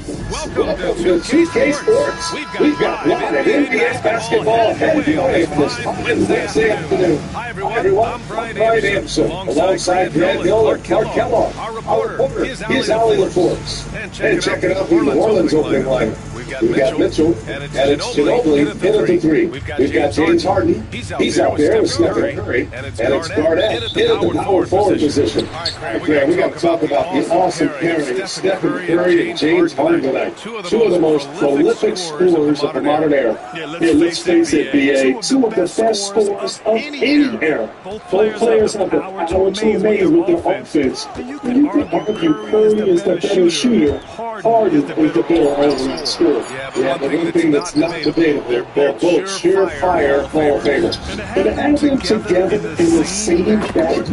Welcome to 2K Sports. We've got live NBA basketball headway for this fine Wednesday afternoon. Hi everyone, I'm Brian Anderson, alongside Grant Hill and Clark Kellogg. Our reporter is Allie LaForce. And checking out the New Orleans opening line. We've got Mitchell, and it's Ginobili in at the three. We've got James Harden. He's out there with Stephen Curry. And it's Garnett in at the power forward position. All right, Grant, we got to talk about the awesome pairing of Stephen Curry and James Harden tonight. Two of the most prolific scorers of the modern era. Let's face it, BA, two of the best scorers of any era. Both players have the power to amaze with their offense. You can argue Curry is the better shooter. Harden is the better all-around scorer. Yeah, but one thing that's not debatable, they're both surefire Hall of Famers. But to have them together in the same bag,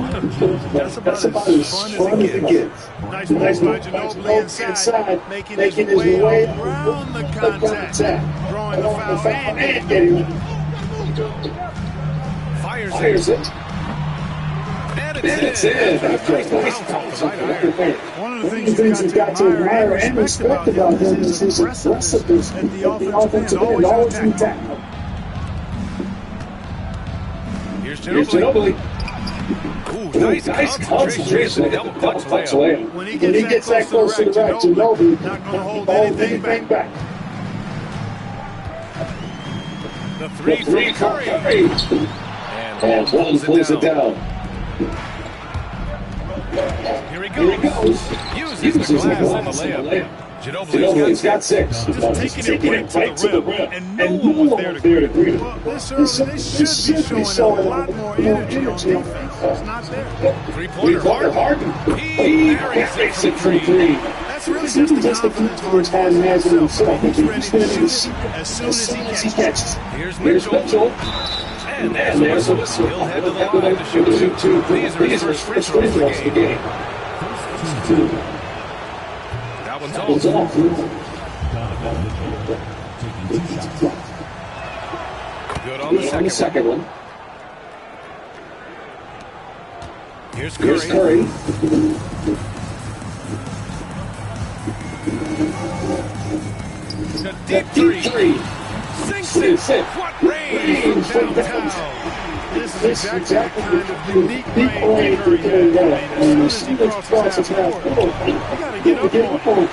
that's about as strong as it gets. Nice move by Ginobili inside, making his way around the contact, drawing the foul and getting it. Fires it. And it's in. One of the things you've got to admire and respect about him is his aggressiveness at the offensive end, always in attack. Here's Ginobili. Ooh, nice concentration at the double clutch layup. When he gets that close to the rack, Ginobili not going to hold anything back. The three from Curry. And Bolton pulls it down. Here he goes. Uses the glass on the layup. Ginobili's got 6. Just taking it right to the rim. And no one was there to greet him. Well, this should be showing a lot more energy on defense. It's not there. Three-pointer Harden. He makes it from 3. That's really just the confidence Harden has in himself. He's ready to shoot as soon as he catches. Here's Mitchell. And there's a whistle. He'll head to the line to shoot 2. These are his first free throws of the game. That one's off. Good on the second one. Here's Curry. The deep three. Sinks it. What range from downtown. This is exactly the kind of unique range Curry has. As soon as he crosses half court, you got to get up on it.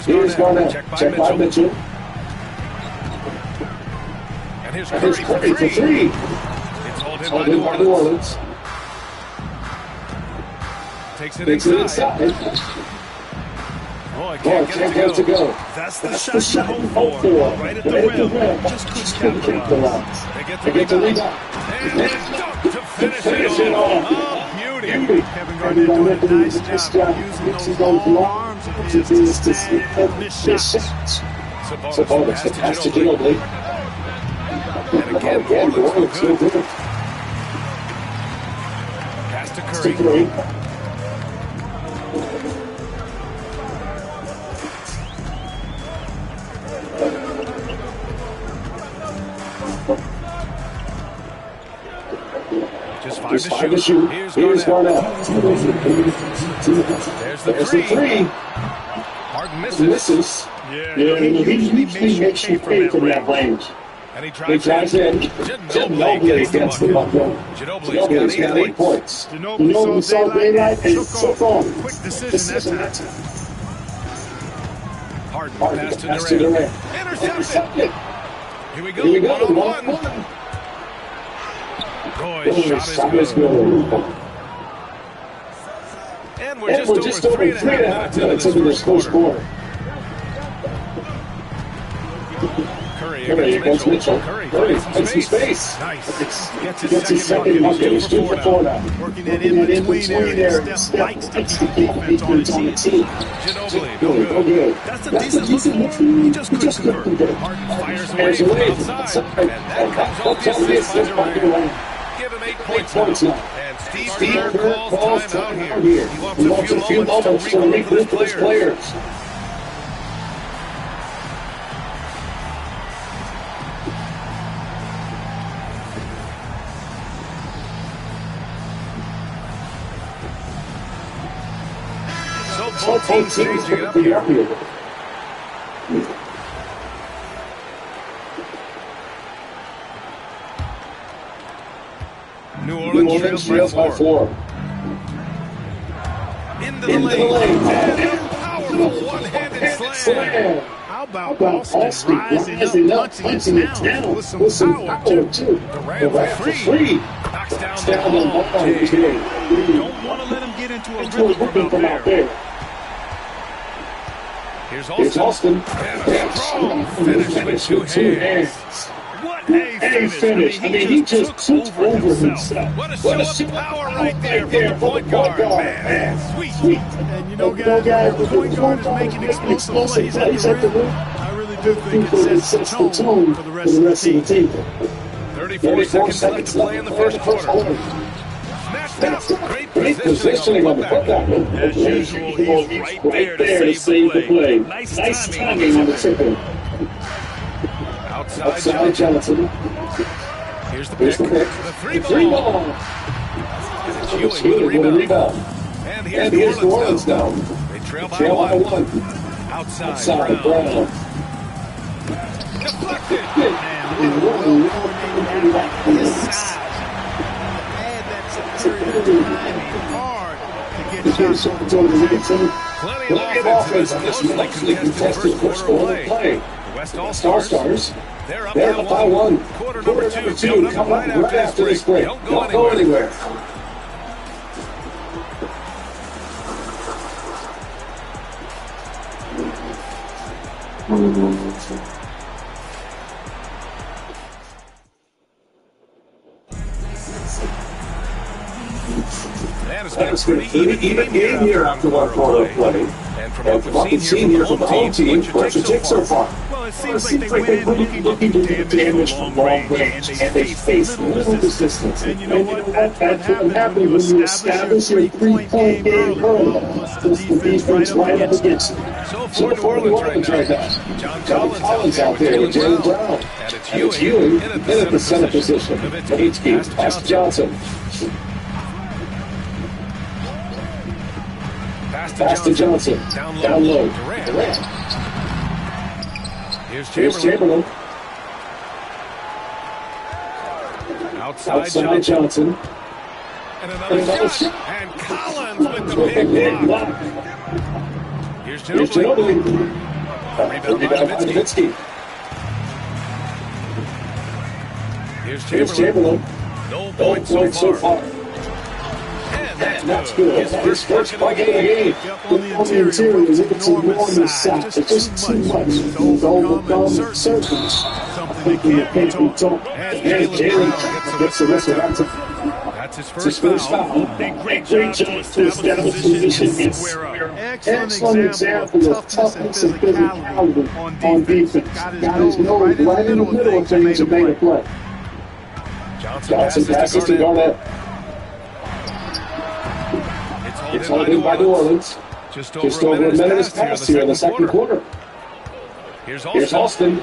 Here's Garnett. Check by Mitchell. And here's Curry for 3. It's hauled in by New Orleans. Takes it inside. Boy, can't get it to go. That's the shot you hope for. Right at the rim. Just couldn't capitalize. They get the rebound. And dunk to finish it off. Oh, beauty. Kevin Garnett doing a nice job using those long arms of his to stand missed shots. Sabonis to pass to Ginobili. And again, Orleans good. Pass to Curry. Just 5 to shoot. Here's Garnett. There's the 3. Harden misses. Yeah, he makes you pay from that range. And he drives in. Ginobili gets the bucket. Ginobili's got 8 points. Ginobili saw daylight and took off. Quick decision that time. Harden pass to Durant. Intercepted. Here we go. 1-on-1. Shot is good. And we're just over 3.5 minutes into this first quarter. Curry against Mitchell. Curry finds some space. Nice. Gets his second bucket. He's 2 for 4 now. Working it in between there. Steph likes to keep defense on the team. Ginobili, no good. That's a decent look. He just couldn't convert. Harden fires away from outside. And that comes off the assist by Durant. Give him 8 points now. And Steve Kerr calls timeout here. He wants a few moments to regroup with his players. both teams changing it up here. New Orleans trails by 4. Into the lane. And a powerful one-handed slam. How about Austin rising up, punching it down with some power, too. Durant for free. Knocks down the ball. Don't want to let him get into a rhythm from out there. Here's Austin. And a strong finish with 2 hands. What a finish. I mean, he just took over himself. What a show of power right there from the point guard. Man, sweet. And you know, guys, the point guard is making explosive plays at the rim. I really do think it sets the tone for the rest of the team. 34 seconds left to play in the first quarter. Snatched out. Great positioning on the putback. As usual, he's right there to save the play. Nice timing on the tip-in. Outside Johnson. Here's the pick. The three ball. And it's Ewing with a rebound. And here's New Orleans now. They trail by 1. Outside Brown. Deflected. His size. Add that superior timing. Hard to get shots over the Plenty of offense in this mostly contested first quarter play. West All-Stars. They're up by 1. Quarter number 2 coming up right after this break. Don't go anywhere. That has been an even game here after 1 quarter of play. And from what we've seen here from the home team, what's your take so far? Well, it seems like they went in looking to do damage from long range, and they faced little resistance. And you know what? That's what happens when you establish your three-point game early. Puts the defense right up against it. So for New Orleans right now, John Collins out there with Jaylen Brown. And it's Ewing in at the center position. Nowitzki, pass to Johnson. Pass to Johnson. Down low. Durant. Here's Chamberlain. Outside Johnson. And another shot. And Collins with the big block. Here's Ginobili. Rebound by Nowitzki. Here's Chamberlain. No points so far. That's good. His first bucket of the game. On the interior, it's enormous size. It's just too much to overcome certainly. Something they can't control. And Jaylen gets the rest of that. That's his first foul. A great job to establish position and square up. Excellent example of toughness and physicality on defense. Got his nose right in the middle of things and made a play. Johnson passes to Garnett. It's hauled in by New Orleans. Just over a minute has passed here in the second quarter. Here's Austin.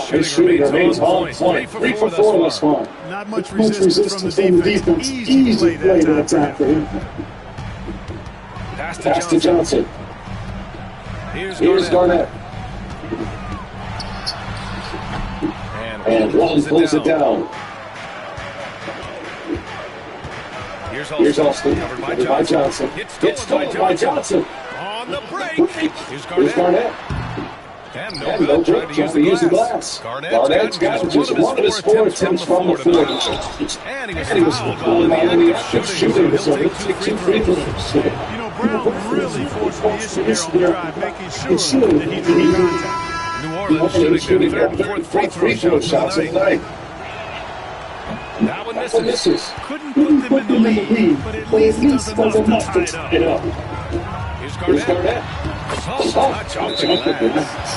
His shooting remains on point. 3 for 4 thus far. Not much resistance from the defense. Easy play to attack for him. Pass to Johnson. Here's Garnett. And Walton pulls it down. Here's Austin, covered by Johnson. It's stolen by Johnson. On the break. Here's Garnett. And no good, trying to use the glass. Garnett's got just one of his 4 attempts from the floor. And he was fouled by the active shooting, so he'll take 2 free throws. You know, Brown really forced the issue here on the drive, making sure that he drew contact. New Orleans shooting their 4th free throw shots of the night. That one misses. Couldn't put them in the lead, but at least does enough to tie it up. Here's Garnett. Soft touch off the glass.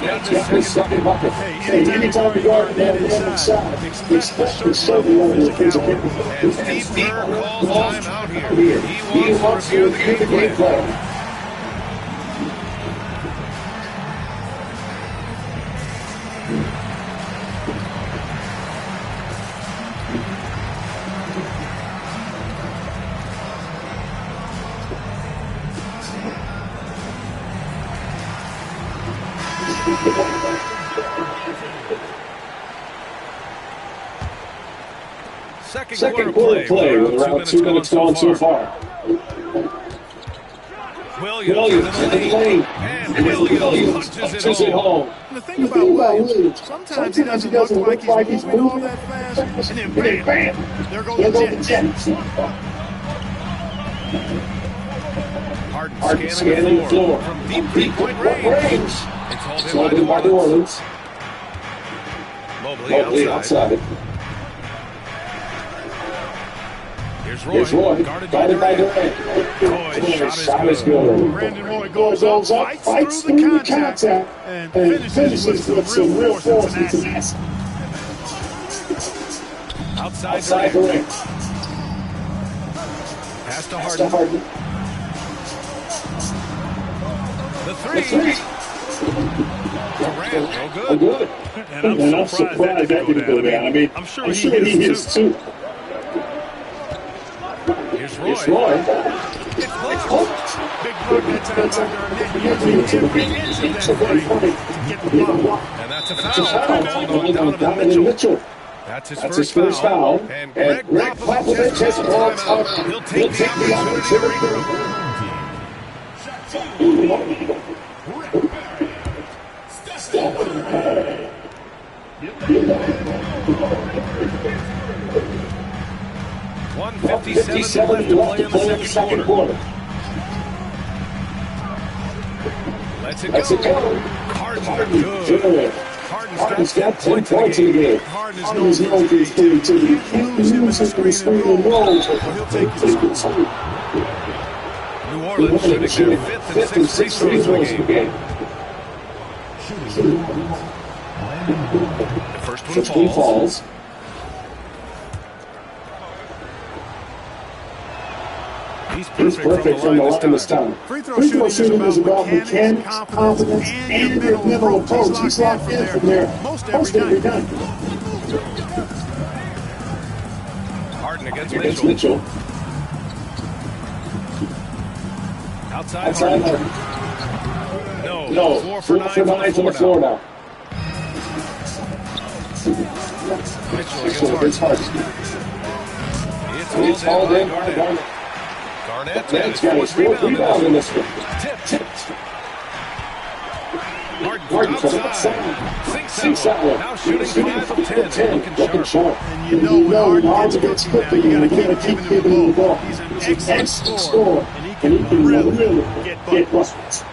Garnett's got his second bucket. Hey, anytime you guard that other side, expect to show the other defensive people. And Steve Kerr calls time out here. He wants to review the game play. Second quarter play with around 2 minutes gone so far. Williams in the lane. And Williams punches it home. The thing about Williams, sometimes he doesn't look like he's moving all that fast, and then bam, there goes the Jets. Harden scanning the floor from deep three-point range. It's hauled in by New Orleans. Mobley outside. Here's Roy, guarded by Durant. Roy's shot is good. Brandon Roy goes up, fights through the contact, and finishes with some real force and tenacity. Outside Durant. Pass to Harden. The three. Durant, no good. And I'm surprised that didn't go down. I mean, I'm sure he is too. Here's Roy. It's close. Big block that time every inch of that play to get the block. And that's a foul. Donovan Mitchell. That's his first foul. And Greg Popovich has called out. He'll take the opportunity to regroup. 1:57 left to play in the second quarter. Let's it go. Harden's good. Harden's got 10 points in the game. Harden is known for his creativity. You use him as a screen and roll. He'll take his screen. New Orleans shooting their fifth and sixth free throws in the game. The first one falls. He's perfect from the line this time. Free throw shooting is about mechanics, confidence, and your mental approach. He's locked in from there most every night. Harden against Mitchell. Outside Harden. No. 4 for 9 from the floor now. Mitchell against Harden. It's hauled in by Garnett. Garnett's got his fourth rebound in this one. Tipped. Harden from outside. Sinks that one. Now shooting 5 of 10. Looking sharp. And you know when Harden gets cooking, you gotta keep giving him the ball. He's an excellent scorer, and he can really get buckets.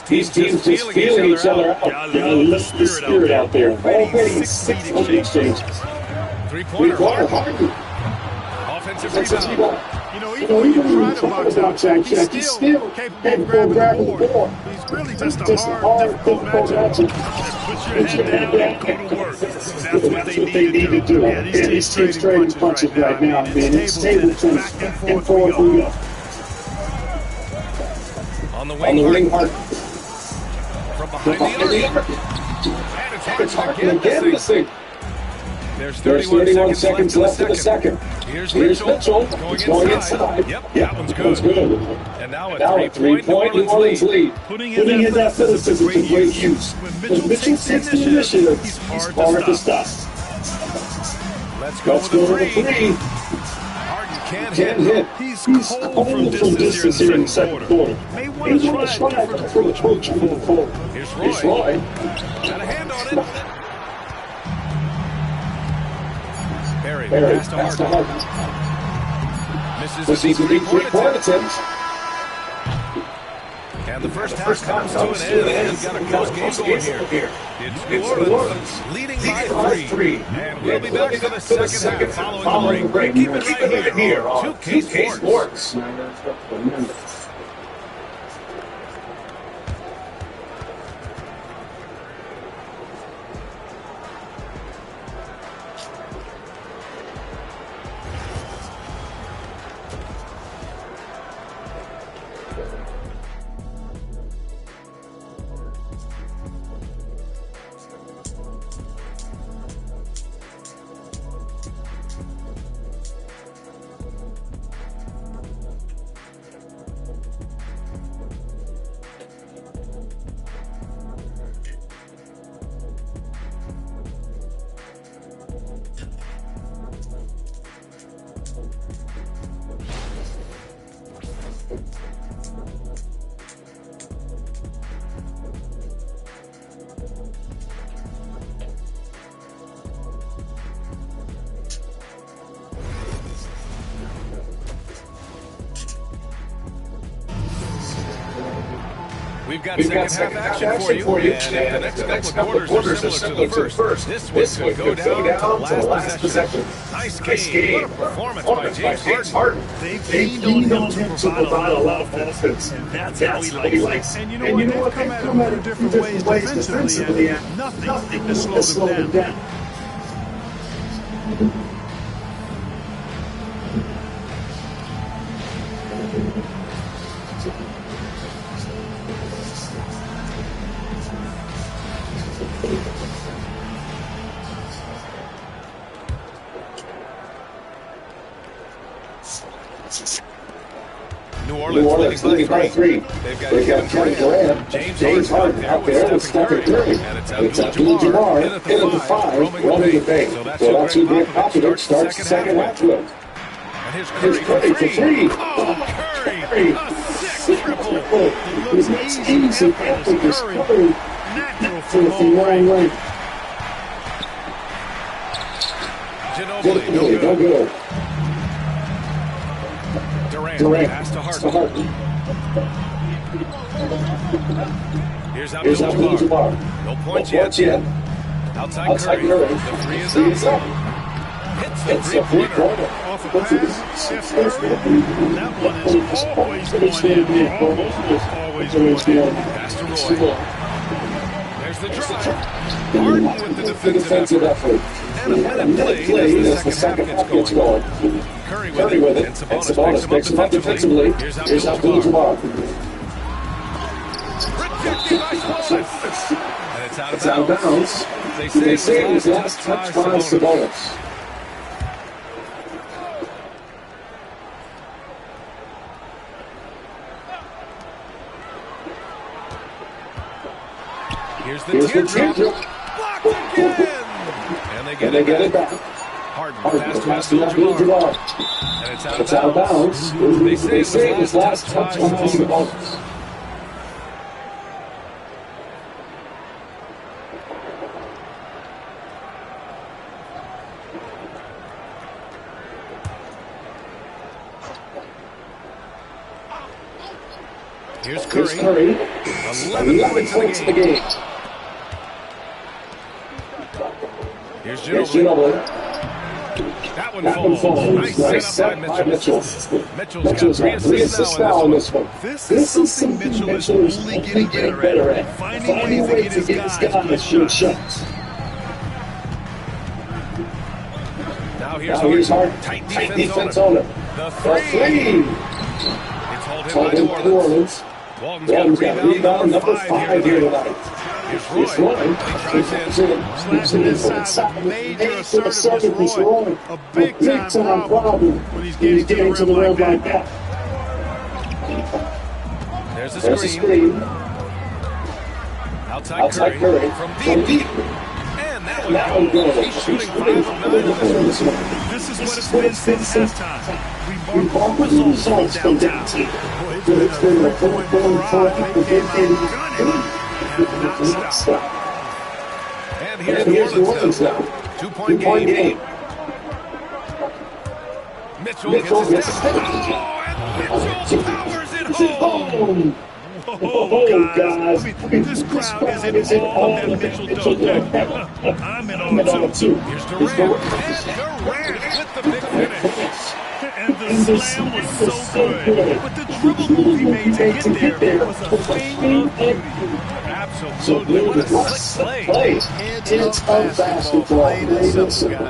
These teams just feeling each other out. I love the spirit out there. Already 6 exchanges. Three-pointer Harden. Offensive rebound. You know, even when you try to box out Jack, he's still capable of grabbing the board. He's really just a hard, difficult matchup. Put your head down and go to work. That's what they need to do. Yeah, these teams trading punches right now. I mean, it's table tennis. Back and forth we go. On the wing, Harden. From behind the arc. And it's Harden again this thing. There's 31 seconds left in the second. Here's Mitchell going inside. Yep, that one's good. And now a 3-point New Orleans lead. Putting in that athleticism is a great use. When Mitchell takes the initiative, he's hard to stop. Let's go with the three. Harden can't hit. He's cold from distance here in the second quarter. May want to try a different approach moving forward. Here's Roy. Got a hand on it. Perry pass to Harden. Misses the deep three-point attempt. And the first half comes to an end. We've got a close game going here. It's New Orleans leading by 3. And we'll be back for the second half following the break. Keep it right here on 2K Sports. We've got second half action for you, and the next couple of quarters are similar to the first. This one could go down to the last possession. Nice game. What a performance by James Harden. They've leaned on him to provide a lot of offense, and that's how he likes. And you know what? They've come at it different ways defensively, and nothing to slow them down. New Orleans leading by 3. They've got Kevin Durant, James Harden out there with Stephen Curry. It's Abdul-Jabbar in at the 5, running the bank. So that's who Grant Popovich starts the second half with. Here's Curry for 3. Curry, a sick triple. It looks easy after this Curry. Natural from long range. Ginobili, no good. Durant pass to Harden. Here's Abdul-Jabbar. No points yet. Outside Curry. The 3 is up. Hits the three-pointer. Off a pass. That one is always going in. Always going in. Pass to Roy. There's the drive. Harden with the defensive effort. And a minute play as the second half gets going. Curry with it. And Sabonis picks him up defensively. Here's Abdul-Jabbar. Rejected by Sabonis. And it's out of bounds. They say it was last touch by Sabonis. Here's the teardrop. Blocked again. And they get it back. Harden pass to Abdul-Jabbar. And it's out of bounds. They say it was last touch by Sabonis. Here's Curry. 11 points in the game. Here's Ginobili. That one falls. Nice set by Mitchell. Mitchell's got 3 assists now in this one. This is something Mitchell is only getting better at. Finding ways to get his guys shoot shots. Now here's Harden. Tight defense on it. The 3. It's hauled in by New Orleans. Walton's got rebound number 5 here tonight. Here's Roy. He tries in. Slashing inside. Major assertiveness, Roy. A big time problem when he's getting to the rim like that. There's the screen. Outside Curry. From deep. And that one goes. He's shooting 5 of 9 in this one. This is what it's been since halftime. We mark results from downtown. It's been a point barrage. They came out gunning and not stopped. And here's New Orleans now. 2-point game. Mitchell gets a step. Oh, and Mitchell powers it home. Oh, guys. This crowd is in awe of that Mitchell dunk. I'm in awe, too. Here's Durant. And Durant with the big finish. And the slam was so good. But the dribble move he made to get there was a thing of beauty. Absolutely. What a slick play. It's a basketball.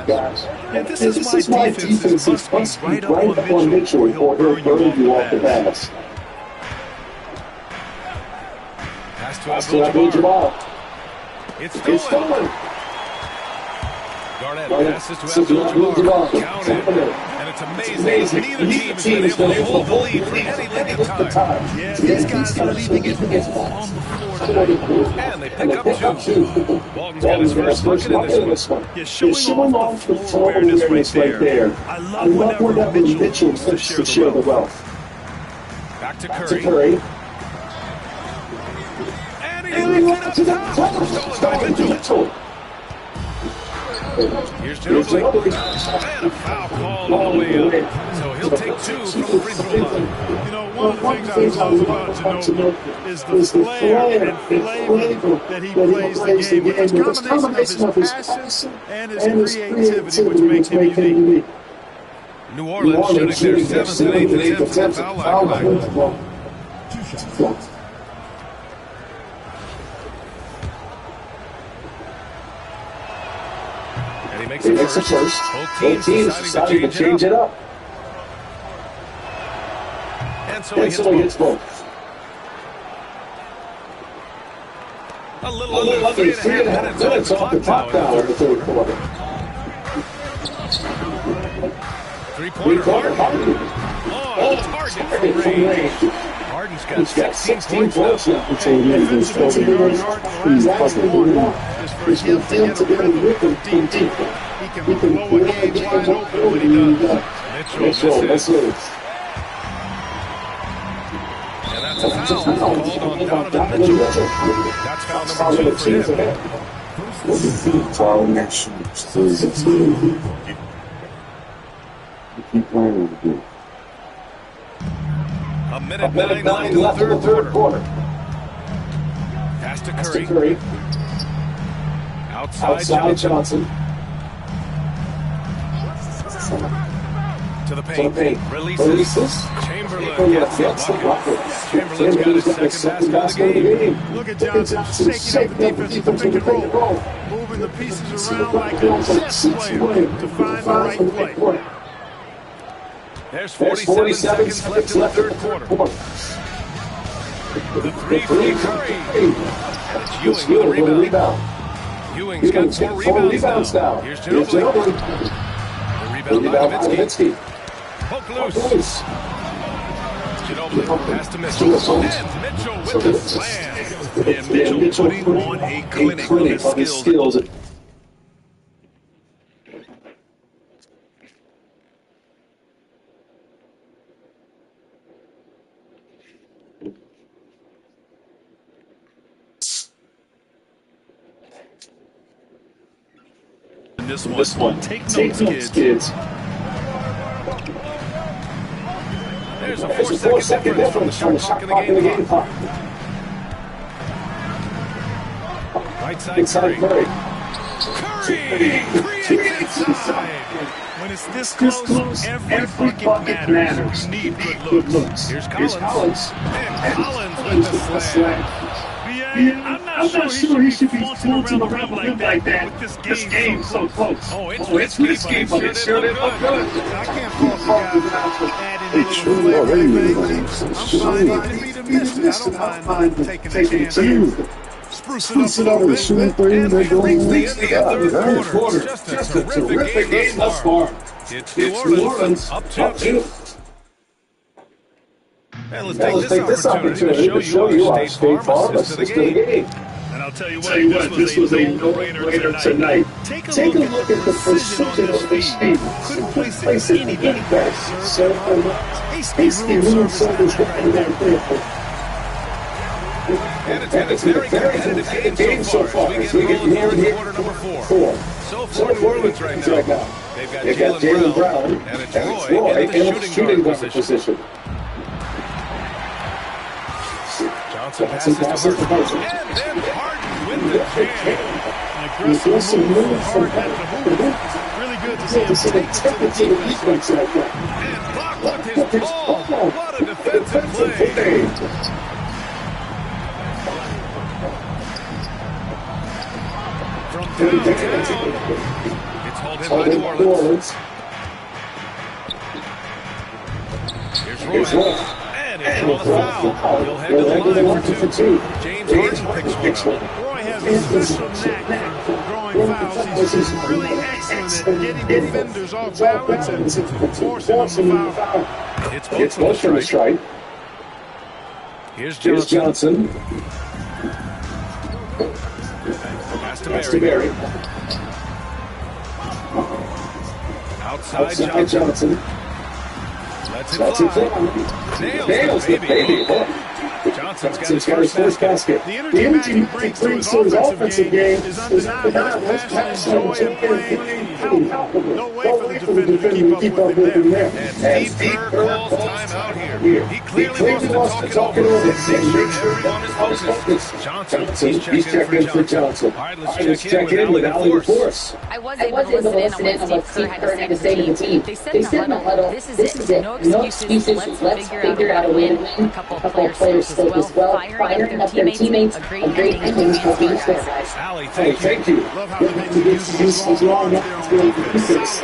Guys. And this is why defense must be right up on Mitchell or he'll burn you off the pass. Pass to Abdul-Jabbar. It's stolen. Garnett passes to Abdul-Jabbar. Counted. And it's amazing. Neither team has been able to hold the lead for any length of time. Yeah, these guys are leaving it on the floor tonight. And they pick up 2. Walton's got his first bucket in this one. Yeah, showing off the floor awareness right there. I love whenever Mitchell wants to share the wealth. Back to Curry. And he lifts it up top. Stolen by Mitchell. Here's Ginobili. And a foul call on the way up. So he'll take 2 from the free throw line. You know, one of the things I love about Ginobili is the flair and flavor that he plays the game with. It's a combination of his passion and his creativity, which makes him unique. New Orleans shooting their 7th and 8th attempts at the foul line. And he makes it first. Both teams deciding to change it up. And so he hits both. A little under 3.5 minutes off the clock now in the third quarter. Three-pointer Harden. Oh, target from range. Harden's got 16 points now. Defensively, Harden last one is for him to get a rhythm deep. He can blow a game wide open when he does. Mitchell misses. And that's a foul called on Donovan Mitchell. That's foul number 2 for him. Foul next. Keep playing with it. A minute 9 left in the third quarter. Pass to Curry. Outside Johnson. To the paint. Releases. Chamberlain gets the bucket. Chamberlain's got his second basket of the game. Look at Johnson shaking up the defense with the pick and roll. Moving the pieces around like a chess player to find the right play. There's 47 seconds left in the third quarter. The three from Curry. And it's Ewing with a rebound. Ewing's got 4 rebounds now. Here's Ginobili. The rebound by Nowitzki. Poke loose. Ginobili pass to Mitchell. And Mitchell with the slam. And Mitchell putting on a clinic on his skills. This one. Take notes, kids. There's a 4-second difference from the shot clock in the game clock. Right side Curry. Creates inside. When it's this close, every bucket matters. You need good looks. Here's Collins. And Collins with the slam. I'm not sure he should be floating around like that with this game so close. Oh, it's risky, but it sure did look good. I can't fault the guys for adding a little flavor. I'm fine if he'd have missed it. I don't mind taking a chance. Spruce it up a little bit, and we reach the end of the third quarter. Just a terrific game thus far. It's New Orleans up 2. And let's take this opportunity to show you our State Farm assist to the game. And I'll tell you what, this was a no-brainer tonight. Take a look at the precision on this feed. Couldn't place it any better. Hasty room service right there. And it's a very competitive game so far as we get rolling here in quarter number 4. So far, New Orleans right now. They've got Jaylen Brown, and it's Roy in the shooting guard position. Johnson passes to Harden, and then Harden with the jam. An aggressive move from Harden at the hoop. Really good to see him take it to the defense like that. And blocked with his ball. What a defensive play. From downtown, it's hauled in by New Orleans. Here's Roy. And it's on a foul. He'll head to the line for 2. James Harden picks one up. Roy has a special knack for drawing fouls. He's really excellent at getting defenders off balance and forcing them to foul. It's both from the strike. Here's Johnson. Pass to Barry. Outside Johnson. Lets it fly. Nails the baby hook. Johnson's got his first basket. The energy he brings to his offensive game is undeniable. His passion and joy in playing palpable. No way for the defender to keep up with him there. And Steve Kerr calls timeout here. He clearly wants to talk it over and make sure everyone is focused. Johnson, he's checking for Johnson. All right, let's check in with Allie Force. I was able to listen in on what Steve Kerr had to say to the team. They said in the huddle, this is it. No excuses. Let's figure out a win. A couple of players spoke as well, firing up their teammates. A great ending for being fair, guys. Allie, thank you. Love how they make the use of those long there on defense.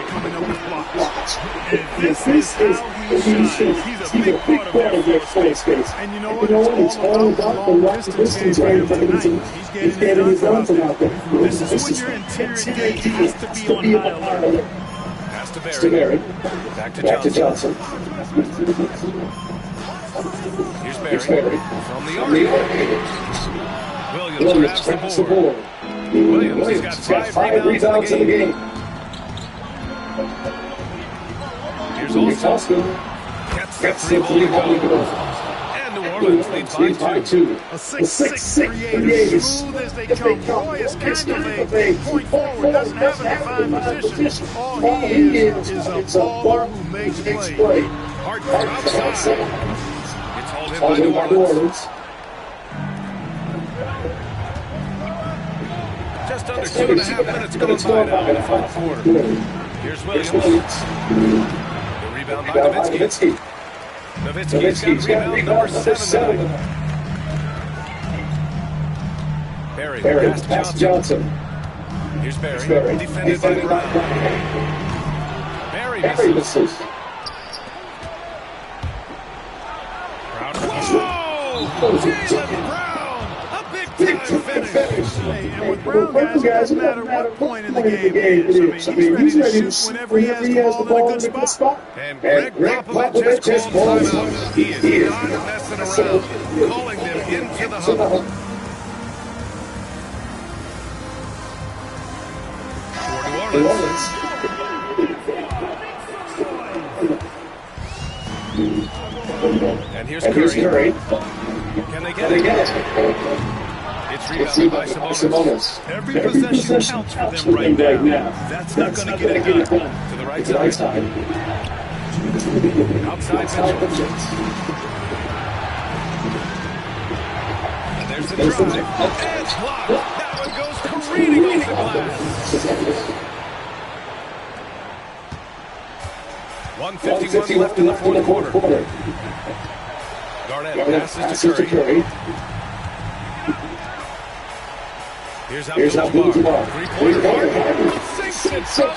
Coming up with blocks. And this is how he shines. He's a big part of their play space. And you know what? It's all about the long distance game for him tonight. He's getting his runs out there. This is when your interior game has to be on high alert. Pass to Barry. Back to Johnson. Here's Barry. From the arc. Williams grabs the board. Williams has got 5 rebounds in the game. Here's Austin. Gets the 3 ball. And New Orleans leads by 2. A 6'6" creator, smooth as they come. Boy is captivating. Point forward, doesn't have a defined position. All he is a baller who makes plays. Hard outside. It's hauled in by New Orleans. Just under 2.5 minutes gone by now in the fourth quarter. Here's Williams. The rebound by Nowitzki. Nowitzki's got rebound number 7 tonight. Barry past Johnson. Here's Barry. Defended by Brown. Barry misses. Whoa! Jaylen Brown! A big-time finish! And with Brown, guys, it doesn't matter what point in the game it is. I mean, he's ready to shoot whenever he has the ball in a good spot. And Greg Popovich just called timeout. He is not messing around, calling them into the huddle. For New Orleans. And here's Curry. Can they get it? It's rebounded by Sabonis. Every possession counts for them right now. That's not going to get it done. To the right side. Outside Mitchell. And there's the drive. And block. That one goes careening off the glass. 1:51 left in the fourth quarter. Garnett passes to Curry. Here's Abdul-Jabbar. 3-point Harden. Sinks it from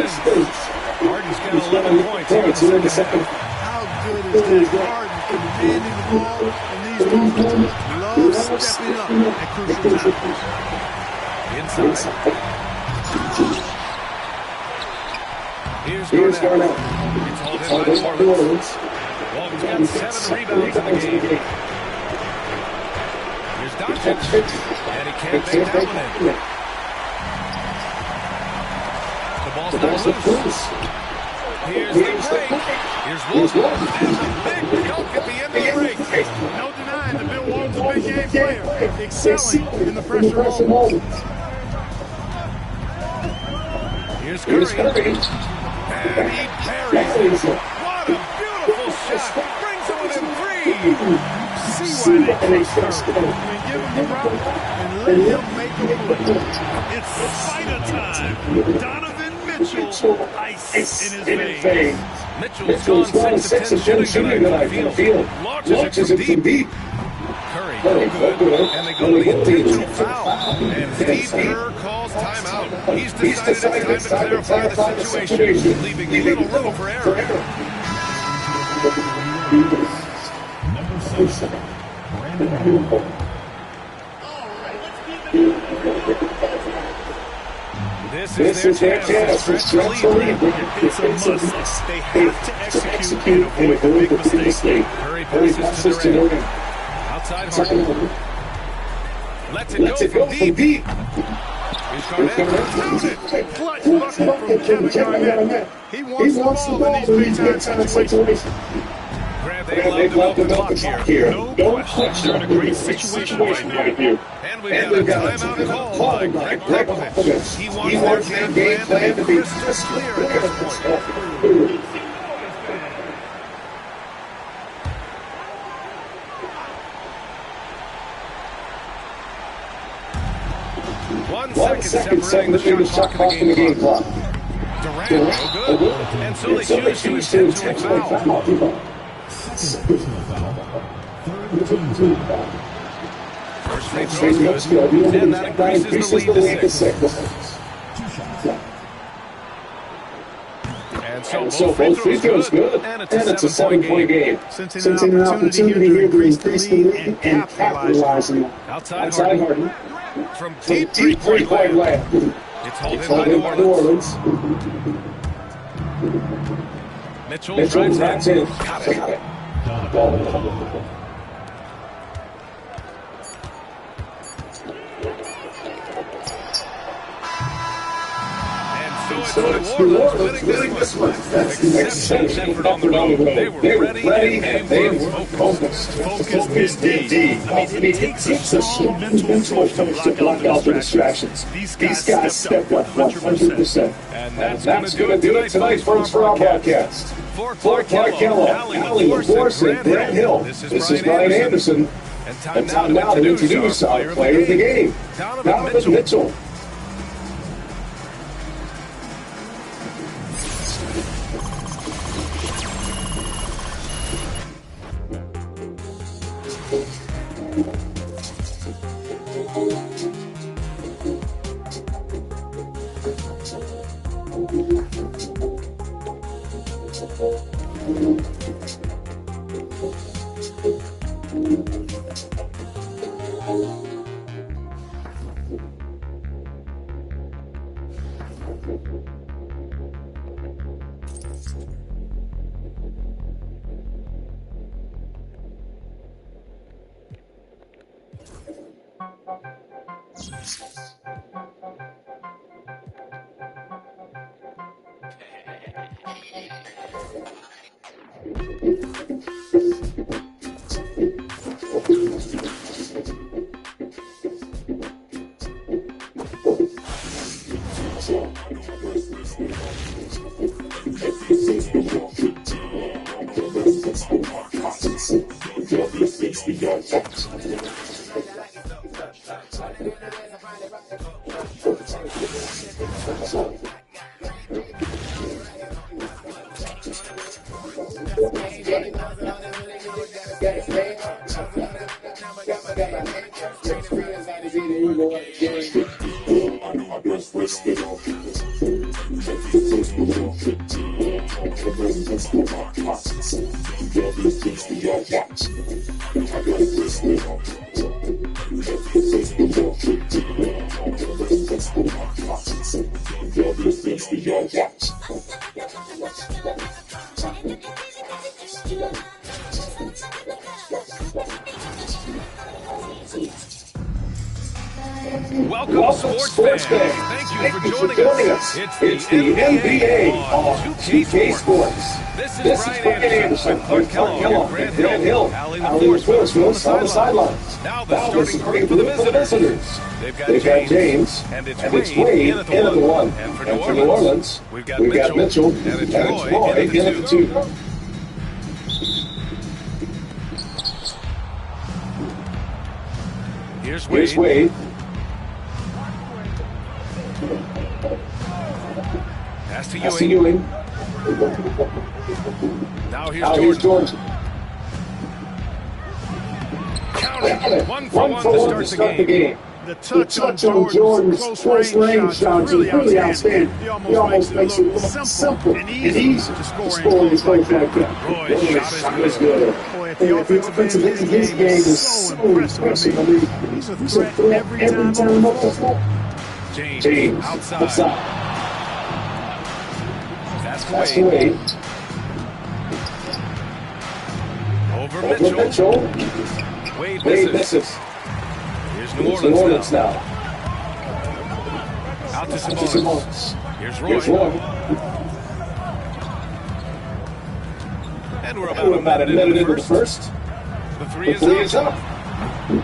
distance. Harden's got 11 points in the second. How good is that? Harden commanding the ball in these moments. Loves stepping up at crucial times. Inside. Here's Garnett. It's hauled in by New Orleans. Walton's got 7 rebounds in the game. Here's Doncic. And he can't make that one in. The ball's not loose. Here's the break. Here's Walton. And a big dunk at the end of the break. No denying that Bill Walton's a big game player. Excelling in the pressure moment. Here's Curry. And he parries it. What a beautiful shot. Brings it within 3. See why they trust Curry. I mean, give him the rock and let him make a play. It's fighter time. Donovan Mitchell, ice in his veins. Mitchell's gone 6 of 10 shooting tonight from the field. Launches it from deep. Curry, no good. And they go to the intentional foul. And Steve Kerr calls timeout. He's decided it's time to clarify the situation, leaving little room for error. This is their chance to stretch the lead. It's a must. They have to execute and avoid the big mistake. Curry passes to Durant. Outside Harden. Lets it go from deep. Here's Garnett. Clutch bucket from Kevin Garnett. He wants the ball in these big-time situations. Grabs they've left them up the clock here. No question. They're in a great situation right here. And we've got a timeout called by Greg Popovich. He wants their game plan to be crystal clear at this point. 1 second separating the shot clock from the game clock. Durant, no good. And so they choose to intentionally foul. First free throw is good, and that increases the lead to 6. And so both free throws good, and it's a 7-point game. Sensing an opportunity here to increase the lead and capitalize on it. Outside Harden. From deep three-point land. It's held in by New Orleans. Mitchell drives in. Got it. And so it's New Orleans winning this one. Exceptional effort on the road. They were ready and they were focused. Focused indeed. I mean, it takes a strong mental approach to block out the distractions. These guys stepped up 100%. And that's going to do it tonight, folks, for our broadcast. For Clark Kellogg, Allie LaForce, and Grant Hill, this is Brian Anderson. And time now to introduce our player of the game, Donovan Mitchell. Welcome, sports fans. Thank you for joining us. It's the NBA on 2K Sports. This is Brian Anderson, Clark Kellogg, and Grant Hill. Allie LaForce on the sidelines. Now the starting group for the visitors. They've got James, and it's Wade in at the 1. And for New Orleans, we've got Mitchell, and it's Roy in at the 2. Here's Wade. Pass to Ewing. Now here's Jordan. Count it. One for one to start the game. The touch on Jordan's close range shots is really outstanding. He almost makes it look simple and easy to score in close like that. Boy, shot is good. Boy, the offensive end of his game is so impressive. I mean, he's a threat every time up the floor. James outside. That's Wade. Over Mitchell. Wade misses. Here's New Orleans now. Out to Sabonis. Here's Roy. And we're about a minute into the first. The three is up.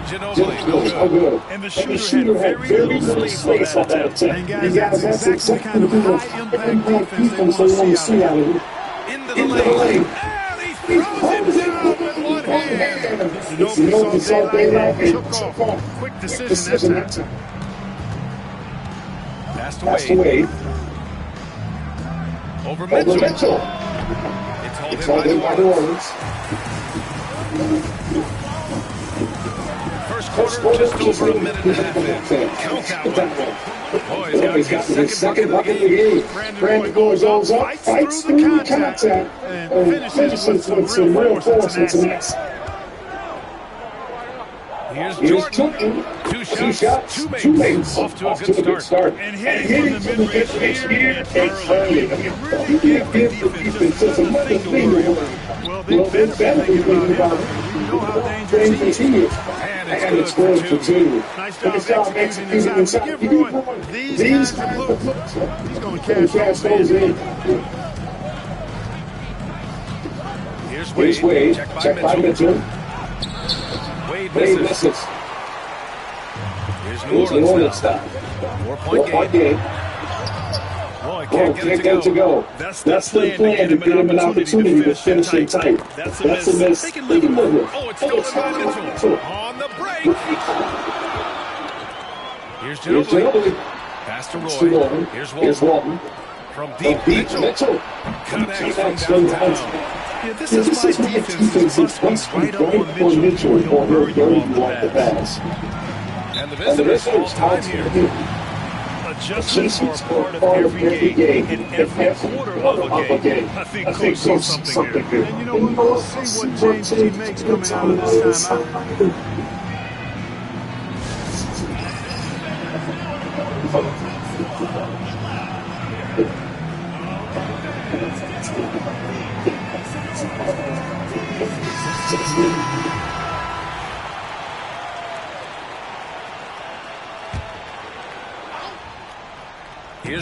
Ginobili, no good. And the shooter had very little space on that attack. And guys, that's exactly the kind of high-impact defense they want to see out of him. Into the lane. And he throws it down with one hand. Ginobili saw daylight and took off. Quick decision that time. Pass to Wade. Over Mitchell. It's all in by New Orleans. First quarter, just over a minute and a half in. Count that one. Oh, he's got his second bucket of the game. Brandon goes up, fights through the contact, and finishes with some real force and some next. Here's Jordan. Two shots, two makes. Off to a good start. And hitting from the mid-range here takes early. Really give the defense just nothing to worry about. Well, they better be thinking about it. You know how dangerous he is. And it's good for two. Nice job executing inside. Give Roy these kinds of looks. He's going to cash those in. Here's Wade. Check by Mitchell. Wade misses. Here's New Orleans stop. 4-point game. Oh, can't get it to go. That's the plan to get him an opportunity to finish it tight. That's a miss. They can live with it. Oh, it's stolen by Mitchell. On the break. Here's Ginobili. Pass to Roy. Here's Walton. From deep, Mitchell. Connects from downtown. Yeah, this is my defense. It must be right up on Mitchell or bury you off the pass. And the visitors time here. Adjustments are part of every game and every quarter of a game. I think Coach sees something here. And you know what? We'll see what changes he makes coming out of this timeout.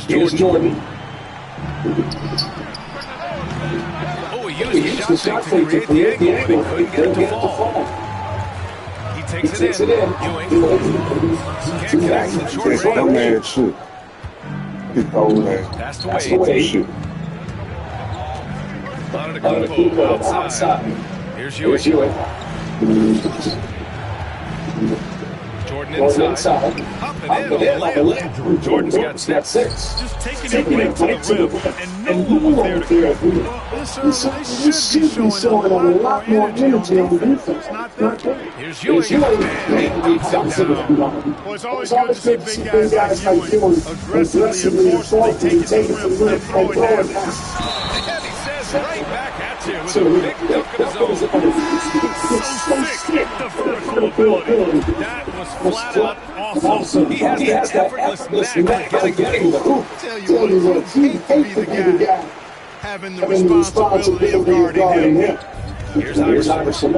Here's Jordan. Oh, he used the shot fake to create the angle, but he couldn't get it to fall. He takes it in. Ewing. Can't connect from short range. That man shoot. His old man. Passed away. Shoot. Antetokounmpo outside. Here's Ewing. Jordan inside. Up and in on the layup. Jordan's got six. Just taking it right to the rim and no one there to correct it. Well, they should be showing a lot more energy on the defense. Not there. Here's Ewing. Well, it's always good to see big guys like Ewing aggressively and forcefully take it to the rim and throw it down. And he says right back at you with a big dunk of his own. So sick, the vertical ability. That was flat out awesome. He has that effortless knack of getting the hoop. Tell you what, he hate to be the guy having the responsibility of guarding him. Here's Iverson.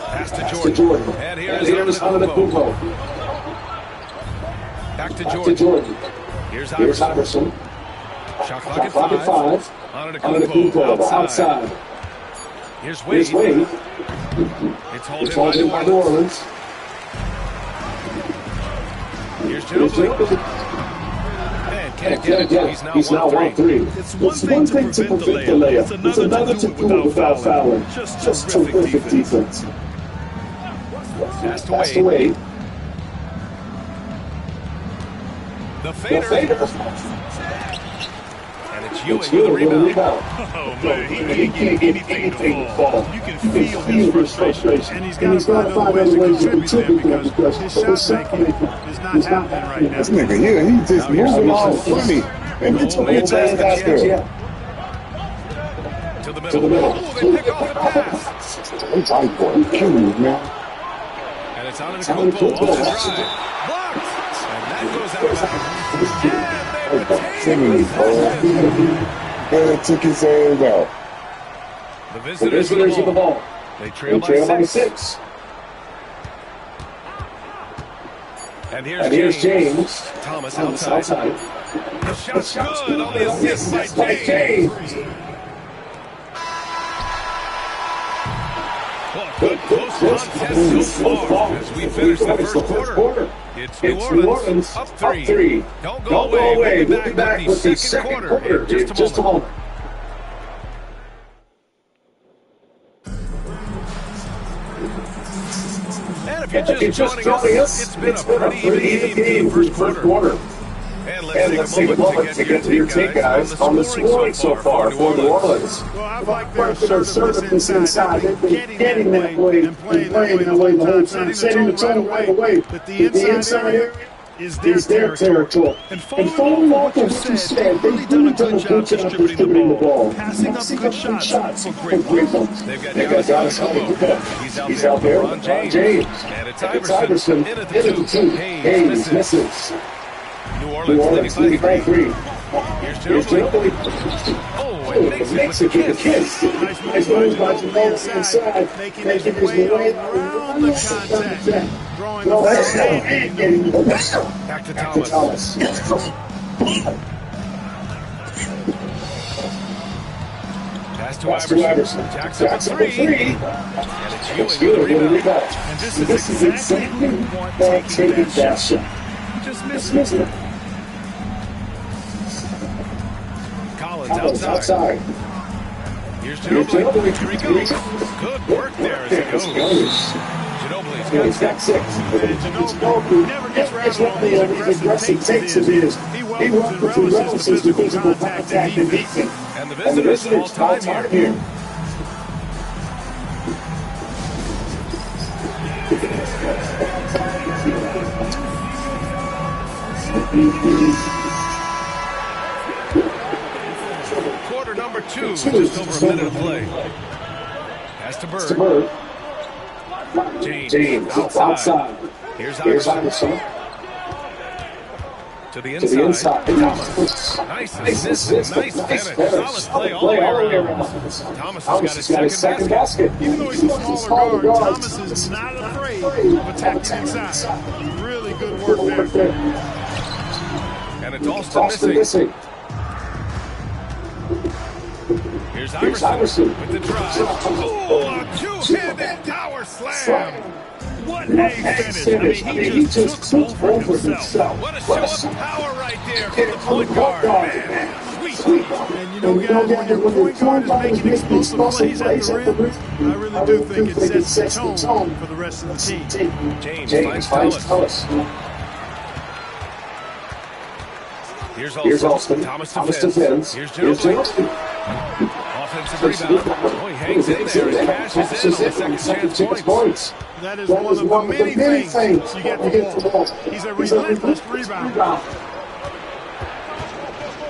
Pass to Jordan. And here's Antetokounmpo. Back to Jordan. Here's Iverson. Shot clock at 5. Antetokounmpo outside. Here's Wade. It's holding by New Orleans. Here's Ginobili. Can't get it. He's now 1-3. It's one thing to prevent the layup. It's another to do it without fouling. Just terrific defense. Pass to Wade. The fader. And it's Ewing with the rebound. Oh, man, he can't get anything to fall. You can feel his frustration. And he's got to find other ways to contribute there because his shot making is not happening right now. This nigga here, he just moving all funny. And get your bitch ass out there. To the middle. They pick off the pass. They white boy. He killing you, man. And it's Antetokounmpo off the drive. Blocked. And that goes out. And took his hands out. The visitors with the ball. They trail by 6. And here's James. Thomas outside. The shot's good on the assist by James. Good close contest so far as we finish the first quarter. It's New Orleans up 3. Don't go away. We'll be back with the second quarter in just a moment. And if you're just joining us, it's been a pretty even game for the first quarter. And let's take a moment to get to your take, guys, on the scoring so far for New Orleans. Well, I like their assertiveness inside. They've been getting that way and playing that way the whole time, setting the tone right away. But the inside area is their territory. And following up what you said, they've really done a good job distributing the ball, passing up good shots for great ones. They've got Giannis Antetokounmpo. He's out there with LeBron James. And it's Iverson in at the 2. Hayes misses. New Orleans leading by 3. Here's Ginobili. Oh, and makes it with a kiss. Nice move by Ginobili inside, making his way around the contact, drawing the back to Thomas. Pass to Iverson. Jackson for 3. And it's Ewing with the rebound. And this is exactly who we want taking that shot. Just missing it. Collins outside. Here's Ginobili. Here he goes. Good work there as he goes. Ginobili's got 6. Ginobili never gets rattled on these aggressive takes of his. He welcomes and relishes the physical contact and defense. And the visitors all time here. Quarter number 2, just over a minute of play. Pass to Bird. James outside. Here's Iverson. To the inside. Thomas. Nice assist. Nice finish. Solid play all the way around. Thomas has got his second basket. Even though he's a smaller guard, Thomas is not afraid of attacking inside. Really good work there. And it's Alston missing. Here's Iverson with the drive. Oh, a two-handed power slam. What a finish. I mean, he just took over himself. What a show of power right there from the point guard. Man, sweet. And you know, guys, when your point guard is making explosive plays at the rim, I really do think it sets the tone for the rest of the team. James finds Ellis. Here's Alston. Thomas defends. Here's Ginobili. Offensive rebound. Oh, he hangs in there and cashes in on second chance points. That is one of the many things you get from Ball. He's a relentless rebounder.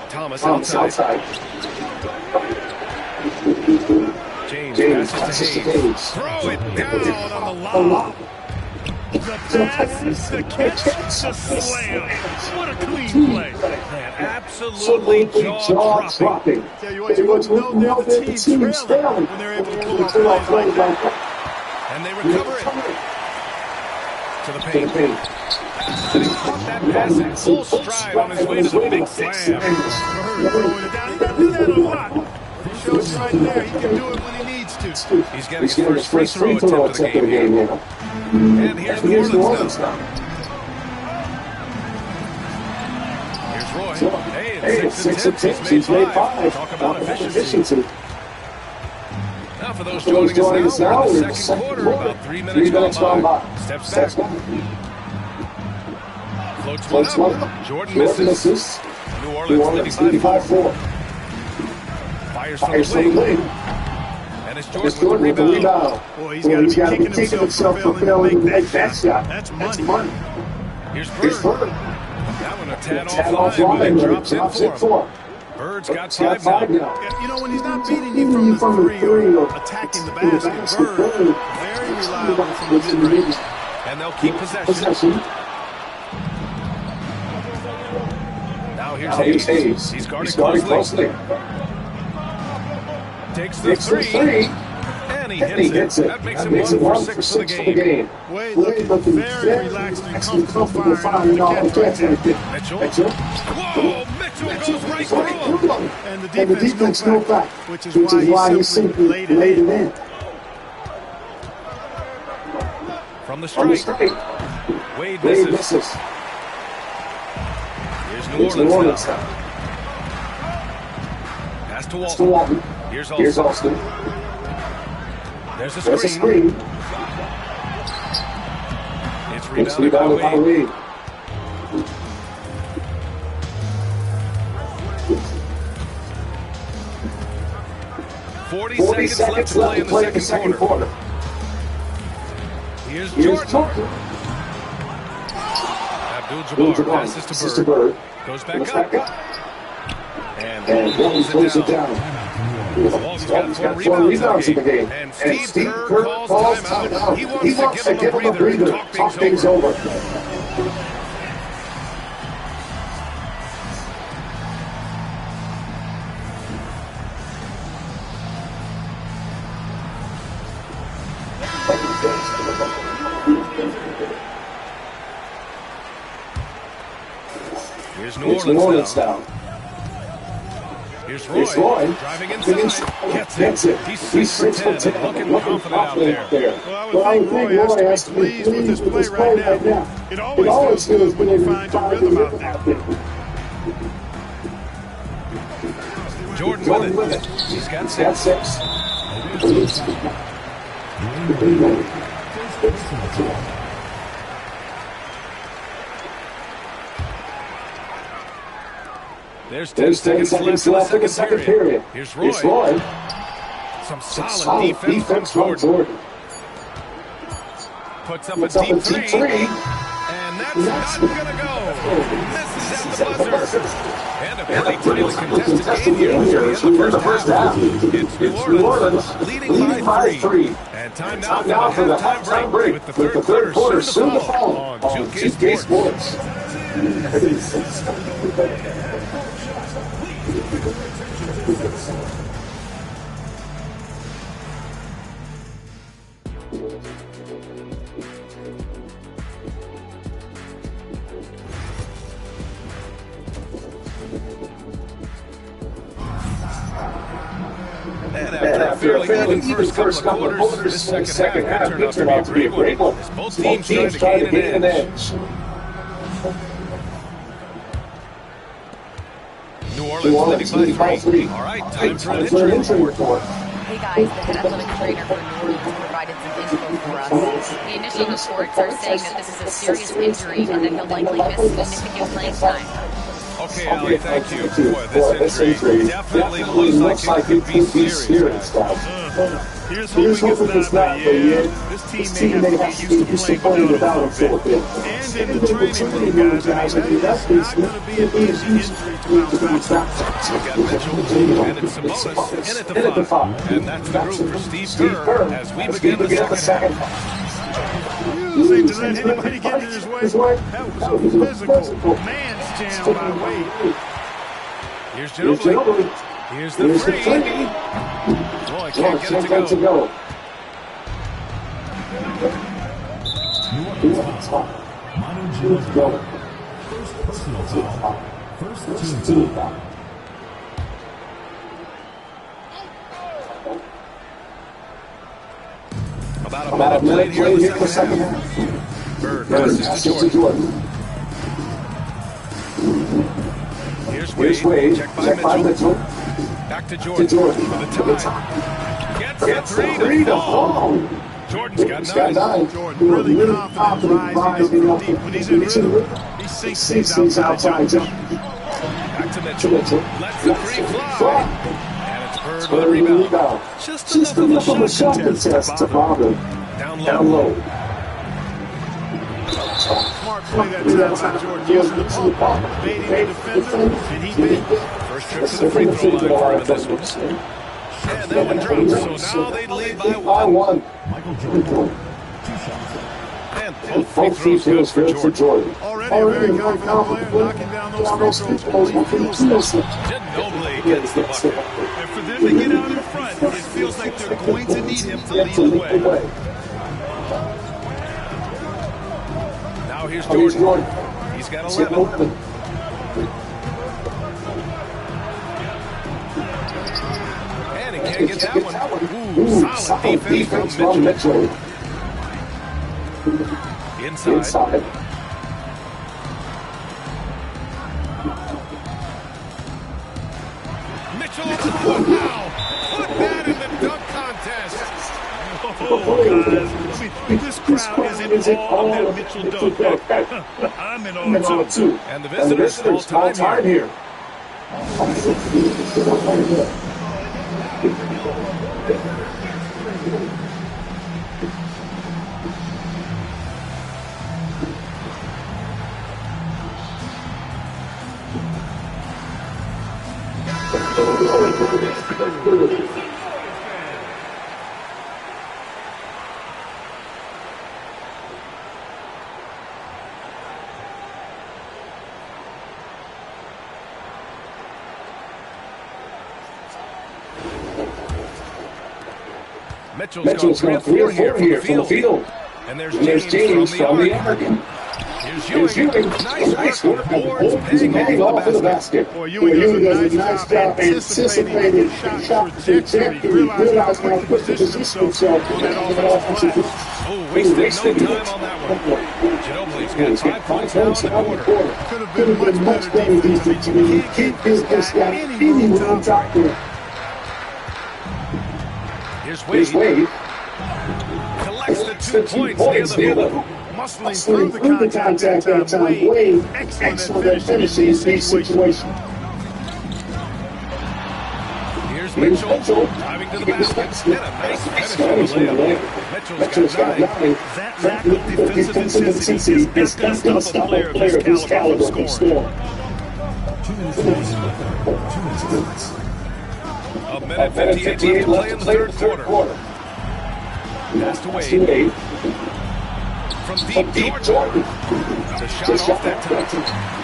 Thomas outside. James passes to Hayes. Throw it down on the lob. The pass, the catch, the slam. What a clean play. Man, absolutely jaw-dropping. Tell you what, you want to know the team's trailing when they're able to pull off plays like that. And they recover it. To the paint. And he caught that pass in full stride on his way to the big slam. Throwing it down. He doesn't do that a lot. He shows right there. He can do it when he needs to. He's getting his first free throw attempt of the game here. And here's New Orleans now. Here's Roy. Hey, 6 attempts. He's made 5. Talk about efficiency. Now for those joining us now, we're in the second quarter, about 3 minutes gone by. Steps back. Floats one up. Jordan misses. New Orleans leading by 4. Fires from the wing. And it's Jordan with the rebound. Boy, he's got to be kicking himself for failing to make that shot. That's money. Here's Bird. That one a tad offline, but it drops in for him. Bird's got 5 now. You know, when he's not beating you from the 3 or attacking the basket, Bird, very reliable from the mid-range. And they'll keep possession. Now here's Hayes. He's guarded closely. Takes the 3. And he hits it. That makes him 1 for 6 for the game. Wade looking very relaxed and comfortable firing off the catch right there. Mitchell. Whoa, to him, goes right through him. And the defense knows back, which is why he simply laid it in. From the strike. Wade misses. Here's New Orleans now. Pass to Walton. Here's Alston. There's a screen. It's rebounded by Wade. 40 seconds left to play in the second quarter. Here's Jordan. Abdul-Jabbar passes to Bird. Goes back up. And pulls it down. Walton's got 4 rebounds in the game. And Steve Kerr calls timeout. He wants to give him a breather. Talk things over. Here's New Orleans now. Here's Roy. Driving inside. Gets it. He's 6 for 10. Looking confident out there. Well, I think Roy has to be pleased with this play right now. It always feels good when you find your rhythm out there. Jordan with it. He's got 6. There's 10 seconds left in the second period. Here's Roy. Some solid defense from Jordan. Puts up a deep three. And that's not going to go. Misses at the buzzer. And a very tightly contested game here in the first half. It's New Orleans leading by 3. And time now for the halftime break with the third quarter soon to follow on 2K Sports. And after a fairly even first couple of quarters, this second half turned out to be a great one. As both teams tried to gain an edge. New Orleans leading by 3. All right, time for an injury report. Hey guys, the head athletic trainer for New Orleans provided some info for us. The initial reports are saying that this is a serious injury and that he'll likely miss significant playing time. Okay, Ali, thank you. Boy, this injury definitely looks like it could be serious. Here's hoping it's not, but yeah, this team may have to get used to playing without him for a bit. And in the training room, guys, that's not going to be an easy injury to bounce back. We've got Mitchell and it's Sabonis in at the 5. And that's the group for Steve Kerr as we begin the second half. Using to let anybody get in his way. That was a physical man's jam by Wade. Here's Ginobili. Here's the three. Roy can't get it to go. First team foul. About a minute here in the second half. Bird passes to Jordan. Here's Wade. Check by Mitchell. Back to Jordan for the tie. Gets the three to fall. Jordan's got 9. Jordan really confident rising up from deep. When he's in rhythm, he sinks these outside jump. Back to Mitchell. Lets the three fly. And it's Bird with a rebound. Just enough of a shot test to bother. Down low. Smart play that time by Jordan. Using the ball, baiting the defender, and he bit. First trip to the free throw line for this one. And that one drops, so now they lead by 1. Michael Jordan. 2 shots. And both free throws good for Jordan. Already a very confident player, knocking down those free throws. Ginobili gets the bucket. And for them to get out in front, it feels like they're going to need him to lead the way. Now here's Jordan. He's got 11. can't get that one. Ooh, solid defense from Mitchell. Inside. Mitchell, wow! Put that in the dunk contest. Oh, guys, this crowd is in awe of that Mitchell dunk. I'm in awe too. And the visitors call time here. Mitchell's got 3 or 4 here from the field. And there's James from the Oregon. Here's Ewing. Nice work. Boards paying off for the basket. Boy, Ewing does a nice job anticipating shot trajectory. Realized how to position himself on that offensive glass. Oh, wasted no time on that one. Ginobili's got 5 points now in the quarter. Could have been much better defense. He can't give this guy any room top there. Here's Wade. Collects the 2 points near the hoop. Muscling through the contact that time. Wade, excellent at finishing in these situations. Here's Mitchell driving to the basket. And a nice finish on the layup. Mitchell's got 9. That lack of defensive intensity is not going to stop a player of this caliber from scoring. 1 minute 58 left to play in the third quarter. Pass to Wade. From deep, Jordan. It's a shot off that time.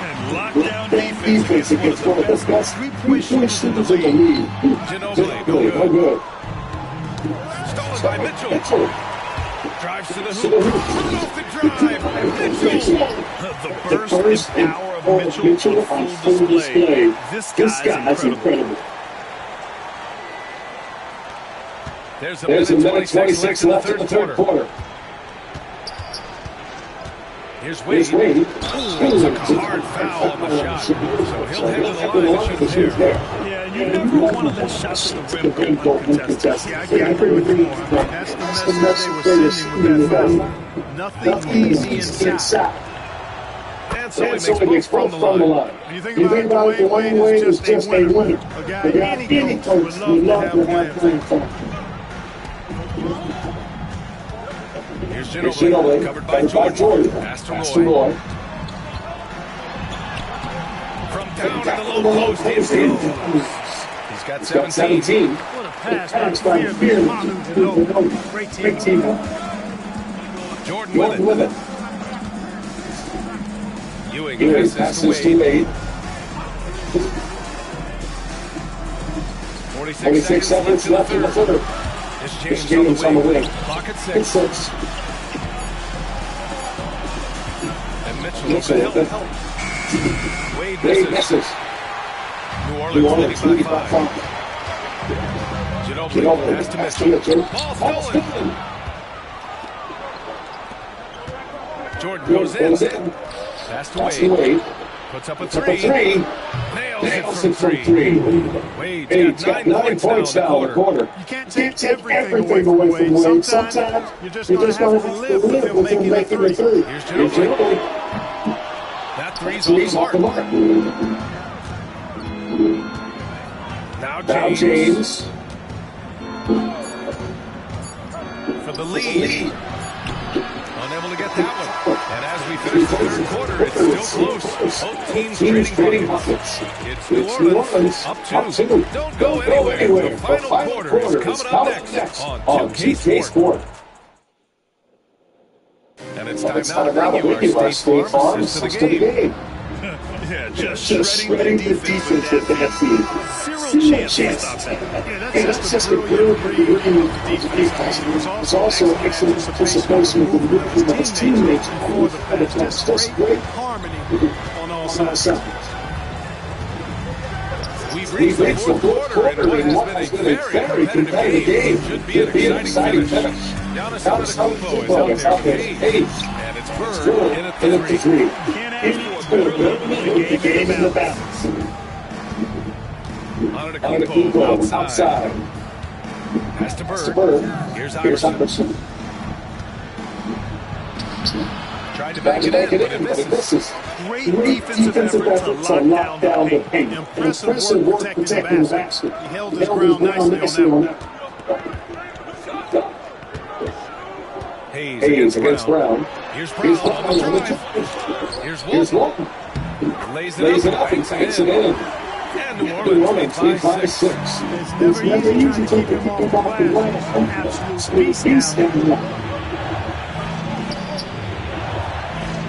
And lockdown defense against one of the best three-point shooters in the league. Ginobili, no good. Stolen by Mitchell. Drives to the hoop. Off the drive. The burst and power of Mitchell on full display. This guy's incredible. There's a minute 26 left in the third quarter. Here's Wade. Ooh, took a hard foul on the shot. So he'll head to the line to shoot there. Yeah, you never want to let shots to the rim go uncontested. Yeah, I agree with you. That's the message they were sending with that foul. Nothing easy inside. And so he makes both from the line. You think about it, Dwayne Wade is just a winner. A guy any coach would love to have playing for him. Here's Ginobili, covered by Jordan. Pass to Roy. From down in the low post, he's got 17. What a pass by Manu Ginobili. Great team. Jordan with it. Ewing passes to Wade. 46 seconds left in the third. It's James on the wing. Pocket 6. And Mitchell to help. Wade misses. New Orleans leading by 5. Ginobili pass to Mitchell. Ball stolen. Jordan goes in. Pass to Wade. Puts up a 3. Nails it from 3. Wade's got 9 points now in the quarter. You can't take everything away from Wade. Sometimes you're just going to have to live with him making a 3. Here's Ginobili. That 3's off the mark. Now James. For the lead. Unable to get that one. And as we finish the third quarter, it's still close. Both teams trading buckets. It's New Orleans up 2. Don't go anywhere. The final quarter is coming up next on 2K Sport. And it's time now to bring you our State Farm assist to the game. Yeah, just shredding the defense with that feed. Zero chance to stop that. Yeah, that's just a brilliant defense. It's also excellent participation with his teammates before the pass. Just great harmony on all sides. reached the fourth quarter in what has been a very competitive game. Should be an exciting finish. Giannis Antetokounmpo is out there with Hayes. And it's Bird in at the three. Can't ask for a better game in the balance. Antetokounmpo outside. Pass to Bird. Here's Iverson. Tried to make it in, but it misses. Great defensive effort to lock down the paint. Impressive work protecting the basket. He held his ground nicely on that one. Hayes against Brown. Here's Brown on the drive. Here's Walton. Lays it up and takes it in. And New Orleans leads by 6. It's never easy to keep him off the glass. Absolute beast down.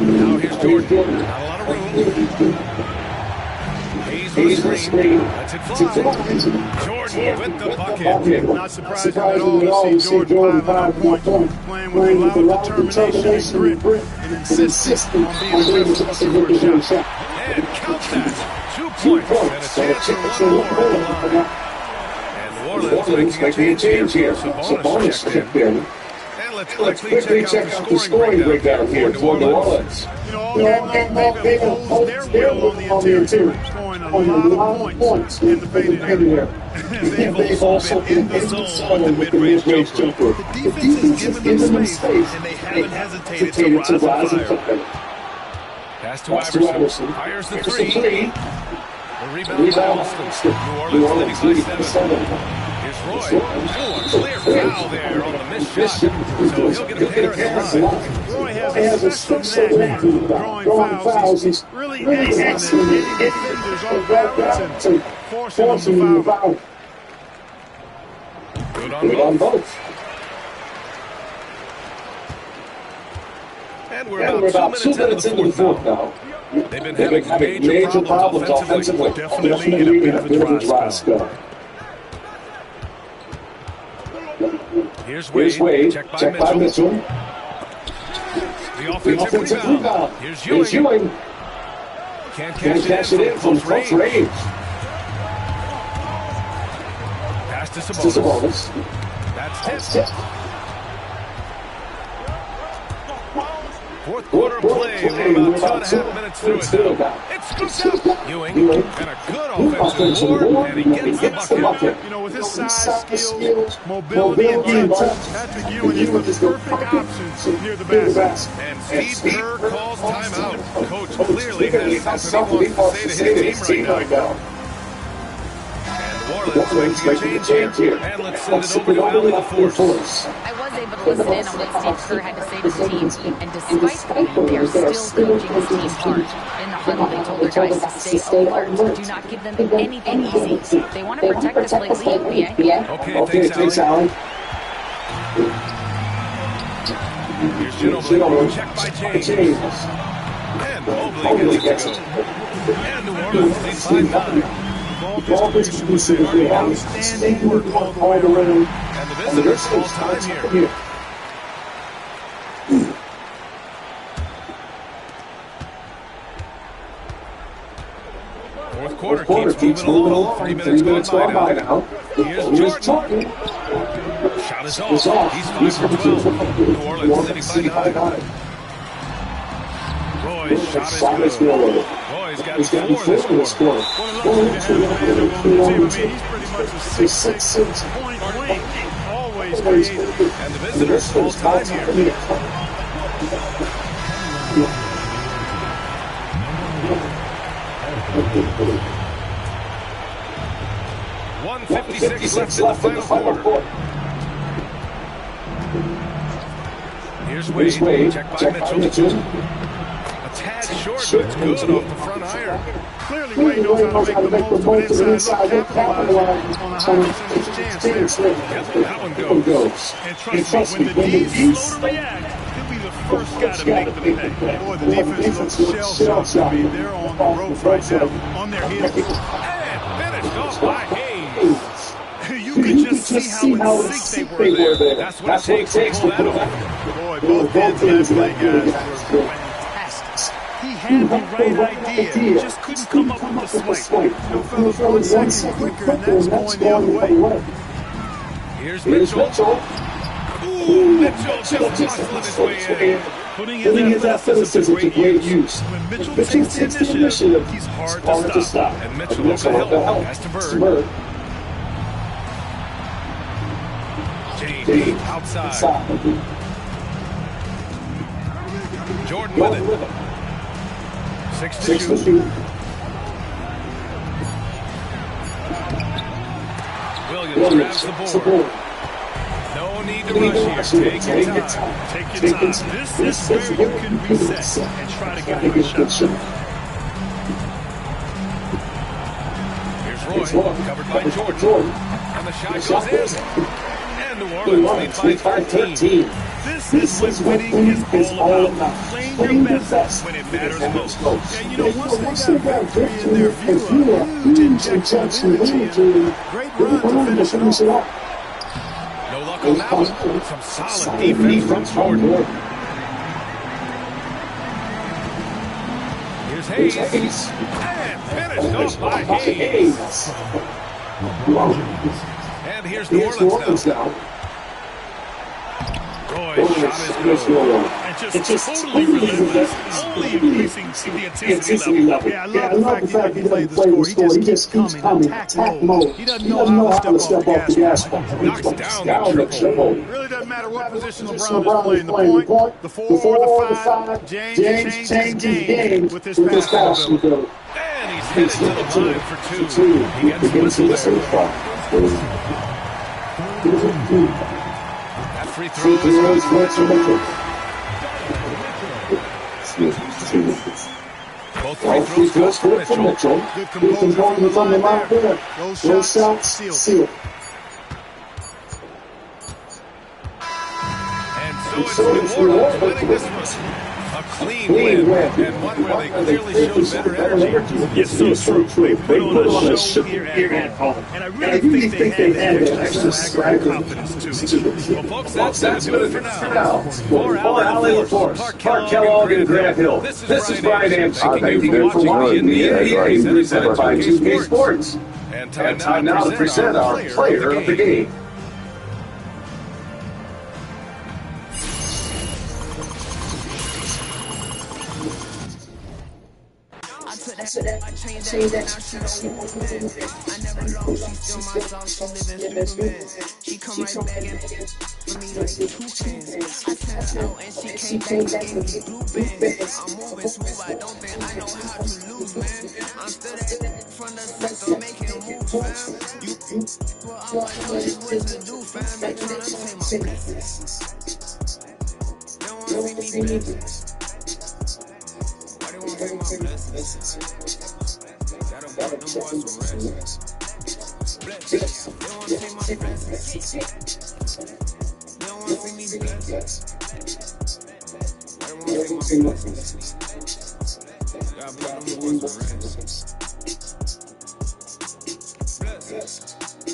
Now here's Jordan. Not a lot of room. Hayes with the screen. Lets it fly. Jordan with the bucket. Not surprising at all to see Jordan 5 points. Playing with a lot of determination and grit and insisting on being aggressive with the shot. And count that. 2 points and a chance for one more on the line. And New Orleans making a change here. Sabonis checked in. Let's quickly check out the scoring breakdown here for New Orleans. You know, they impose their will on the interior, scoring a lot of points in the painted area. They've also been in the zone with the mid-range jumper. The defense has given them space, and they haven't hesitated to rise and fire. Pass to Iverson. Fires the three. The rebound by Austin. New Orleans leading by 7. Here's Roy. Oh, a clear foul there on the missed shot. So he'll get a pair at the line. Roy has a special knack for drawing fouls. He's really excellent at getting defenders off balance and forcing them to foul. Good on both. And we're about 2 minutes into the fourth now. They've been having major problems offensively. Definitely in a bit of a dry spell. Here's Wade. Checked by Mitchell. The offensive rebound. Here's Ewing. Can't cash it in from close range. Pass to Sabonis. That's tipped. Fourth quarter play. We're about 2.5 minutes through it now. It's scooped up. Ewing and a good offensive board, and he gets the bucket. You know, with his size, skills, mobility, and touch, Patrick Ewing is the perfect option near the basket. And Steve Kerr calls timeout. Coach clearly has something he wants to say to his team right now. And New Orleans making a change here. And let's send it over to Allie LaForce. I was able to listen in on what Steve Kerr had to say to the team, and despite the fact they are still coaching his team hard. In the huddle, they told their guys to stay alert, do not give them anything easy. They want to protect this late lead, BA. Okay, thanks, Allie. Here's Ginobili, checked by James. And Mobley gets to go. And New Orleans leads by 9. Ball distribution, outstanding work all the way around. And the visitors call time here. Fourth quarter keeps moving along. 3 minutes gone by now. Here's Jordan. Shot is off. He's 5 for 12. New Orleans leading by 9. Roy's shot is good. Roy's got 4 this quarter. He's pretty much a 6'6" point wing. Always creative. And the visitors call time here. .156 left in the final quarter. Here's Wade. Checked by Mitchell. A tad short, but it's good off the front iron. Clearly, Wade knows how to make the most of an inside look, capitalize on a high percentage chance there. Yep, that one goes. And trust me, when the D's slow to react, he'll be the first guy to make the pay. Boy, the defense looks shell-shocked. I mean, they're on the ropes right now, on their heels. And finished off by Hayes. You could just see how sick they were there. That's what it takes to pull that off. Boy, both ends of that play, guys, were fantastic. He had the right idea, just couldn't come up with the swipe. Fellas, 1 second quicker, and that's going the other way. Here's Mitchell. Ooh, Mitchell just muscling his way in. Putting his athleticism to great use. When Mitchell takes the initiative, he's hard to stop. And Mitchell with the help. Pass to Bird. JD outside. Jordan with it. 6-2. Williams grabs the board. No need to rush here. Take your time. This is where you can reset and try to get a good shot. Here's Roy, covered by Jordan. And the shot goes in. And New Orleans leads by 13. This is what winning is all about. Playing your best when it matters most. And you know, once they got victory in their view, a huge injection of energy. Great run to finish it off. No luck on that one. Some solid defense from Jordan. Here's Hayes. And finished off by Hayes. And here's New Orleans now. Roy's shot is good. And just totally relentless. Only increasing the intensity level. Yeah, I love the fact that he played the score. He just keeps coming, attack mode. He doesn't know how to step off the gas. Knocks down the triple. Really doesn't matter what position LeBron is playing. The point, the 4 or the 5, James changed his game with his pass. And he's headed to the line for 2. He gets the whistle there. That free throw is both free throws for Mitchell. Good composure from the line there. Those shots sealed. And so it's New Orleans winning this one. A clean win, and one where they clearly showed better energy. Yes, so true. They put on a show here at home. And I really think they had that extra swagger confidence, too. Well, folks, that's it for now. For Allie LaForce, Clark Kellogg, and Grant Hill, this is Brian Amson. Thank you for watching the NBA presented by 2K Sports. And time now to present our player of the game. I changed that, now she don't want me. I never lost, she still my dog, she living Superman. She come right back and for me like 2 hands. I tapped out and she came back and gave me blue bands. I'm moving smooth, I don't think I know how to lose, man. I'm still in front of the system, making moves, fam. You well, I'm like, what you with to do, fam? They tryna take my place. They wanna see me blessed. Why they wanna see my blessings? Gotta put them boys to rest. Bless. They wanna take my blessings. They don't wanna see me blessed. Why they wanna see my blessings? Gotta put them boys to rest. Bless.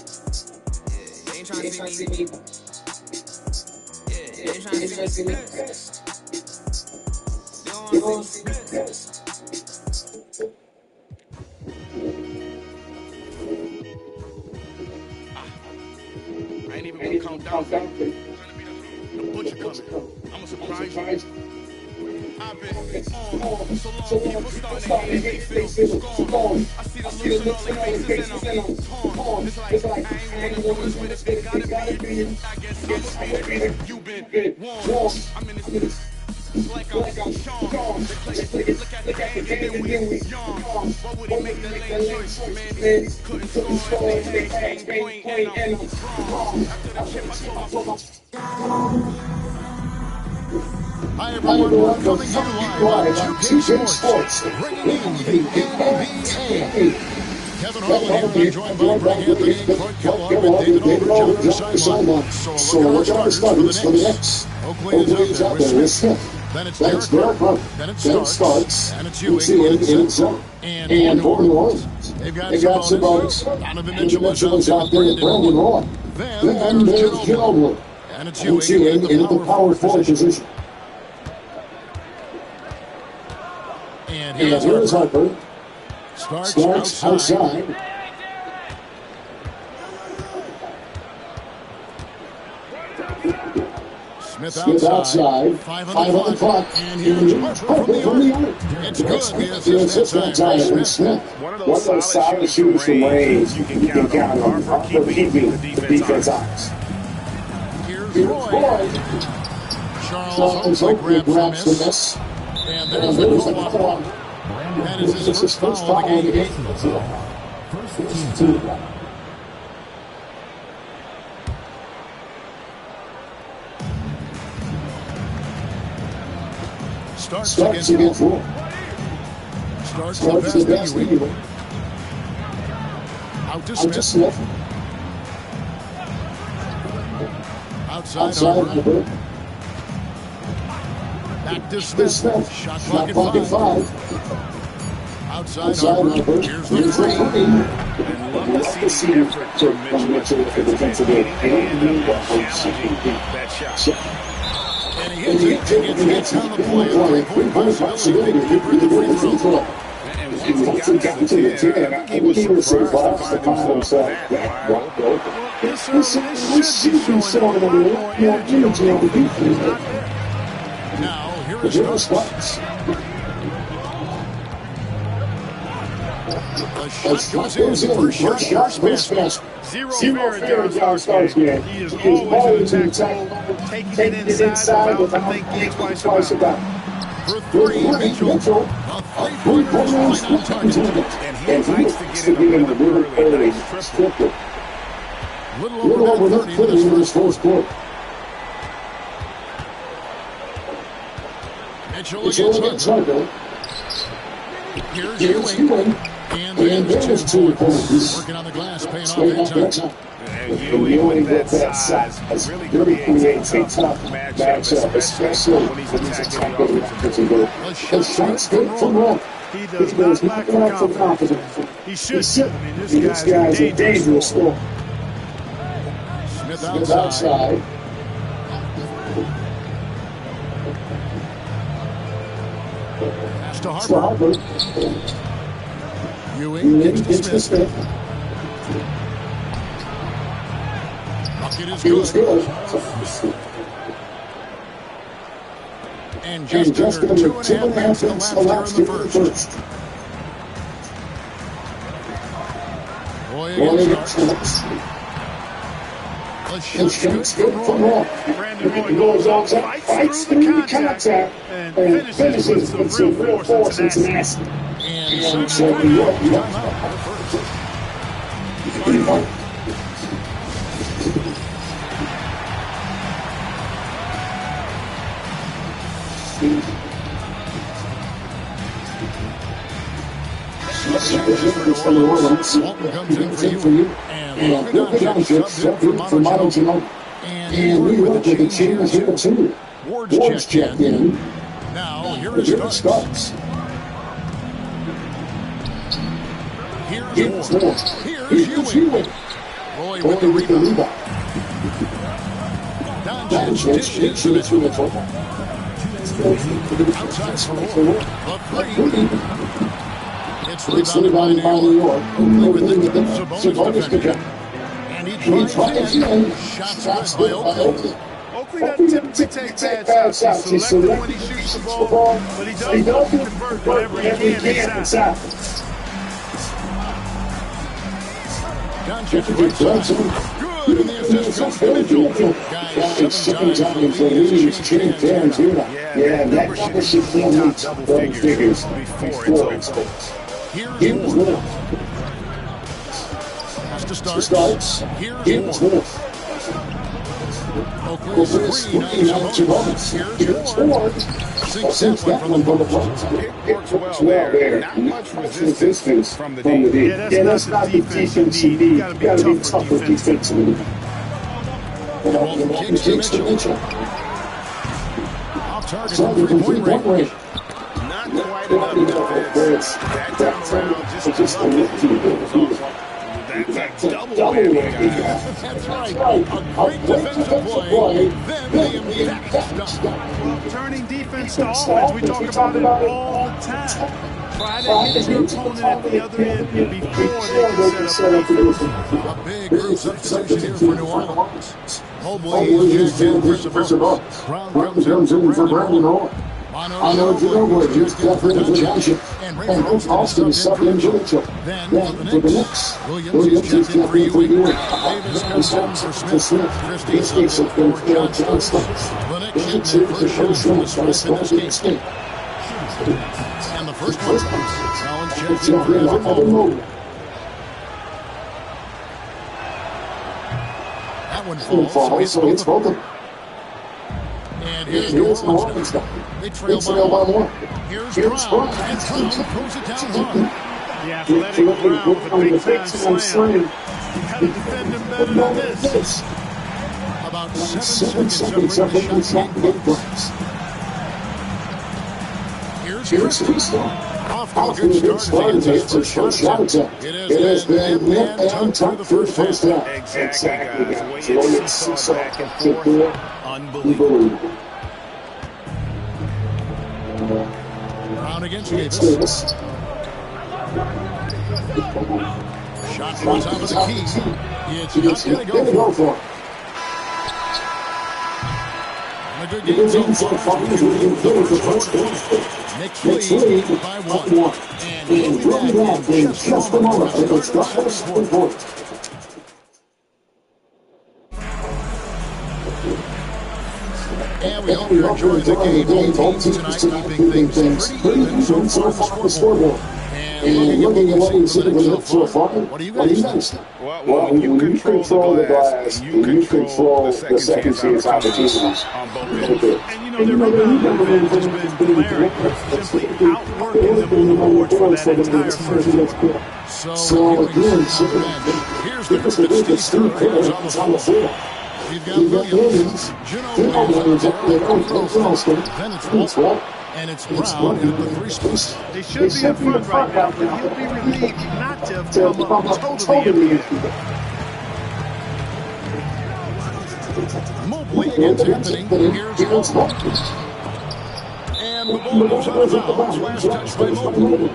Yeah, they ain't tryna see me. Yeah, they ain't tryna see me blessed. They don't wanna see me blessed. I ain't even gonna count down. The butcher coming. I'm a surprise. I've been on so long, people starting to hate me, feel scorn. I see the looks on all their faces and I'm torn. It's like I ain't wanna lose with it, they gotta be. I guess you've been warned. I'm in this like I'm Sean. Look at the game and then we yawn. What would he make the lane choice? Man, he couldn't score if they had point and I'm wrong. After the chip, I told him. Hi everyone, we're coming to you live on 2K Sports, bringing you the NBA. Kevin Harlan here, joined by Greg Anthony, Clark Kellogg, and David Overton on the sideline. So look out for the Knicks. Oakley is out there with Smith. Then it's Derek Harper. Then it starts. And it's Ewing in center. And for New Orleans. They've got Sabonis. Donovan Mitchell is out there with Brandon Roy. Then there's Ginobili. And it's Ewing in the power forward position. And here's Harper. Starts outside. Smith outside. 5 on the clock. And here's Harper from the arc. It's good. The assist inside by Smith. One of those solid shooters from range you can count on for keeping the defense honest. Here's Roy. Charles Oakley grabs the miss. And there's the call. That is his first foul of the game. First team. Starts against Roy. Starts the best anyway. Out to Smith. Outside Harper. Back to Smith. Shot clock at 5. Outside Harper. Here's the three. And love to see the effort from Mitchell at the defensive end. And challenging that shot. And he hits it. He gets on the play. Three-point possibility to get rid of the free throw. And once he got to the 10, I think he was surprised to find himself that wide open. This should be sort of a more energy on the defense. Now, here is Starks. The shot goes in. First shot, first basket. Zero fair in John Starks game. He is always in attack, taking it inside without thinking twice about it. For three, Mitchell. A three-pointer line on target. And he likes to get in the middle early. Triple. Little over 30 in this first quarter. Mitchell against Harper. Here's Ewing. And there's 2 points. Working on the glass, paying off in time. And Ewing with that size really creates a tough matchup, especially when he's attacking the offensive end. A shot good from Roy. He does not lack for confidence. He should. I mean, this guy's a dangerous scorer. Smith outside. Pass to Harper. Ewing gets to Smith. Bucket is good. And just under 2.5 minutes left here in the first. Roy starts. The shot's good from Roy. Brandon Roy goes outside, fights through the contact, and finishes with some real force and tenacity. And so New York timeout. Walton comes in for you. And Bogdanovich subbed in for Monticello. And New York with the change here too. Ward's checked in. Now here is Starks. Here's Ward. Here's Ewing. Roy with the rebound. Doncic dishes to Mitchell. Outside for Ward. A three. It's rebounded by New York. Oakley with the Sabonis to get. And he tries again. Shots by Oakley. Oakley doesn't typically take bad shots. He's selective when he shoots the ball, but he does convert whatever he can inside. Doncic breaks up. Good in the assist goes to Mitchell. Guys, 7 times for leaders. Change hands here. Yeah, that number should be double figures before it's over. Here's Ward. Has to Starks. Here's Ward. Oakley's screen on Sabonis. Here's Ward. Sinks that one from the front. It works well there. Not much resistance from the D. Yeah, that's not the defense you need. You gotta be tougher defensively. Walton kicks to Mitchell. Off target from three-point range. Not quite enough defense. That time around, just a little too good. That's a double whammy. That's right. A great defensive play, then the impact stop. Turning defense to offense, we talk about it all the time. Try to hit your opponent at the other end before they can set up a defense. A big group substitution here for New Orleans. Mobley is checked in for Sabonis. Brown comes in for Brandon Roy. Manu Ginobili is checked in for Johnson. And Rafer Alston is subbed in for Mitchell. Then for the Knicks, Williams is checked in for Ewing. Davis comes in for Smith. Christie subbed in for Johnston. The Knicks in for Smith and Escape. And the first one, Collins checks in for Evan Mobley. That one falls, so it's both of them. And here's New Orleans now. They trail by one. Here's Brown, and Brown throws it down hard. The athletic Brown with a big-time slam. How to defend him better than this? About 7 seconds separating the shot game points. Here's Christie. Off to a good start as it's a short shot attempt. It has been lit and tucked through the first half. Exactly, guys. The way it's seesaw back and forth. Unbelievable. Brown against Davis. Shot from top of the key. It's not going to go for it. And a good game so far. Knicks lead by one. And we'll be back in just a moment. It's the and we hope you're enjoying the game. Both teams tonight keeping things pretty even so far on the scoreboard. And looking at what we've seen so far, what do you guys think? Well, when you control the glass, you control the second team's opportunities on both ends. And you know, their rebound defense has been glaring, simply outworking them on the boards for that entire first quarter. So again, here's the group that Steve Kerr is on the floor. We've got Williams, Ginobili, then it's Walt, and it's Brown at the three spots. They should be in front right now, but he'll be relieved not to have come up totally empty. Mobley against Anthony. Here's Walt. And the ball goes out of bounds. Last touch by Mobley.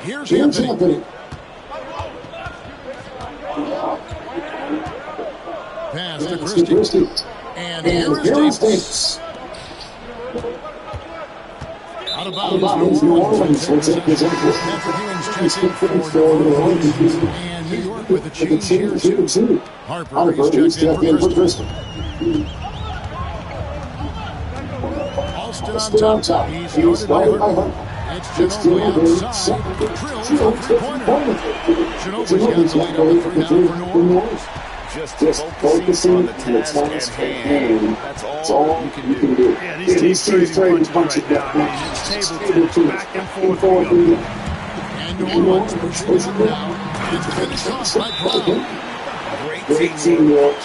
Here's Anthony. Pass to Christie. And here's Davis. Out of bounds, New Orleans. Patrick Ewing's checking for New Orleans. And New York with a change here, too. Harper is checked in for Christie. Alston on top. He's started over. It's Ginobili outside. Trill for three-pointer. Ginobili's got the lead over 3 now for New Orleans. Just focusing on the task at hand. That's all you can do. Yeah, these teams ready to punch it down. I mean, it's table tennis, back and forth. And New Orleans pushing it down. And finished off by Brown. Great teamwork.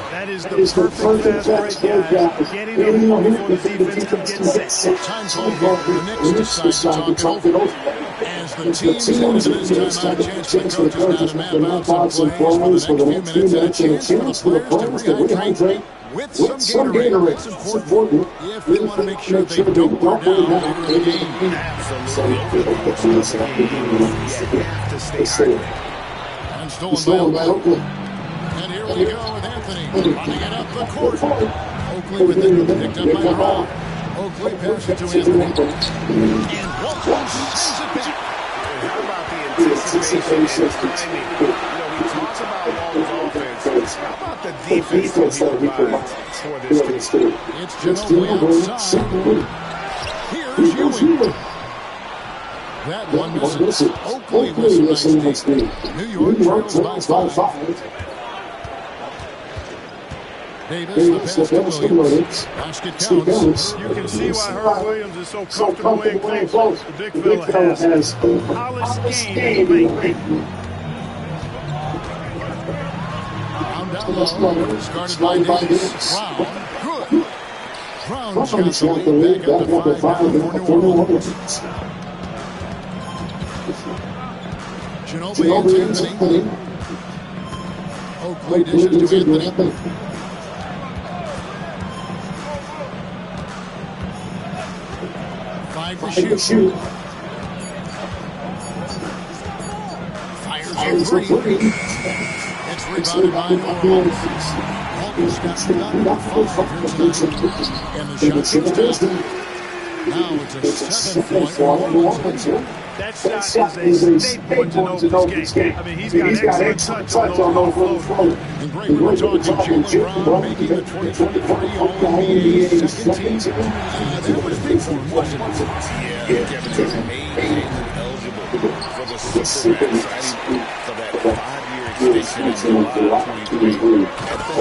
That is the perfect fast break, guys. Getting the ball before the defense can get set. Time call here. The Knicks decide to talk it over. As the team goes in this time, a chance for the coaches now to man bounce and play for the next few minutes, and a chance for the players to rehydrate with some Gatorade. It's important if they want to make sure they don't go down later in the game. Absolutely. And stolen by Oakley. And here we go with Anthony running it up the court. Oakley with it picked up by Brown. Oakley passes it to Anthony. And Walton sends it back. How about the anticipation and timing? We talk about Walton's offense. How about the defense that he provides for this team? It's Ginobili outside. Here's Ewing. That one misses. Oakley with some nice speed. New York trails by 5. Davis, the pass to Williams. Basket counts. You can see why Herb Williams is so comfortable playing close. The big fella has polished game to make. Down low. Started by Davis. Brown. Good. Brown's got the lead back up to 5 for New Orleans. Ginobili and Anthony. Oakley dishes to Anthony. to shoot. Fires a three. It's rebounded by New Orleans. Walton's got rebounded 5 here tonight. And the shot goes down. Now it's a 7-point New Orleans. That shot is a staple to know this game. I mean, he's got excellent touch on those floaters. And great we were talking Jaylen Brown making the 2023 All-NBA second team. That was big for him, wasn't it? Yeah, Kevin is made eligible for the Superman signing for that 5-year extension in July 2023. At the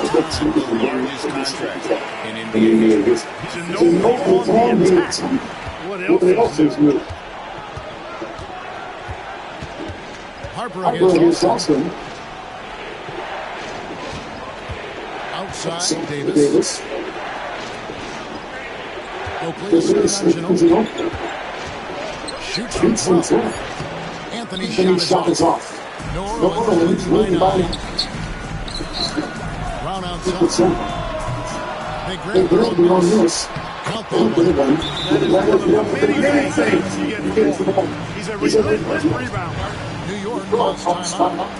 largest contract in NBA history. He's a no-look on the attack. What else is new? Harper against Austin. Outside, Davis. Oakley is dimensional. Shoots from 12. Anthony's shot is off. New Orleans leading by 9. Brown outside. They grab the this. Count that one. That is one of the many things you get from him. He's a relentless rebounder. New York calls timeout.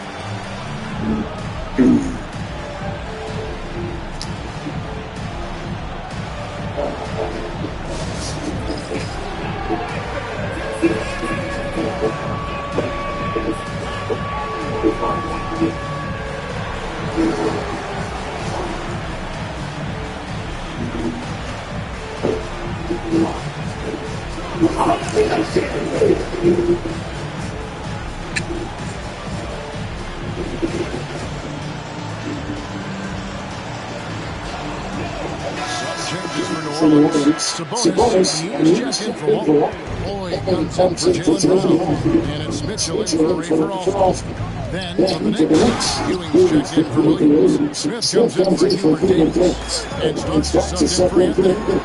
Sabonis, and he's checked in for Walton. Lloyd comes in for Jaylen Brown, and it's Mitchell in for Austin. Then from the Knicks, Ewing's checked in for Williams. Smith comes in for Hubert Davis, and starts to sub in for Anthony.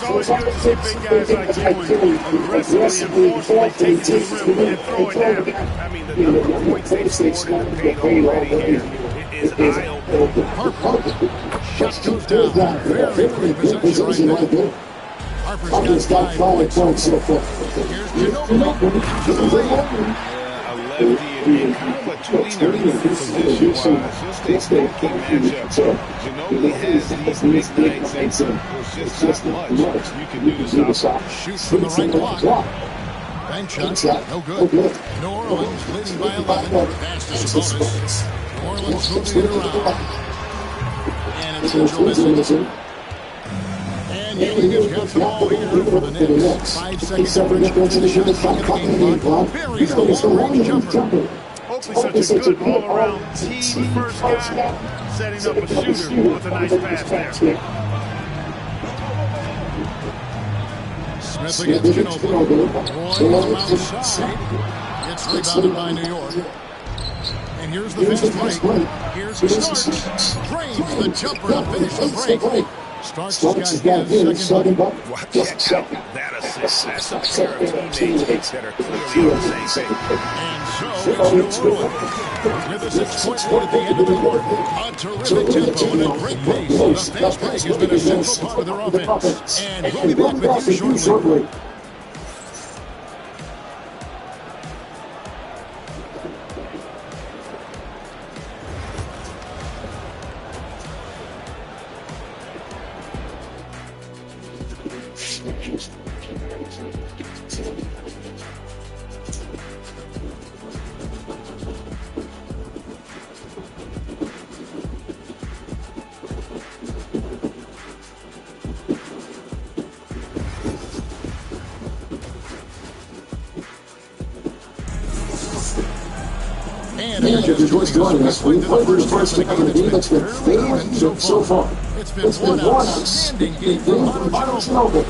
Well, it's always good to see big guys like Ewing aggressively and forcefully take it to the rim and throw it down. I mean, the number of points they scored in the paint already here is eye-opening. Harper, shot goes down. Very good possession right there. Harper's got 5 points so far. Here's Ginobili. A lefty and kind of a tweener position-wise. Just a key matchup. Ginobili has these big nights, and there's just not much you can do to stop him. Shoots from the right block. Bank shot, no good. New Orleans leading by 11. Pass to Sabonis. New Orleans moving it around. And it's Mitchell missing. And Ewing has got the ball here for the Knicks. 5 seconds to finish the shot clock in the game clock. Buries a long-range jumper. Oakley's such a good all-around team first guy, setting up a shooter with a nice pass there. Smith against Ginobili. Roy from outside. Gets rebounded by New York. And here's the fast break. Here's the start. Drains the jumper to finish the break. Starks has got his second buck. Check out that assist. That's a pair of teammates that are clearly on the same page. And so it's New Orleans with a 6-point lead at the end of the quarter. A terrific tempo and a great pace. The fast break has been a central part of their offense. And we'll be back with you shortly. And if you're just joining us, we've played the first game of the game that's been favored so far. It's been one outstanding game from Mark Ginobili.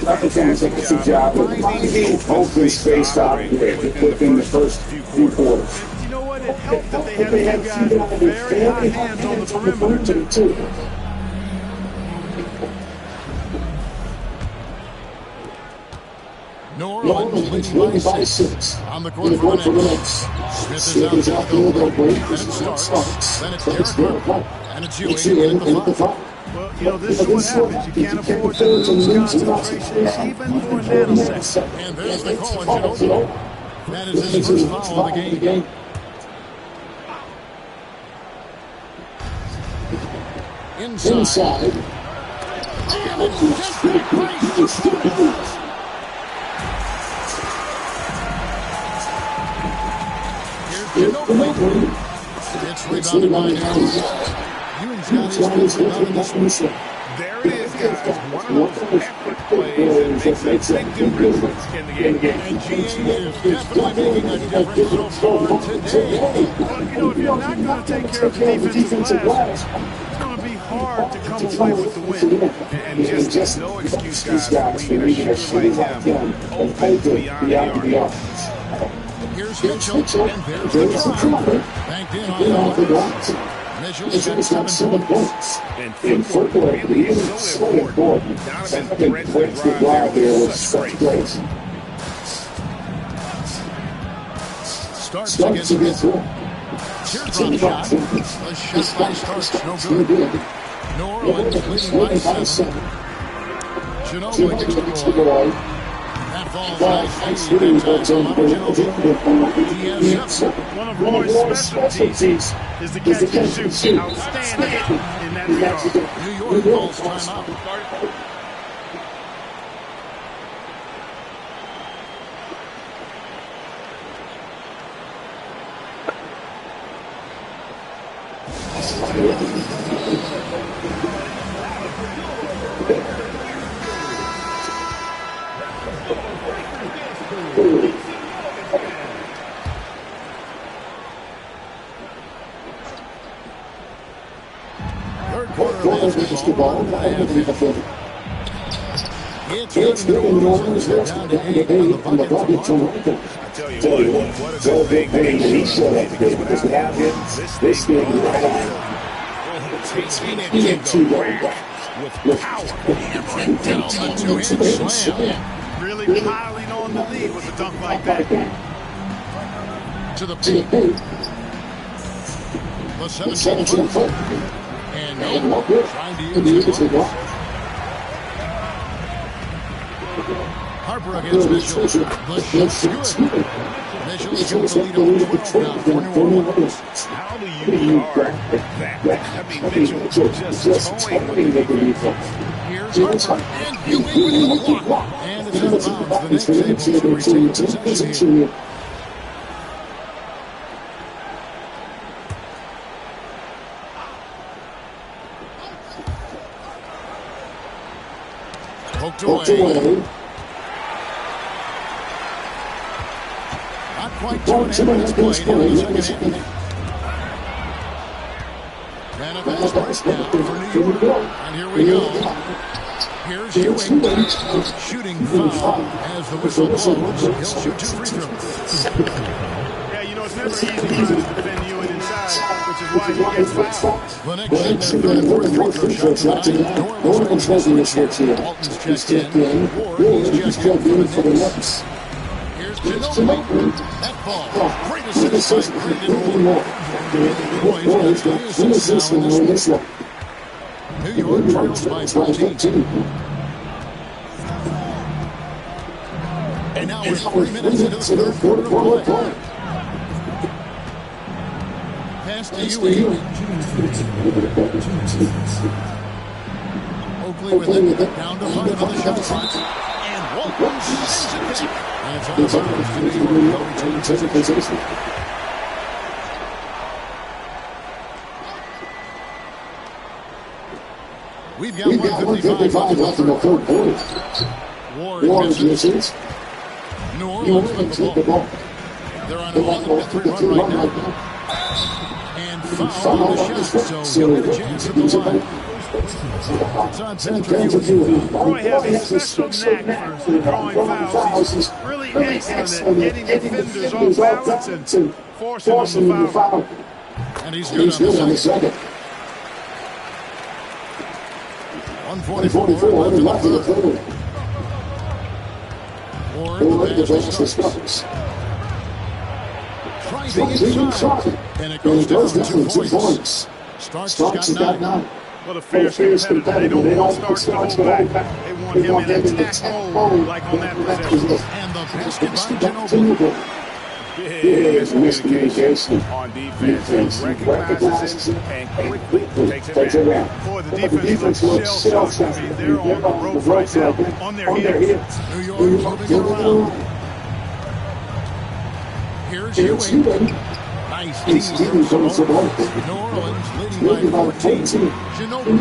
I think he's doing a good job of finding open space out here within the first few quarters. You know what? It helped that they had two guys with very high hands on the perimeter, too. New Orleans leading by 6 on the court for the Knicks. Smith is out to the break. Then it starts. Then it's Derek Harper. And it's Ewing at the 5. Well, you know, this is what happens. You can't afford to lose concentration even for a nanosecond. And there's the call on Ginobili. That is his first foul of the game. Inside. And it's just that place. Here's Ginobili. It's rebounded by Harris. Ewing's got his rebound in this one. There it is, guys. One of those effort plays that makes a big difference in the game. And GA is definitely making a difference so far today. Well, you know, if you're not going to take care of the defensive glass, it's going to be hard to come away with the win. And just no excuse, guys, for leaving a shooter like him open beyond the arc. Here's Mitchell, and there's the try. Banked in on the glass. Mitchell's got 7 points. In football, it really is so important. Donovan threads the drive there with such grace. Starks against it. Teardrop shot. The shot by Starks, no good. New Orleans leading by 7. Ginobili gets the ball. That falls nicely. One of Roy's specialties is the catch and shoot. Outstanding in that regard. New York calls timeout. Basketball. It's good in New Orleans. Down to 8 on the bucket for Michael. I tell you what is a big thing he showed up today because we have him this game right on. Taking it to the with power. Really piling on the lead with a dunk like that. To the paint. The 17-foot. And no, trying to use it. Harper against Mitchell. The shot's good. Mitchell's got the lead on 12 now for New Orleans. How do you guard that? I mean, Mitchell just towing with the Here's Harper. And Ewing with the block. And it's out of bounds. The Knicks able to retain possession here. Poked away. Not quite 2 minutes played in the second half. Manifest first down for New York. And here we go. Here's Ewing. Shooting foul as the whistle blows. He'll shoot 2 free throws. Yeah, you know, it's never easy trying to defend Ewing inside, which is why he gets fouled. The next segment for the fourth free throw shot tonight. New Orleans making a switch here. Walton's checked in. Ward is checked in for the Knicks. Here's Ginobili. That ball. Great assist by Brandon Ward. Boyd's got 3 assists in this one. New York trails by 13. And now we're 3 minutes into the third quarter of play. Pass to Ewing. Oakley with it. Down to 5 on the shot clock. And Walton sends it back. And it's out of bounds to New York. Retain possession. We've got 155 left in the third quarter. Ward misses. New Orleans with the ball. They're on an 11-3 run right now. And foul on the shot, so he'll get a chance at the line. It's on 10 for Ewing. Roy has a special knack for drawing fouls. He's really excellent at getting defenders off balance and forcing them to foul. And he's good on the second. 144 left in the third. Ward, the pass to Starks. Tries to get inside. And it goes down 2 points. Starks has got 9. Well, the fierce competitor, they don't want to start to hold back. They want him in attack mode, like on that possession. And the basket by Ginobili. Big miscommunication on defense. Recognizes it and quickly takes it back. Boy, the defense looks shell-shocked. I mean, they're on the ropes right now, on their heels. New York moving around. Here's Ewing. Nice team from Sabonis. New Orleans leading by 14. Ginobili.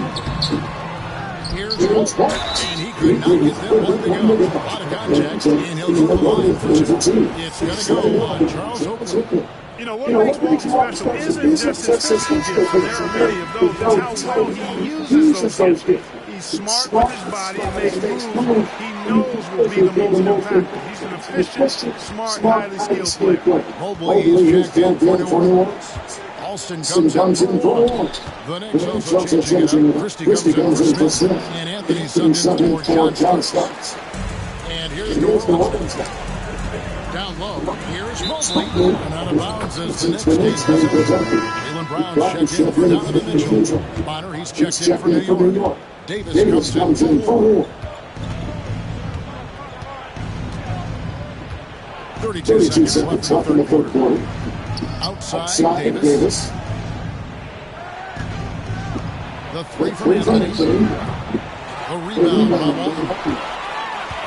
Here's Holt, and he could not get them one to go. A lot of contact, and he'll go to the line for two. It's going to go on Charles Oakley. You know, what makes Walton special isn't just his physical gifts. There are many of those. It's how well he uses those gifts. He's smart with his body and makes moves he knows will be the most impactful. He's an efficient, smart, highly skilled player. Mobley is jacked in for New Orleans. Alston comes in for one. The Knicks also changing it up. Christie comes in for Smith. And Anthony subbed in for John Starks. And here's New Orleans. Down low, here's Mobley. And out of bounds as the Knicks take this over. Jaylen Brown checked in for Donovan Mitchell. Bonner, he's checked in for New York. Davis comes in for 32 seconds left in the third quarter. Outside Davis. The three from Anthony. The rebound by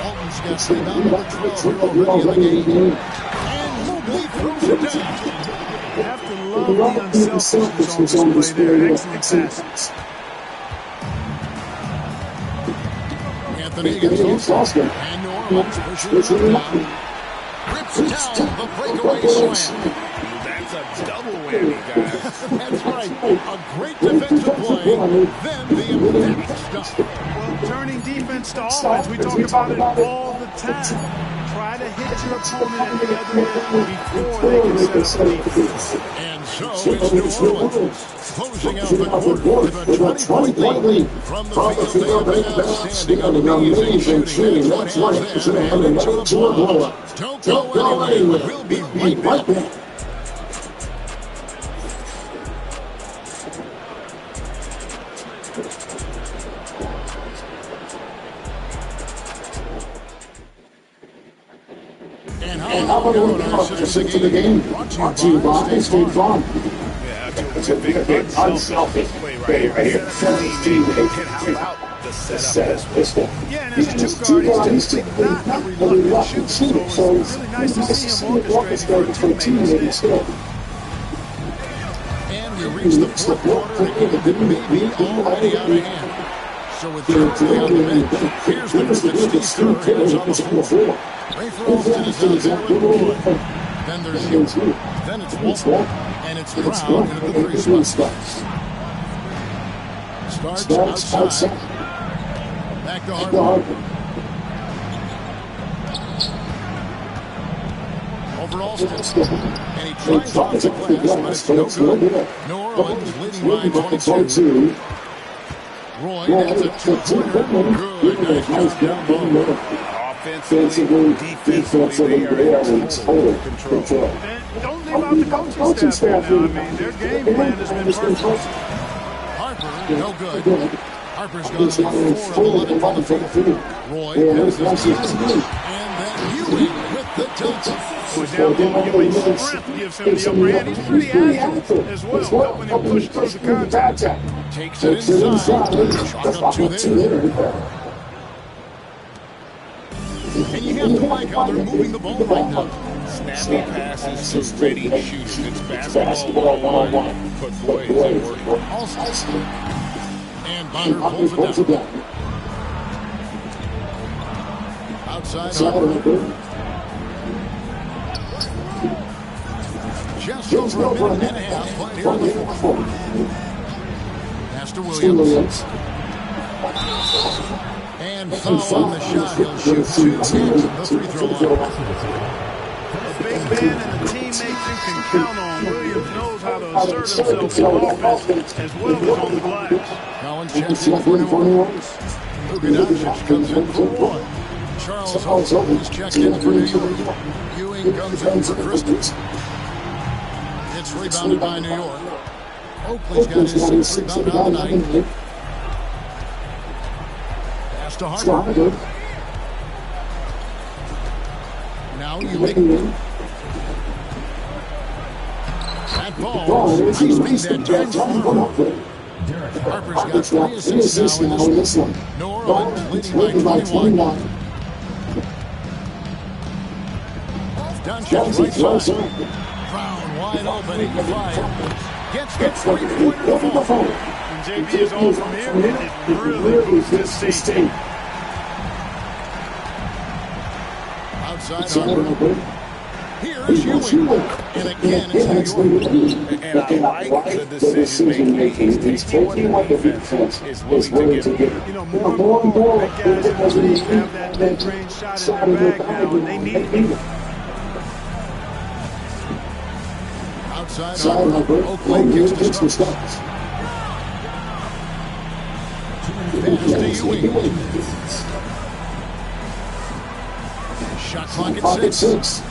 Walton's got rebound number 12 here already in the game. And Mobley throws it down. You have to love the unselfishness on display there. Excellent passes. Anthony gets lost. And New Orleans pushes it down. Rips down the breakaway slam. That's a double whammy, guys. That's right. A great defensive play, then the emphatic stuff. Well, turning defense to offense, we talk about it all the time. Try to hit your opponent at the other end before they can set up defense. And so it's New Orleans closing out the quarter with a 20-point lead. From the field, they have been outstanding, amazing shooting. That's one hand to the ball. Don't go anywhere. We'll be right back. And how about our assist to the game? Brought to you by State Farm. Yeah, that's a big unselfish play right here. How about the setup this way? Yeah, and as a new guard, he's typically not a reluctant shooter, so it's really nice to see him orchestrating for a teammate still. And we reach the fourth quarter, and it may be already out of hand. So with Charlie on the bench, here's the Steve Kerr is on the floor. Rafer Alston is out there with Wood. Then there's Ewing. Then it's Walton. And it's Brown into the three spots. Starts outside. Back to Harper. Over Alston. And he tries off the glass, but it's no good. New Orleans leading by 22. Roy, that's a two-pointer. Good. Nice down low. Offensively, defensively, they are in total control. Don't leave out the coaching staff now. I mean, their game plan has been perfect. Harper, no good. Harper's gone to 4 of 11 from the field. Roy has his keys. And then Ewing with the tilt. Down low, Ewing's strength gives him the upper hand. He's pretty agile as well, helping him push through the contact. Takes it inside. Shot up to there. And you have to like how they're moving the ball right now. Snappy passes to ready shooters. It's basketball 1-on-1. But boy, is it working. Alston. And Bonner pulls it down. Outside Harper. Just over a minute and a half played here in the fourth quarter. Pass to Williams. And foul on the shot. He'll shoot 2 at the free throw line. A big man and a teammate you can count on. Williams knows how to assert himself on offense as well as on the glass. Collins checks in for New Orleans. Luka Doncic comes in for one. Charles Oakley is checked in for New York. Ewing comes in for Christie. It's rebounded by New York. Oakley's got his 6th rebound on the night. Pitch to Harper. Now Ewing. That ball, high speed that time for Harper's got 3 assists now in this one. New Orleans leading by 21. Doncic right side. Brown wide open. He can fly. Gets the three-pointer to fall. And JB is on from here. It really boosts this team. Outside Harper. Here's Ewing. And again, it's New York. And I like the decision making. He's taking what the defense is willing to give. You know, more and more big guys in the league have that mid-range shot in their bag now, and they need it. Outside Harper. Oakland gets the stops. Pass to Ewing. Shot clock at 6.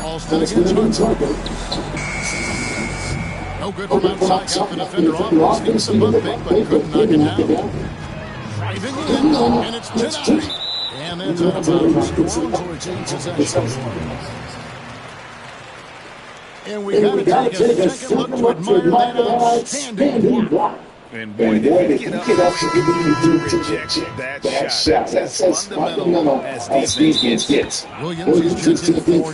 Alston against Harper. No good from outside. Got the defender off. Needs some bumping, but couldn't knock it down. Driving in, and it's tonight. And that's out of bounds. New Orleans will retain possession. And we got to take a second look to admire that outstanding block. And boy, did he get up to reject that shot. That's as fundamental as defense gets. Williams is to the floor.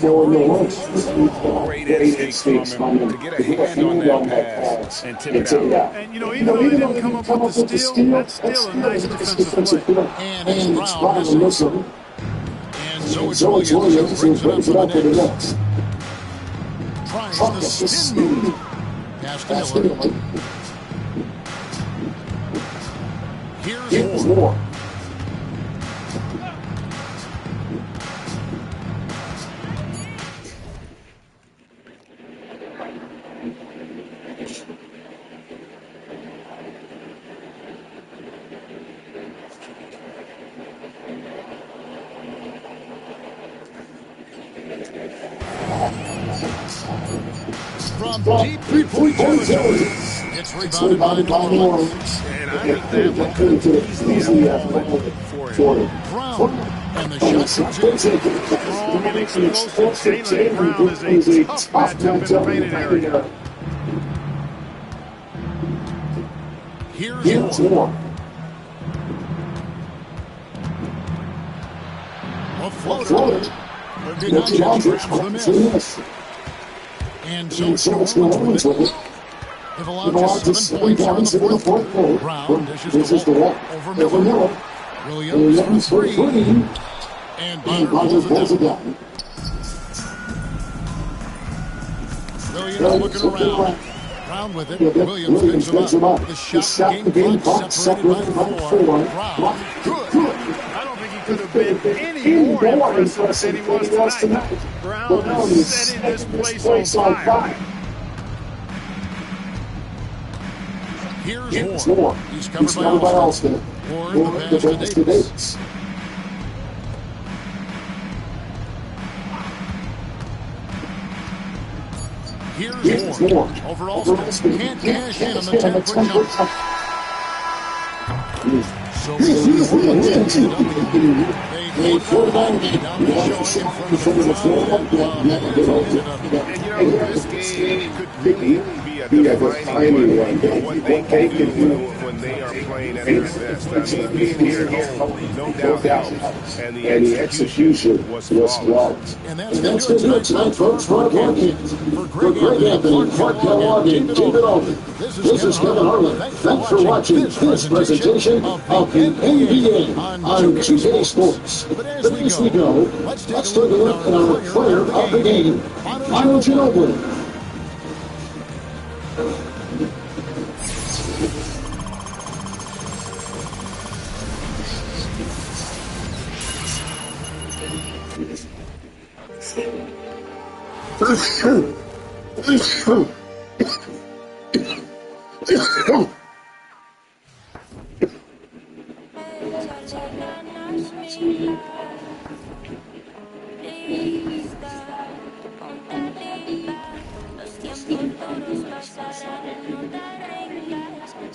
Great instincts from him to get a hand on that pass and tip it out. And, you know, even though he didn't come up with the steal, that's still a nice defensive play. And it's Brown missing. And so it's Williams who brings it up for the Nets. Tries the spin move. Pass to Miller. Here's Moore. From deep three-point territory. It's rebounded by New Orleans. And I think that one could easily have for him. Brown. And the shot comes in. Strong and explosive. Jaylen Brown is a tough matchup in the painted area. Here's Moore. A floater. But Doncic brings the miss. And so it's New Orleans with it. They've allowed just 7 points here in the fourth quarter. Brown dishes the ball over Miller. Williams for 3. And Bonner pulls it down. Williams looking around. Brown with it. Williams picks him up. The shot game clock separated by 4. Brown. Good. I don't think he could have been any more impressive than he was tonight. Brown is setting this place on fire. Here's Moore. He's covered by Alston. Moore the pass to Davis. Here's Moore. Over Alston. Can't cash in on the 10-foot jump. So they throw that game down the show in front of the crowd. And you know, this game could really be a defining one. What they can do when they are playing at their best. I mean, being here at home, no doubt. And the execution was flawless. And that's going to do it tonight, folks. For Greg Anthony, Clark Kellogg, and David Aldridge. This is Kevin Harlan. Thanks for watching this presentation of the NBA on 2K Sports. But as we go, let's take a look at our player of the game, Manu Ginobili.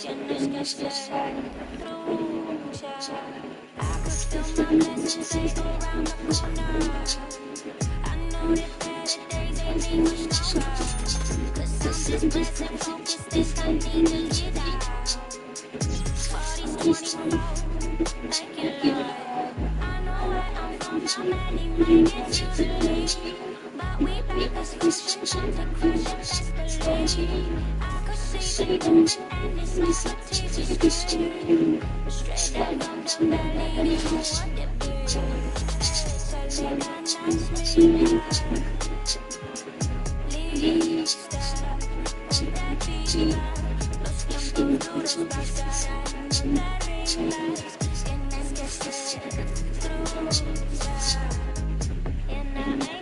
tienes que ser trucha. I could feel my blessings, they go round the corner. I know that better days ain't me much stronger. Cause I'm just blessed, focused, this continue to get out. 40s, 24, like you lie. I know where I'm from, I'm ready, make it to believe. But we break us fresh and come to crush and best believe. I could see the moon and it's not strategic. Straight up from the belly, you want the beer. So let my nights be lista. That be los tiempos duros pasarán terribles. Tienes que ser trucha. And I make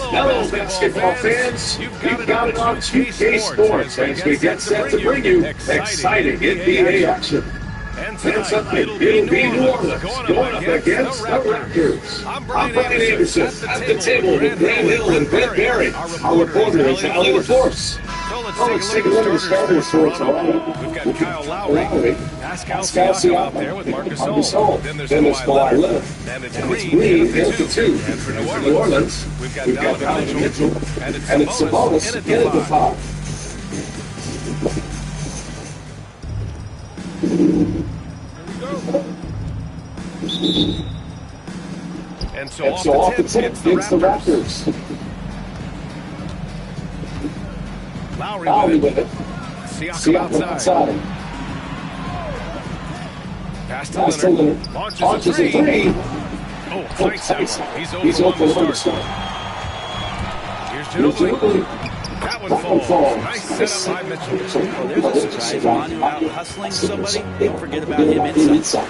Hello, basketball fans. You've got it on 2K Sports as we get set to bring you exciting NBA action. And tonight, it'll be New Orleans going up against the Raptors. I'm Brian Anderson at the table with Grant Hill and Brent Barry. Our reporter is Allie LaForce. So let's take a look at the starters for Toronto. We've got Kyle Lowry, Pascal Siakam out there with Marcus Gasol. Then there's Kawhi Leonard. And it's Green in the 2. And for New Orleans, we've got Donovan Mitchell. And it's Sabonis in the 5. And so off the tip, it's the Raptors. Lowry with it. Siakam outside. Pass to Leonard. Launches a 3. Oh, thanks that one. He's open to start. Here's Ginobili. That one falls. Nice setup by Mitchell. Oh, there's a surprise. Manu out hustling somebody. Don't forget about him inside.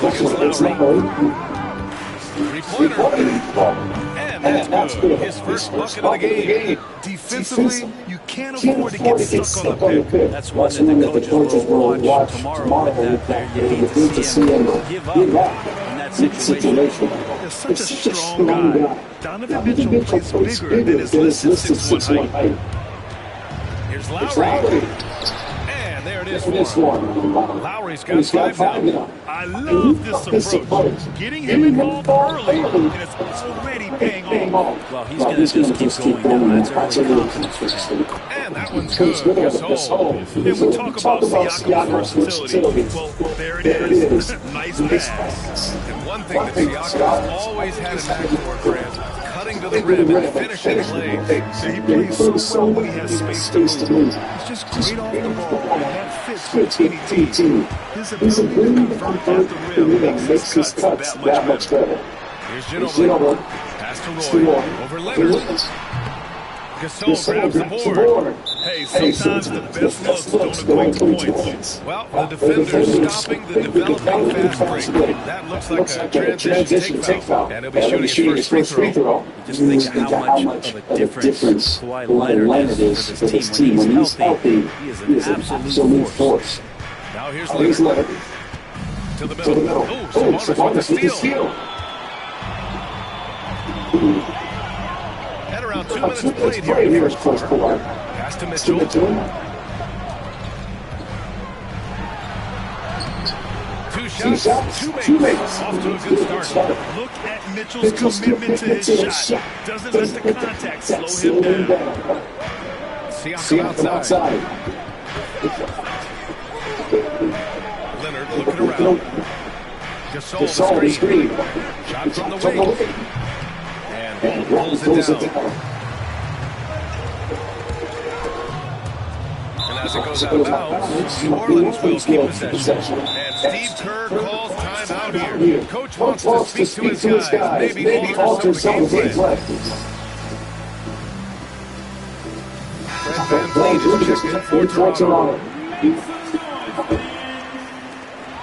Mitchell against Lowry. Three-pointer. And that's good. His first bucket of the game. Defensively, you can't afford to get stuck on the pick. That's one that the coaches will watch tomorrow with that player. You hate to see him give up in that situation. He's such a strong guy. Donovan Mitchell plays bigger than his listed 6'1" height. Here's Lowry. And there it is for him. Lowry's got 5 now. I love this approach. Getting him involved early, and it's already paying off. Well, he's going to just keep going down. That's early confidence for him. And that one's good. Gasol. And we talk about Siakam's versatility. Well, there it is. Nice pass. And one thing that Siakam has always had a knack for, Grant, cutting to the rim and finishing lanes. He plays so well when he has space to move. He's just great off the ball, and that fits with any team. His ability to convert at the rim makes his cuts that much better. Here's Ginobili. Pass to Roy. Over Leonard. Gasol grabs the board. Hey, sometimes the best looks don't equate to points. Well, the defender's stopping the developing fast break. That looks like a transition take foul. And he'll be shooting his first free throw. Just think of how much of a difference Kawhi Leonard is for this team. When he's healthy, he is an absolute force. Now here's Leonard. To the middle. Oh, Sabonis with the steal. At around 2 minutes played here in the first quarter. Pass to Mitchell. Two shots, two makes. Off to a good start. Look at Mitchell's commitment to his shot. Doesn't let the contact slow him down. Siakam outside. Leonard looking around. Gasol the screen. Shot from the wing. And pulls it down. And as it goes out of bounds, New Orleans will keep possession. And Steve Kerr calls timeout here. Coach wants to speak to his guys. Maybe alter some of the game plan. Fred VanVleet is checked in for Toronto.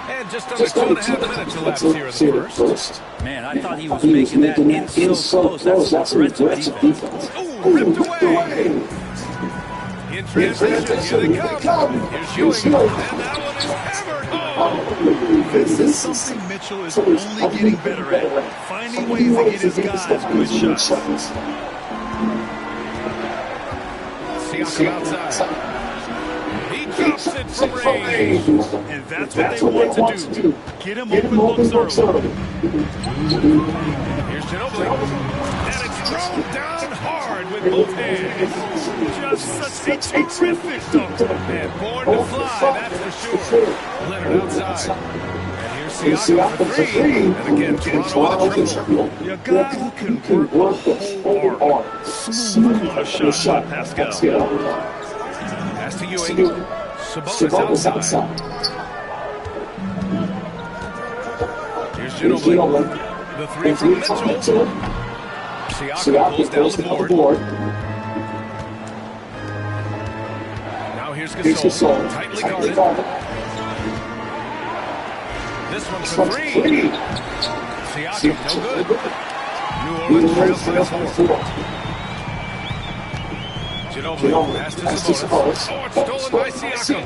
And just under 2.5 minutes elapsed here in the first. Man, I thought he was making that in so close. That's some aggressive defense. Oh, ripped away. In transition, here they come. Here's Ewing, and that one is hammered home. This is something Mitchell is only getting better at, finding ways to get his guys good shots. Siakam outside. He drops it from range. And that's what they want to do. Get him open looks early. Here's Ginobili. And it's thrown down hard with both hands. Just such a terrific dunk. And born to fly, that's for sure. Leonard outside. And here's Siakam for three. And again, Toronto with a triple. A guy who can work the whole arc. Smooth corner shot by Pascal. Pass to Ewing. Sabonis outside. Here's Ginobili. The three from Mitchell. Siakam pulls down the board. Now here's Gasol. Tightly guarded. This one for three. Siakam, no good. New Orleans trails by four. Ginobili, pass to Sabonis. Oh, it's stolen by Siakam.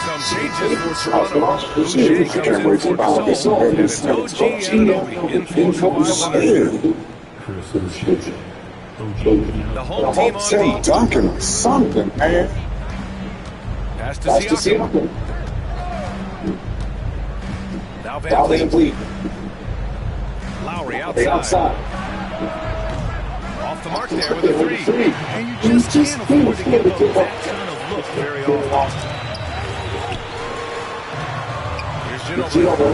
Some changes for Toronto. Boucher comes in for Gasol, and it's OG Anunoby in for Kawhi Leonard. The home team on D. Duncan or something, man. Pass to Siakam. Now Van Vliet. Lowry outside. Off the mark there with a three. And you just can't afford to give up that kind of look very often. Here's Ginobili.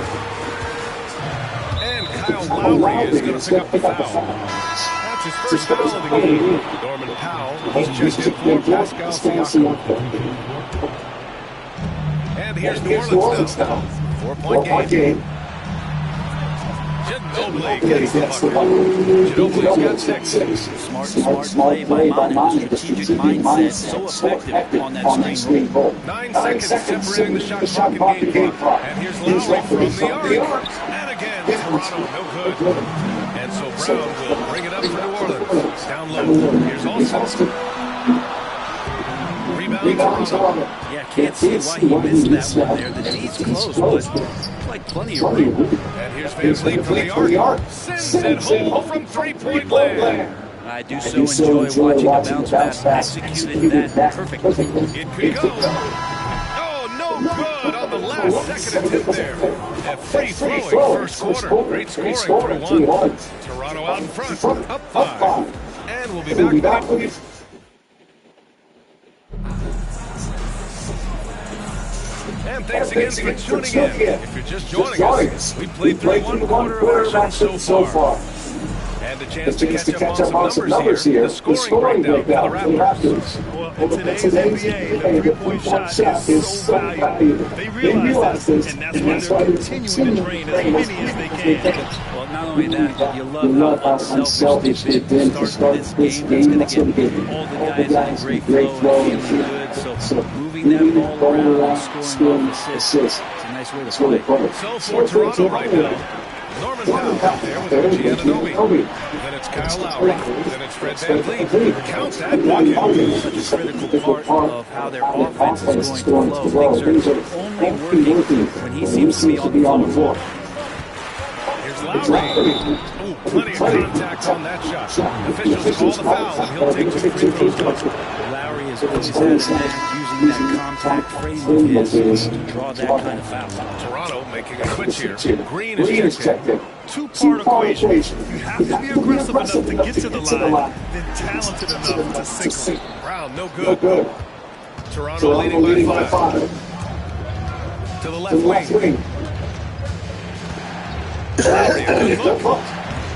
And Kyle Lowry is going to pick up the foul. That's his first foul of the game. Norman Powell, he's checked in for Pascal Siakam. And here's New Orleans now. 4-point game. Ginobili gets the bucket. Ginobili's got 6. Smart play by Manu. Strategic mindset, so effective on that screen roll. 9 seconds separating the shot clock and game clock. And here's Lowry from the arc. And again, Toronto, no good. And so Brown will bring it up for New Orleans. Down low. Here's Austin. Rebound Toronto. Yeah, can't see why he missed that one there. The D's close, but like plenty of room. And here's Van Vliet from the arc. Sends it home from three-point land. I do so enjoy watching a bounce pass executed that perfectly. It could go. Oh, no good on the last second attempt there. A free-flowing first quarter. Great scoring for one. Toronto out in front, up 5. And we'll be back with you. And thanks again for tuning in. If you're just joining us, we played through one quarter of action so far. And a chance to catch up on some numbers here. The scoring breakdown for the Raptors. Well, in today's NBA, the three-point shot is so valuable. They realize this, and that's why they're continuing to drain as many as they can. Well, not only that, but you love how unselfish they've been to start this game. That's going to get all the guys in great flow and feeling good. So moving that ball around, scoring off assists, it's a nice way to play. So for Toronto right now, Norman Powell out there with OG Anunoby. Then it's Kyle Lowry. Then it's Fred Van Vliet. Count that bucket. Such a critical part of how their offense is going to flow. Things are only working when he seems to be on the floor. Here's Lowry. Ooh, plenty of contact on that shot. Officials call the foul, and he'll take 2 free throws. Lowry is always had an edge using that contact frame of his to draw that kind of foul. Toronto making a switch here. Green is checked in. Two-part equation. You have to be aggressive enough to get to the line, then talented enough to single. Brown, no good. Toronto leading by 5. To the left wing. Lowry, a good look.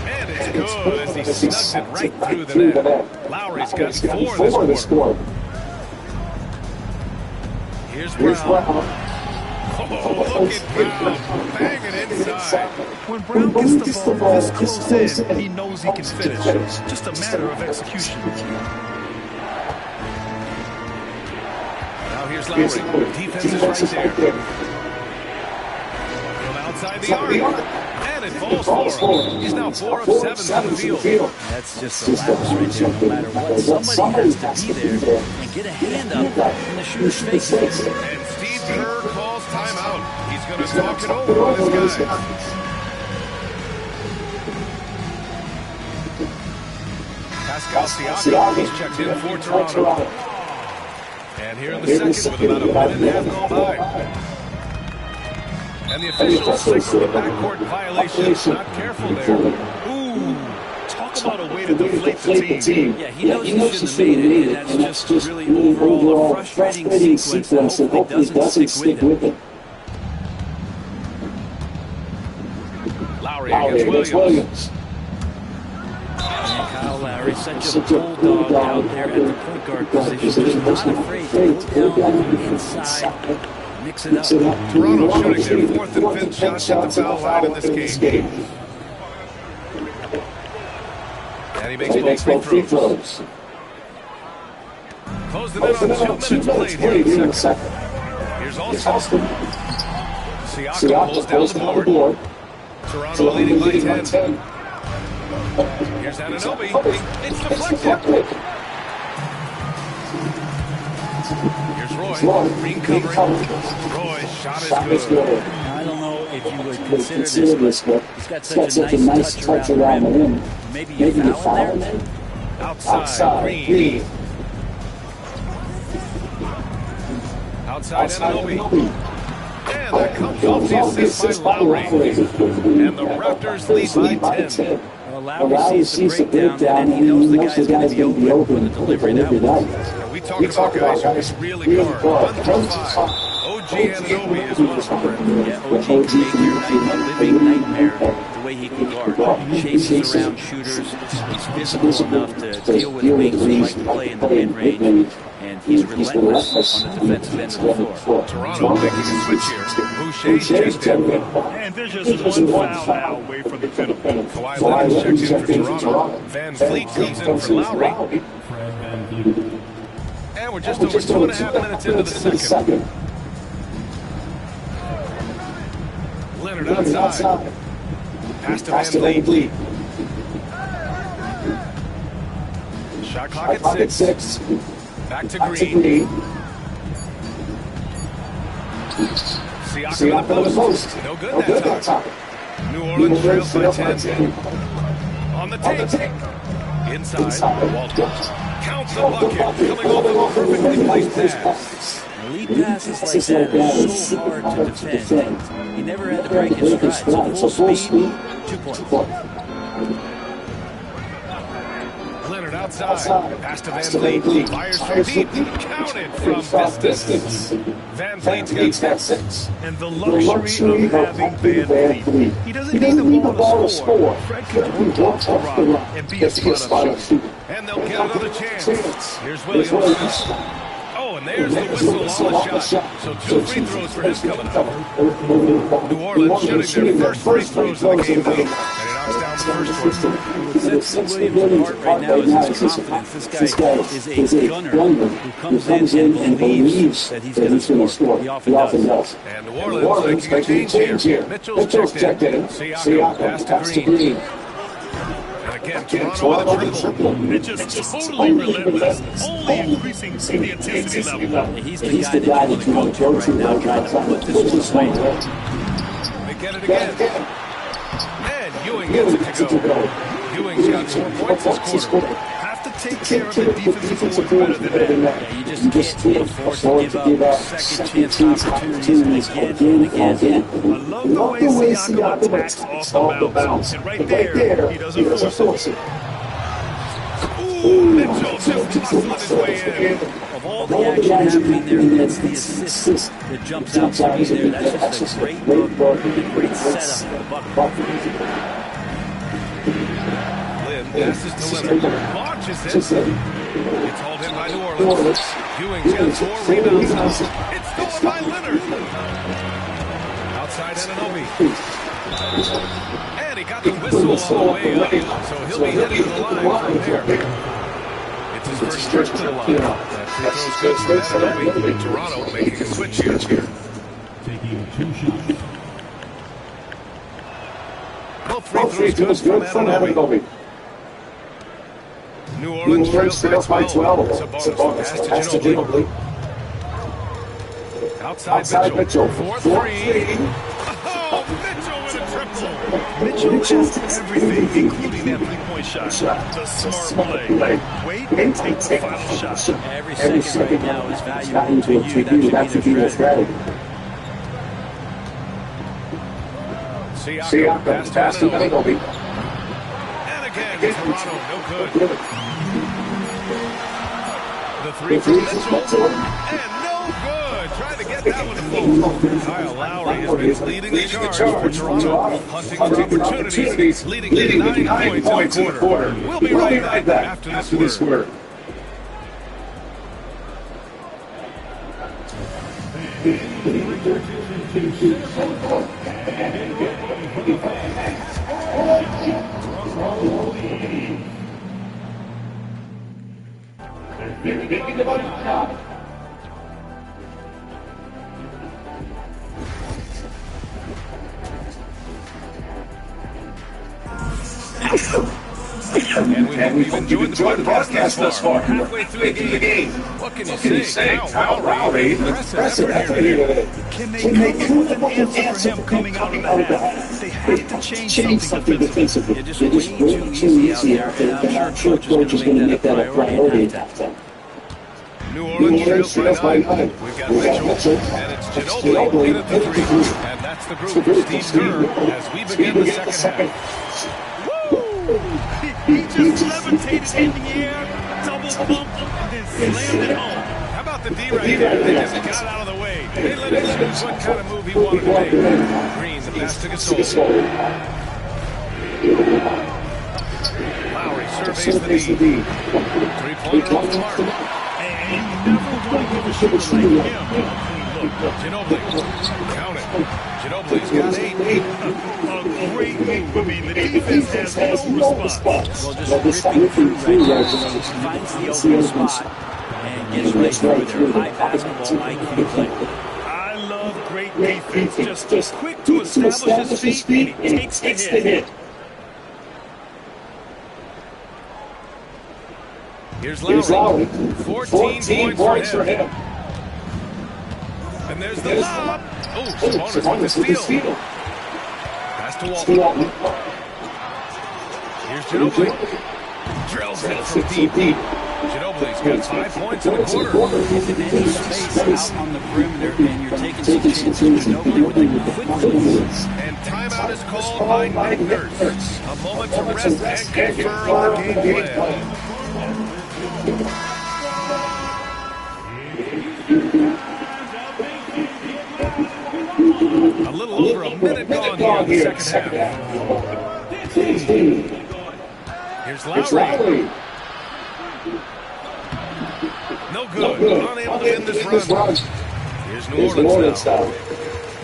And it's good as he snugs it right through the net. Lowry's got 4 this quarter. Here's Brown. Oh, look at Brown banging inside. When Brown gets the ball this close in, he knows he can finish. Just a matter of execution. Now here's Lowry. Defense is right there. From outside the arc. And it falls 4. He's now 4 of 7 from the field. That's just a lapse right there. No matter what, somebody has to be there and get a hand up in the shooter's face. And Steve Kerr calls timeout. He's going to talk it over with his guys. Pascal Siakam, he's checked in for Toronto. And here in the second, with about a minute and a half gone by. And the officials signal the backcourt violation. Not careful there. Ooh, talk about a way to deflate the team. Yeah, he knows he shouldn't have made it, and that's just really overall a frustrating sequence that hopefully doesn't stick with it. Lowry against Williams. And Kyle Lowry, such a bulldog out there at the point guard position. He's not afraid to go down inside, mix it up. Toronto shooting their 4th and 5th shots at the foul line in this game. And he makes both free throws. Closing in on 2 minutes played here in the second. Here's Alston. Siakam pulls down the board. Toronto leading by 10. Here's Anunoby. It's deflected. Here's Roy. Green covering. Roy's shot is good. I don't know if you would consider this, but he's got such a nice touch around the rim. Maybe you foul him there? Outside. Green. Outside Anunoby. And that comes off the assist by Lowry. And the Raptors lead by 10. Well, Lowry sees the breakdown, and he knows the guy's going to be open when the delivery that was. We talk about guys who can really guard. 1 through 5. OG Anunoby is one of them. Yeah, OG can make your night a living nightmare the way he can guard. He chases around shooters. He's physical enough to deal with wings who like to play in the mid-range. And he's relentless on the defensive end of the floor. Toronto making a switch here. Boucher's checked in. And there's just one foul now away from the penalty. Kawhi Leonard's checked in for Toronto. Van Vliet comes in for Lowry. And we're just over 2.5 minutes into the second. Leonard outside. Pass to Van Vliet. Shot clock at 6. Back to Green. Siakam in the post. No good that time. New Orleans trails by 10. On the take. Inside. Walton. Counts the bucket. Coming off of a perfectly placed pass. Lead passes like that are so hard to defend. He never had to break his stride. So full speed, 2 points. Leonard outside. Pass to Van Vliet. Fires from deep. Counted from distance. Van Vliet's got 6. And the luxury of having Van Vliet. He doesn't need the ball to score. Fred can work off the rock and be a spot-up shooter. And they'll get another chance. Here's Williams. Oh, and there's the whistle on the shot. So 2 free throws for his coming up. New Orleans shooting their first free throws of the game now. And he knocks down the first one. What sets Williams apart right now is his confidence. This guy is a gunner who comes in and believes that he's going to score. He often does. And New Orleans making a change here. Mitchell's checked in. Siakam pass to Green. And again, Toronto with a triple. And just totally relentless, only increasing the intensity level. He's the guy that you want to go to right now, trying to put this one away. They get it again. And Ewing gets it to go. Ewing's got 4 points this quarter. Have to take care of the defensive board better than that. Yeah, you just can't afford to give up second chance opportunities again and again. I love the way Siakam attacks off the bounce. And right there, he doesn't force it. Ooh, Mitchell just hustling his way in. Of all the action happening there, that's the assist that jumps out to me there. That's just a great look, a great setup for the bucket. Lynn passes to Leonard. Launches it. It's hauled in by New Orleans. Ewing's got 4 rebounds now. It's stolen by Leonard. Outside Anunoby. And he got the whistle all the way up. So he'll be heading to the line from there. It's his first trip to the line. That free throw's good for Anunoby. Toronto making a switch here. Taking 2 shots. Both free throws good from Anunoby. New Orleans trails by 12. It's a bonus. Pass to Ginobili. Outside Mitchell. 4-3. Oh, Mitchell with a triple. Mitchell has everything, including that three-point shot. The smart play. Wait and take the final shot. Every second right now is valuable to you. That should be the strategy. Siakam, pass to Anunoby. And again, Toronto, no good. The three from Mitchell, and no good. Trying to get that one to fall. Kyle Lowry has been leading the charge for Toronto, hunting for opportunities, leading 9 points in the quarter. We'll be right back after this word. And we've enjoyed the broadcast thus far. Halfway through the game. What can you say? Kyle Lowry, impressive effort here today. Can they come up with an answer for him coming out of the half? They have to change something defensively. You're just way too easy out there, and I'm sure coach is going to make that a priority at halftime. New Orleans trails by 9. We've got Mitchell, and it's Ginobili at the 3. And that's the group for Steve Kerr as we begin the second half. He just levitated in the air, double bumped, and then slammed it home. How about the D right there? They just got out of the way. They let him choose what kind of move he wanted to make. Green, the pass to Gasol. Lowry surveys the D. Three-pointer off the mark. And you never want to give a shooter like him a clean look. Ginobili, count it. Ginobili's got 8. A great move. I mean, the defense has no response. Well, just ripping through right now. Finds the open spot and gets right through there. High basketball IQ play. I love great defense. Just quick to establish his feet, and he takes the hit. Here's Lowry. 14 points for him. And there's the lob. Oh, Sabonis with the steal. Pass to Walton. Here's Ginobili. Drills it from deep. Ginobili's got 5 points in the quarter. If in any space out on the perimeter and you're taking some chances, Ginobili with the quick release. And timeout is called by Nick Nurse. A moment to rest and confer on the game plan. A little over a minute gone here in the second half. Here's Lowry. No good. Unable to end this run. Here's New Orleans now.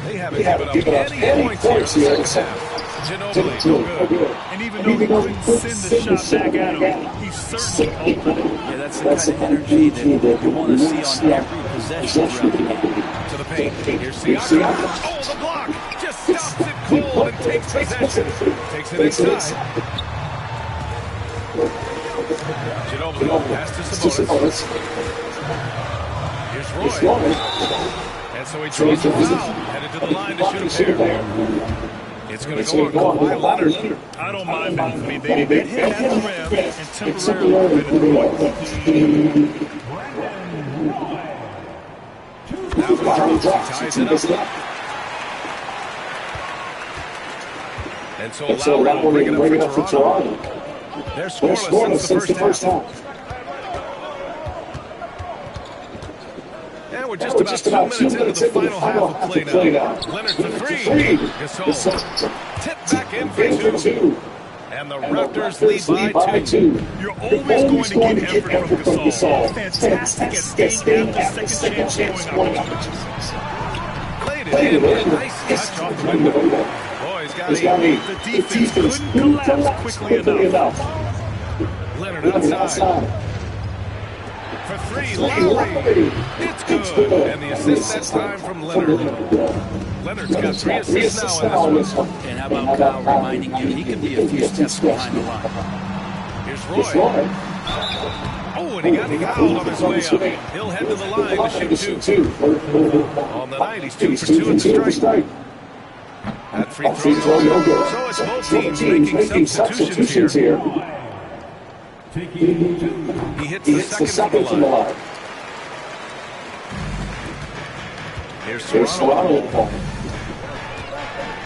They haven't given up any points here in the second half. Ginobili, no good. And even though he couldn't send the shot back at him, he certainly opened it. Yeah, that's the kind of energy that you want to see on every possession throughout the game. To the paint. Here's Siakam. Oh, the block. Just stops it cold and takes possession. Takes it inside. Ginobili pass to Sabonis. Here's Roy. And so he draws the foul. Headed to the line to shoot a pair. It's going to go on Kawhi Leonard. I don't mind that. I mean, they hit at the rim and temporarily prevented the Now he ties it up. And so Lowry will bring it up for Toronto. They're scoreless since the first half. And we're just about 2 minutes into the final half of play now. Leonard for 3. Gasol tipped back in for 2. And the Raptors lead by 2. You're always going to get effort from Gasol. Fantastic at staying at the second chance scoring opportunities. Played it in. Nice touch off the window. Boy, he's got 8. The defense couldn't collapse quickly enough. Leonard outside. For three. Lowry. It's good. And the assist that time from Leonard. Leonard's got 3 assists now in this one. And how about Kyle reminding you, he could be a few steps behind the line. Here's Roy. Oh, and he got fouled on his way up. He'll head to the line to shoot 2. On the night, he's 2 for 2 in the strike. That free throw no good. So it's both teams making substitutions here. He hits the second from the line. Here's Toronto.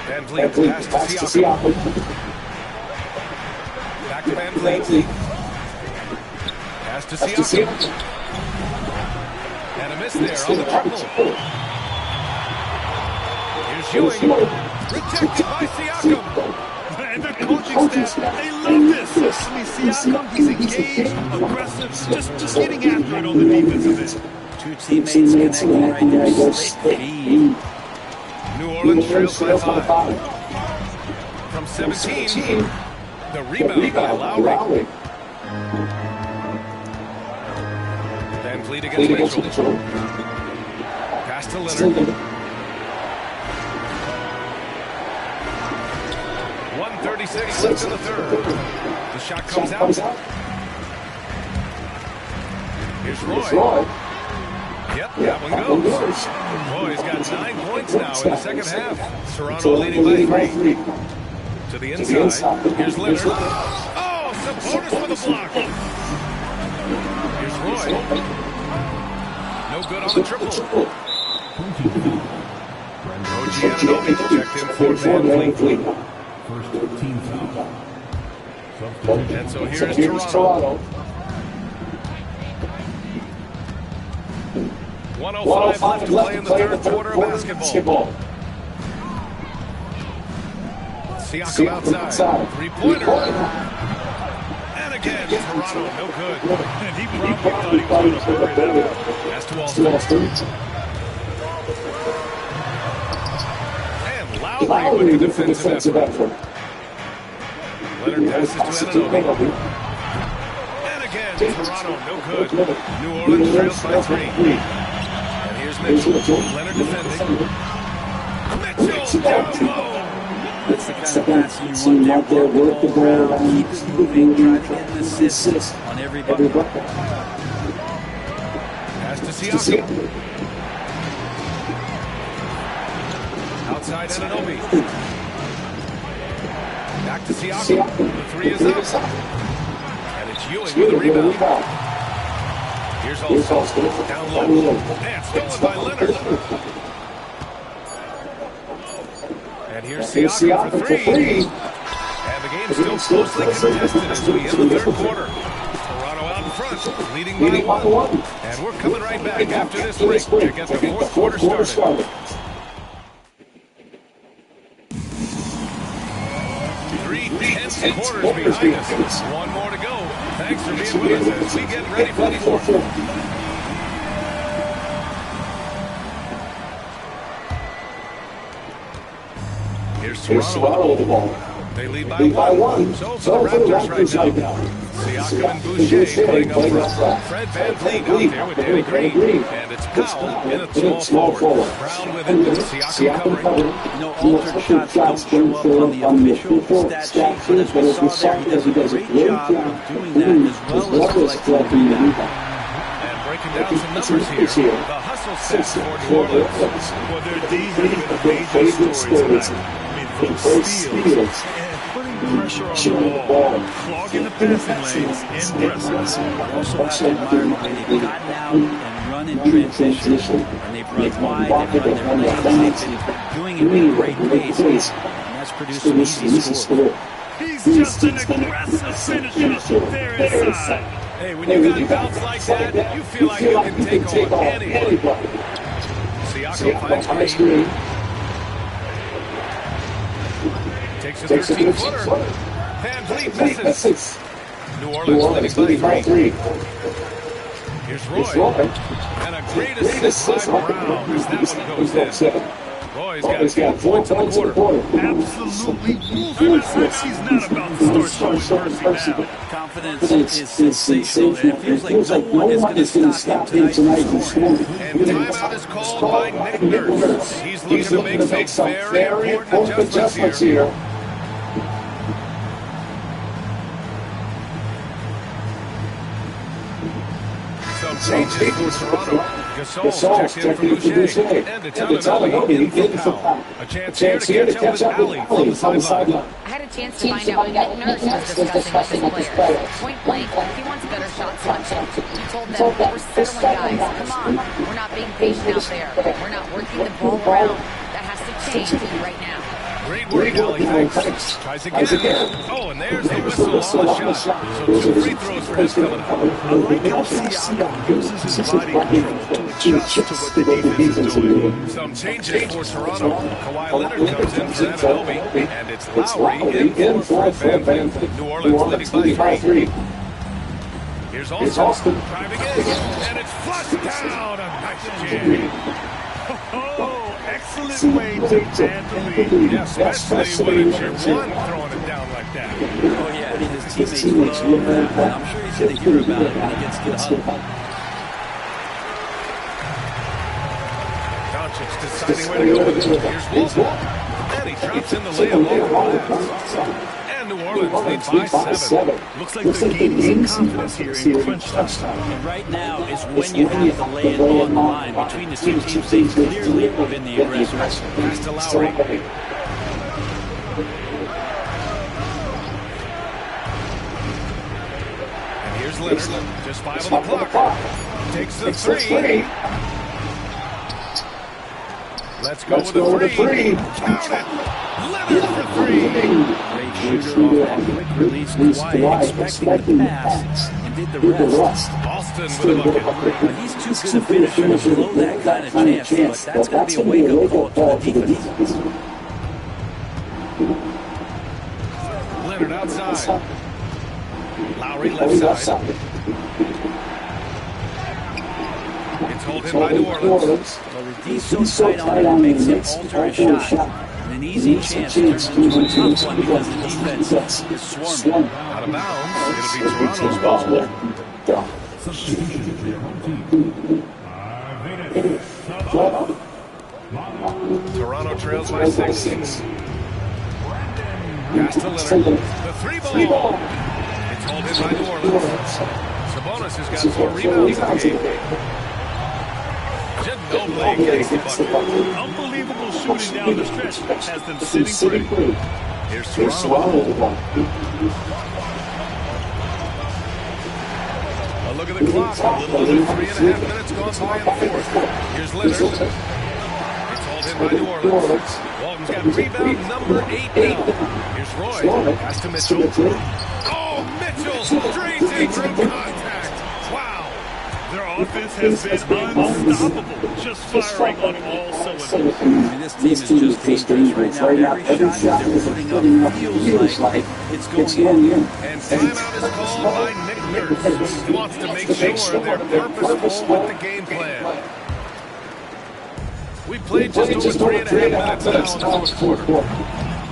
Van Vliet pass to Siakam. Back to Van Vliet. Pass to Siakam. And a miss there on the triple. Here's Ewing. Rejected by Siakam. And the coaching staff, they love this. I mean, Siakam, he's engaged, aggressive, just getting after it on the defensive end. 2 teammates connecting right there. Straight feed. New Orleans trails by 5. From 17, the rebound by Lowry. Van Vliet against Mitchell. Pass to Leonard. 1:36 left in the third. The shot comes out. Here's Roy. Yep, that one goes. Roy's got 9 points now in the second half. Toronto leading by 3. To the inside. Here's Leonard. Oh, Sabonis with a block. Here's Roy. No good on the triple. OG Anunoby checked in for Van Vliet. First team foul. And so here's Toronto. 1:05 left to play in the third quarter of basketball. Siakam outside. 3-pointer. And again, Toronto, no good. And he probably thought he was going to bury that one. That's to Alston. And Lowry with the defensive effort. Leonard passes to Anunoby. And again, Toronto, no good. New Orleans trails by 3. And here's Mitchell. Leonard defending. Mitchell down low. That's the kind of pass you want there. Work the ground, keep it moving, try to get an assist on every bucket. Pass to Siakam. Outside Anunoby. Back to Siakam. The 3 is up. And it's Ewing with the rebound. Here's Alston. Down low. And stolen by Leonard. And here's Siakam for 3. And the game's still closely contested as we end the third quarter. Toronto out in front, leading by 1. And we're coming right back after this break to get the fourth quarter started. 3 tense quarters behind us. 1 more to go. Thanks for being with us as we get ready for the fourth. Here's Toronto with the ball. They lead by 1. So for the Raptors right now. Siakam and Boucher playing up front. Fred Van Vliet out there with Danny Green. And it's Powell in a small forward. Brown with it. Siakam covering. No altered shots don't show up on the official stat sheet, but as we saw there, he does a great job of doing that as well as collecting the rebound. And breaking down some numbers here. The hustle sets for New Orleans. Well, these have been major stories tonight. From steals and putting pressure on the ball, clogging the passing lanes, and pressing. Also have to admire the way they've gotten out and run in transition. And they've run wide, they've run their lanes, they've been doing it at a great pace. And that's produced some easy scores. He's just an aggressive finisher there inside. Hey, when you got bounce like that, you feel like you can take on anyone. Siakam finds Green. Takes a 13-footer. Van Vliet misses. New Orleans leading by 3. Here's Roy. And a great assist by Brown as that one goes in. Roy's got 4 points in the quarter. Absolutely ruthless. He's not about to start showing mercy now. Confidence is sensational, and it feels like no one is going to stop him tonight. And timeout is called by Nick Nurse. He's looking to make some very important adjustments here. Changes for Toronto. Gasol's checked in for Boucher. And Detalanobi in for foul. A chance here to catch up with Ali from the sideline. I had a chance to find out what Nick Nurse was discussing with his players. Point blank, he wants better shot selection. He told them, we're settling guys. Come on, we're not being patient out there. We're not working the ball around. That has to change right now. Great work, Alex. Tries again. Oh, and there's the whistle on the shot. So 2 free throws for his coming up. I like how Siakam uses his body control to adjust to what the defense is doing. Some changes for Toronto. Kawhi Leonard comes in for Anunoby, and it's Lowry in for Van Vliet. New Orleans leading by 3. Here's Austin driving in, and it's flushed down. A nice jam. Excellent way to stand the lead. Yeah, especially when it's your one throwing it down like that. Oh, yeah, his teammates love that. I'm sure he's going to hear about it when he gets to the huddle. Doncic deciding where to go with it. Here's Walton. And he drops in the layup over the glass. And New Orleans leads by 7. Looks like they're gaining some confidence here in crunch time. And right now is when you have to lay it on the line. Between the two teams, they clearly have been the aggressors. Pass to Lowry. And here's Leonard. Just 5 on the clock. Takes the 3. Let's go with the 3. Count it. Leonard for 3. Great shooter off that quick release. Kawhi expecting the pass and did the rest. Austin with a bucket. But he's too good a finisher to blow that kind of chance. But that's going to be a wake-up call to the defense. Leonard outside. Lowry left side. It's hold in by New Orleans. Well, the D's so tight on him, makes him alter his shot. And an easy chance turns into a tough one because the defense is swarming. Out of bounds. It'll be Toronto's ball. Toronto trails by 6. Pass to Leonard. The 3 ball. It's hold in by New Orleans. Sabonis has got 4 rebounds in the game. Ginobili gets the bucket. Unbelievable shooting down the stretch has them sitting pretty. Here's Toronto. A look at the clock. A little under 3.5 minutes gone by in the 4th. Here's Leonard. It's hauled in by New Orleans. Walton's got rebound number 8 now. Here's Roy. Pass to Mitchell. Oh, Mitchell drains in through contact. Wow. Their offense has been unstoppable, just firing on all cylinders. And this team is just dangerous right now. Every shot they're putting up feels like it's going in. And timeout is called by Nick Nurse. He wants to make sure they're purposeful with the game plan. We played just over 3.5 minutes now in the 4th quarter.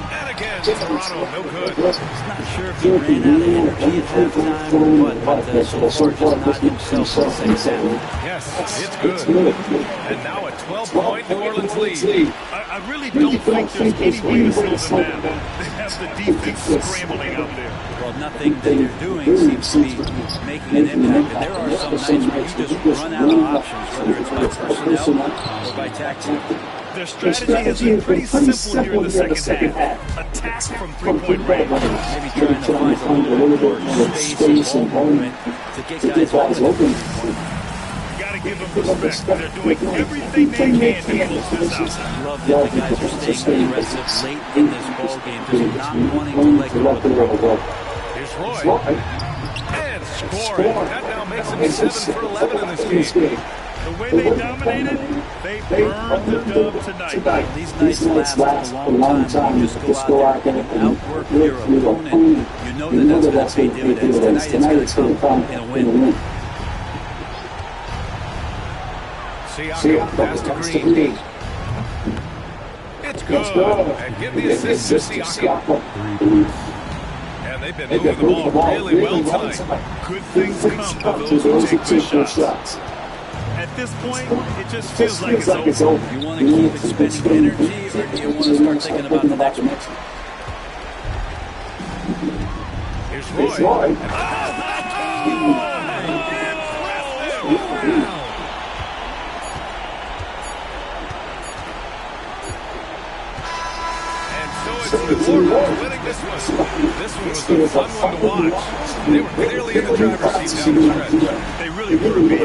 And again, Toronto, no good. Not sure if he ran out of energy at halftime or what, but so far just not himself for the second half. Yes, it's good. And now a 12-point New Orleans lead. I really don't think there's any way to slow them down. They have the defense scrambling out there. Well, nothing that they're doing seems to be making an impact. And there are some nights where you just run out of options, whether it's by personnel or by tactics. Their strategy has been pretty simple here in the second half. Attack from three-point range. Maybe trying to find a little bit more space and ball movement to get guys open. Gotta give them respect. They're doing everything they can to close this out. I love that the guys are staying aggressive late in this ball game, just not wanting to let go of the ball. Here's Roy. And scoring. That now makes him 7 for 11 in this game. The way they dominated, they earned the dub tonight. These nights last a long time. You just go out there and outwork your opponent. You know that that's going to pay dividends. Tonight it's going to come in a win. Siakam pass to Green. good. And give the assist to Siakam. And they've been moving the ball really well tonight. Good things come to those who take good shots. At this point, it just feels like it's over. You want to keep expending energy, or do you want to start thinking about the next one? Here's Roy. The Warriors winning this one. This one was a fun one to watch. They were clearly in the driver's seat down the stretch. They really were, BA.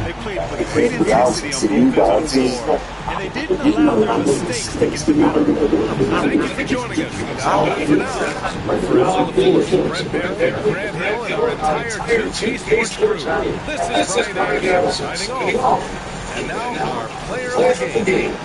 They played with great intensity on both ends of the floor, and they didn't allow their mistakes to get them out of the Thank you for joining us. For now, for Al LaForce, Brent Bear, Grant Hill, and our entire 2K Sports crew, this is Brian Anderson signing off. And now, our player of the game.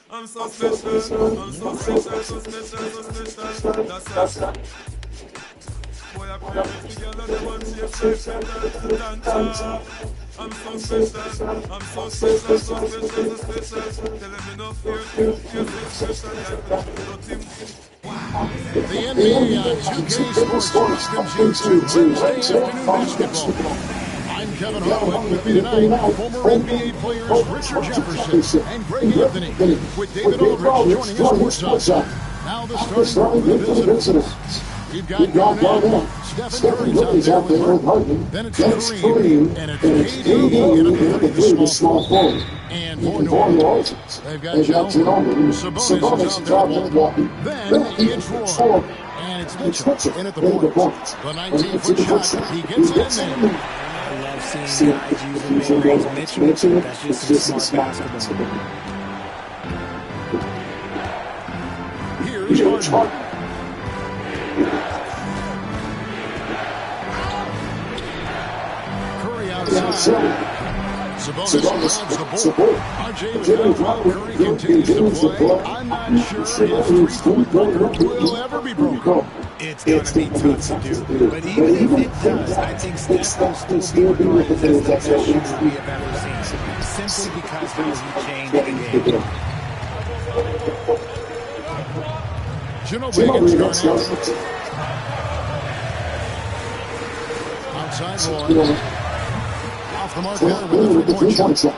I'm so special, I'm so special, so special, so special. That's us. Boy, I promise together the one shape, dance. I'm so special, I'm so special, so special, so special. Tell them enough, you're so special. The NBA on 2K Sports welcomes you to Wednesday afternoon basketball. I'm Kevin Harlan. With me tonight, former NBA players Richard Jefferson and Greg Anthony, with David Aldridge joining us courtside. Now the starting group for the visitors. We've got Garnett, Stephen Curry's out there with Harden. Then it's Kareem, and it's KD in underneath the small forward. And for New Orleans, they've got Jerome. Sabonis is out there blocking. Then it's Roy. And it's Mitchell in at the point. The 19-foot shot, he gets it in there. I love seeing guys using mid-range Mitchell. That's just some smart basketball. Here's Harden. Curry outside. Sabonis grabs the ball. RJ while Curry continues to play. I'm not sure his three-point record will ever be broken. It's going to be tough to do. But even if it does, I think Steph will still be regarded as the best shooter we have ever seen. Simply because how he changed the game. Ginobili against Garnett. Outside Roy. Off the mark there with the three-point shot.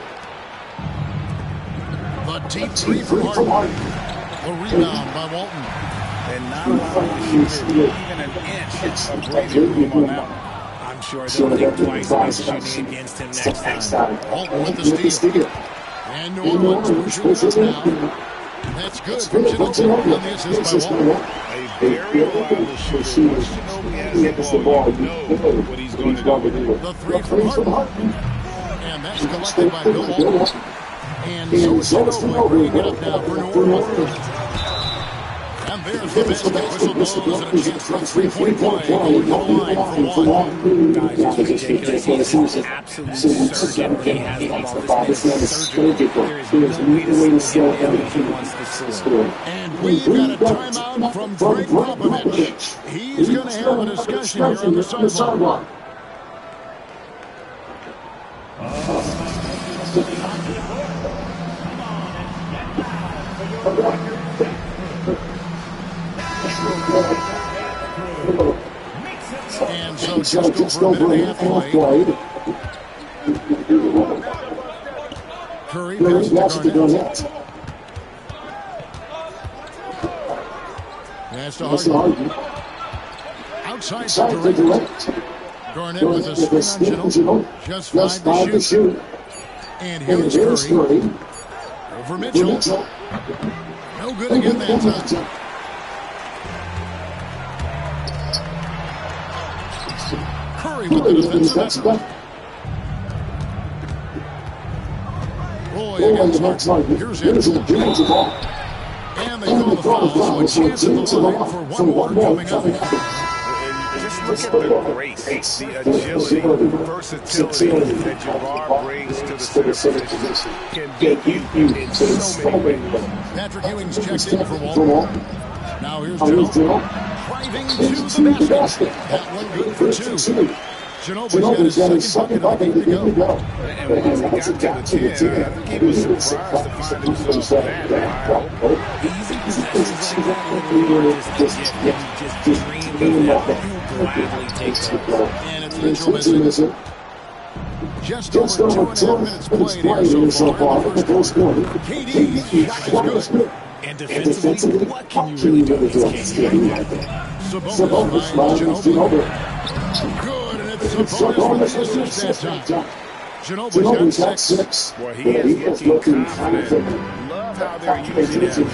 The deep three from Harden. The rebound by Walton. And not allowing the shooter even an inch of breathing room on that one. I'm sure they'll think twice about shooting against him next time. Walton with the steal. And New Orleans pushing it now. That's good from Ginobili on the assist by Walton. A very reliable shooter. Once Ginobili has the ball, you know what he's going to do. The three from Harden. And that's collected by Bill Walton. And so is Ginobili bringing it up now for New Orleans. And There's the whistle blows and a chance for a three-point play going to the line for one. Guys, it's ridiculous. He's an absolute surgeon when he has the ball. This man is surgical. There is no way to slow him if he wants to score. And we've got a timeout from Greg Popovich. He's going to have a discussion here on the sideline. And so just over a minute and a half played. Curry passes to Garnett. That's to Harden. Outside to Durant. Garnett with a screen on Gino. Just 5 to shoot. And here's Curry. Over Mitchell. No good again that time. Curry with the defensive effort. Roy against Harden. Here's Mitchell. And they call the foul, so a chance at the line for one more coming up. Just look at the grace, the agility, versatility that Jabbar brings to the center position. Can beat you in so many ways. Patrick Ewing's checked in for Walt. Now here's Joe. Driving to the basket. That one good for 2. Ginobili's got his second bucket to go. And once he got to the 10, I think he was surprised to find himself that easy possessions like that, just dream of that. Gladly takes it. And it's Mitchell. Just over 2.5 minutes played here so far in the first quarter. KD is good. And defensively, what can you really do against KD? Sabonis finds Ginobili. Good, and it's Sabonis with the assist that time. Ginobili's got 6. Boy, he is looking confident. Love how they're using him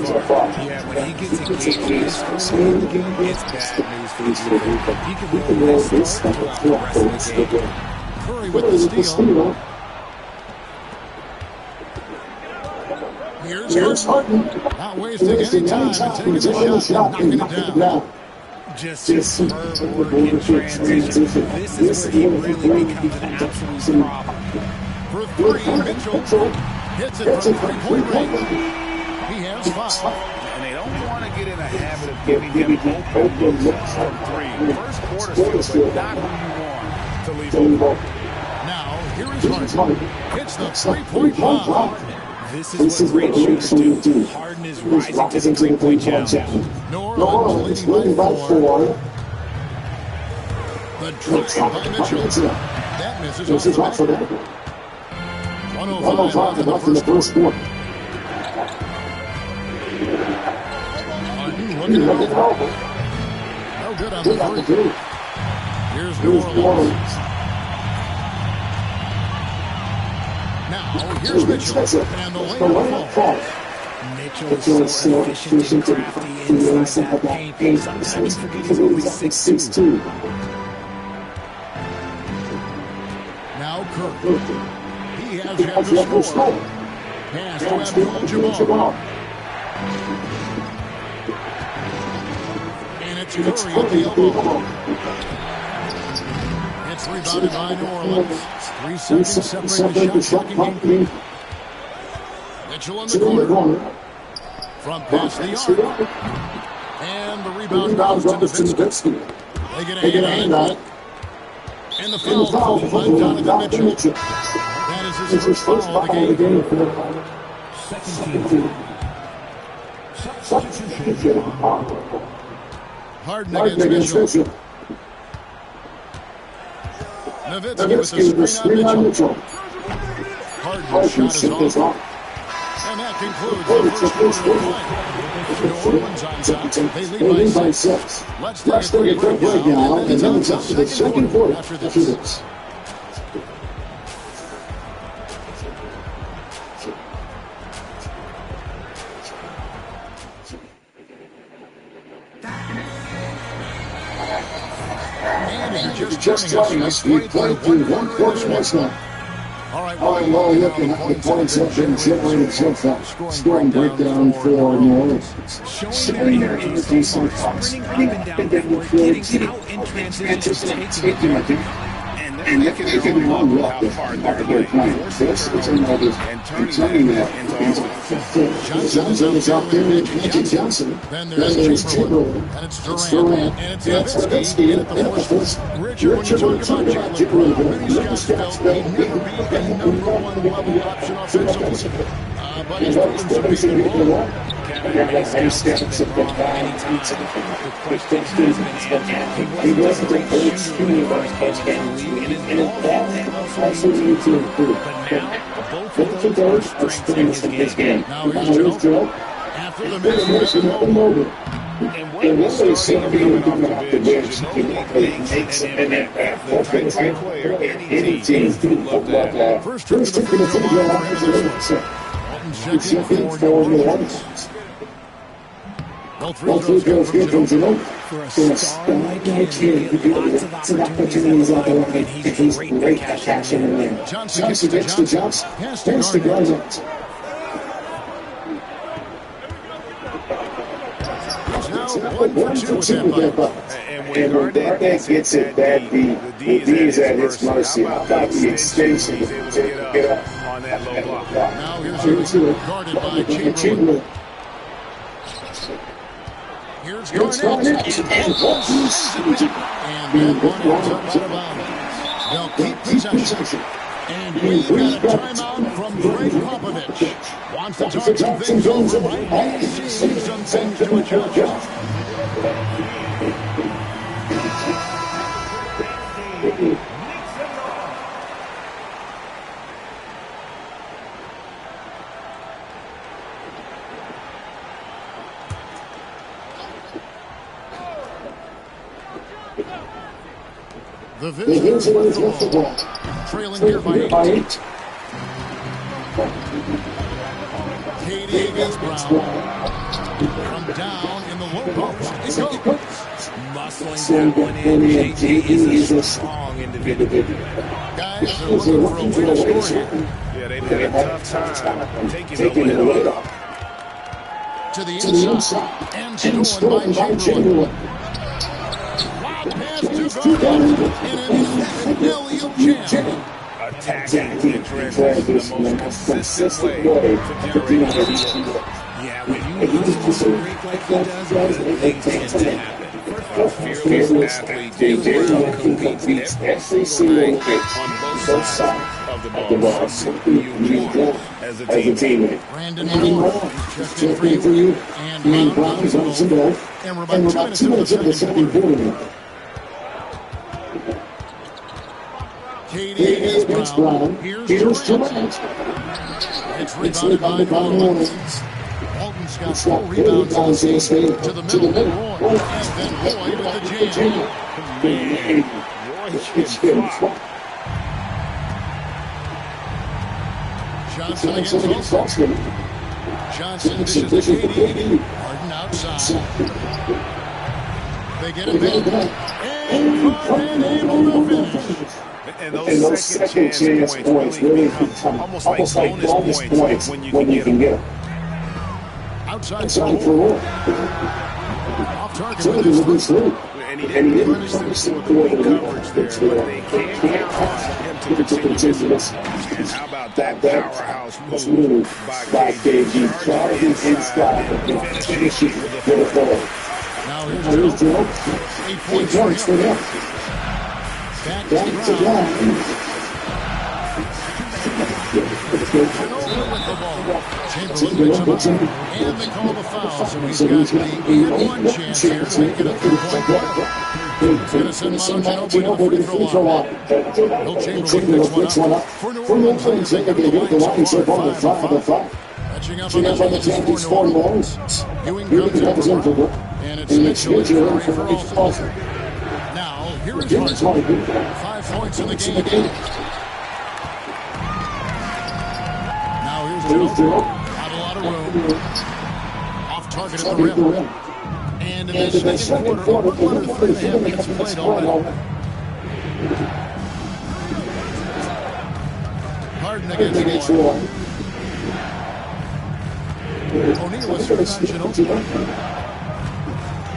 so far. Yeah, when he gets engaged in this game, it's bad news for the league. He can roll this throughout the rest of the game. Curry with the steal. Here's Harden. Not wasting any time and taking the shot and knocking it down. Just superb work in transition. This is where he really becomes an absolute problem. For 3, Mitchell hits it from 3-point range. He has 5. And they don't want to get in a habit of giving him open looks from 3. First quarter still, but not who you want to leave open. Now, here is Harden. Hits the 3-point bomb. This is what great shooters do. Harden is rising to the three-point challenge. New Orleans leading by 4. The drive by Mitchell. That misses off for them. 105 left in the first quarter. Harden looking over. No good on the 3. Here's New Orleans. Now, here's Mitchell, and the lane falls. Mitchell is so efficient and crafty inside that paint. Sometimes he forgets he's only 6'2". Now Curry. He has had to score. Pass to Abdul-Jabbar. And it's Curry at the elbow. It's rebounded by New Orleans. 3 seconds separate the shot game. Mitchell in the corner. Front pass the arc. And the rebound goes to Nowitzki. They get a hand on it. And the foul called by Donovan Mitchell. That is his first foul of the game. Harden against Mitchell. Nowitzki with the screen on Mitchell. Harden's shot is off. And that concludes the first quarter of play. New Orleans on top. They lead by 6. Let's take a quick break now, and then it's up to the second quarter after this. And if you're just joining us, we play through one quarter right now. All right, while looking at the points that have been generated so far, scoring breakdown for New Orleans. Showing their decent cross, sprinting up and down the floor, getting out in transition, taking it. And they can run well how hard they're playing. It's another, and turning that into offense. Johnson is out there, and Magic Johnson. Then there's Chamberlain, and it's Durant, and it's Nowitzki at the force. Richard, when you talk about Chamberlain, many scouts felt he'd never be a number one level option offensively. But he's proven to be the wrong. Many scouts have been anytime. The question has been, he wasn't the first coach and it also needs to improve. But both of those are strengths in his game. Now here's Joe. After the miss, and what they seem to be doing off the bench, he makes an impact. The type player, any team would love that. First trip to the field line. Walton's checking for New Orleans. All three throws good from Ginobili. For a star like him, you get lots of opportunities on the line, and he's great at catching them in. Johnson gets to Johnson. Pass to Garnett. Now 1 for 2 with that ball. And when Garnett gets it, that the D is at his mercy. How about the extension to get up on that low block? Now here's guarded by Chamberlain. Here's Garnett, and then Garnett out of bounds. They'll keep possession. And we've got a timeout from Greg Popovich. Wants to talk some things over, right? He sees some things to adjust. The Visitors with the ball, trailing here by 8. KD against Brown. From down in the low post, it goes. Muscling that one in. JT is a strong individual. Guys are looking for a way to score here. Yeah, they've had a tough time taking the lead off. To the inside, and stolen by Chamberlain. Pass to Garnett, and an alley-oop jam. Attacking the transition the most consistent way to generate a steal. Yeah, when you use a break like he does, good things tend to happen. A fearless athlete, Jaylen Brown competes every single night on both sides of the ball. Something you want as a teammate. Brandon Moore checked in for you, and Brown's on the goal. And we're about 2 minutes into the second quarter. KD against Brown. Here's Durant. It's rebounded by Orleans. Walton's got 4 rebounds to the middle. Roy, and then Roy with the jam. Johnson against Boston. Johnson dishes to KD. Harden outside. They get it back. And Harden able to finish. And those second chance points really become almost like bonus points when you can get them. Outside for Roy. Off target with his three. And he didn't punish them for the weak coverage there, but they can't count on him to continue this. And how about that powerhouse move by KD? Charging inside and finishing with a ball. Now here's Joe. 8 points for them. Back to Brown. Ginobili with the ball. Chamberlain picks him up, and they call the foul. So he's got the and 1 chance here to make it a 3-point play. He's going to send Ginobili to the free throw line. Will Chamberlain picks one up for New Orleans. They get the line so far to 5-5. Catching up on the Champions for New Orleans. Ewing comes in for and it's Mitchell for Austin. Now, here is Harden. 5 points in the game. Now here's Joe. Not a lot of room. Off target at the rim. And in the second quarter, 3.5 minutes played already. Harden against Roy. O'Neal with Ginobili.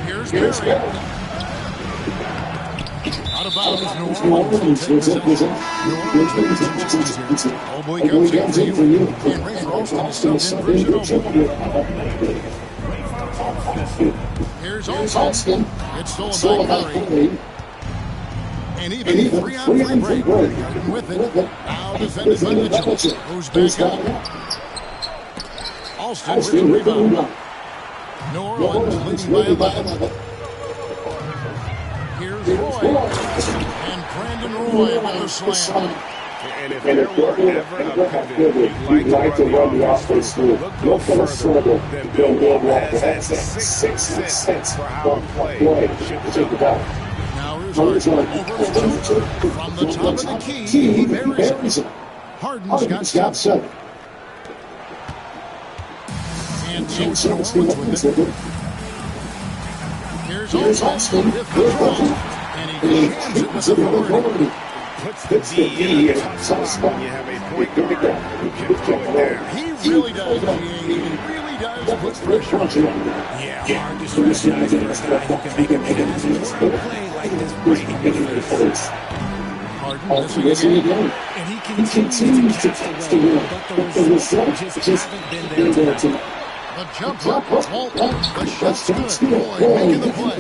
Here's Perry. Out of bounds. New Orleans will take possession. New Orleans making some changes here. Oldboy comes in for you. And Ray Ralston is subbed in for Ginobili. Here's Austin. It's stolen by Curry. And even 3-on-3 break. With it. Now defended by Mitchell. Goes back out. Austin with the rebound. New Orleans leading by 11. Here's Roy. And Brandon Roy with the slam. And if there were ever a pivot you'd like to run the offense through, look no further than Bill Walton has that sixth sense for how to play. Should the ball. Now here's Harden over to from the top of the key. He buries it. Harden's got 7. And so New Orleans with it. Here's Austin with control. And he jams it with authority. Puts the D in a tough spot when you have a point guard who can throw it there. He really does. He really does put pressure on him. Yeah, hard to strategize against a guy who can make a play like this break. Harden missing again. And he continues to catch the ball, but the results just haven't been there tonight. The jump up, Walton, the shot's good. Boy, making the play.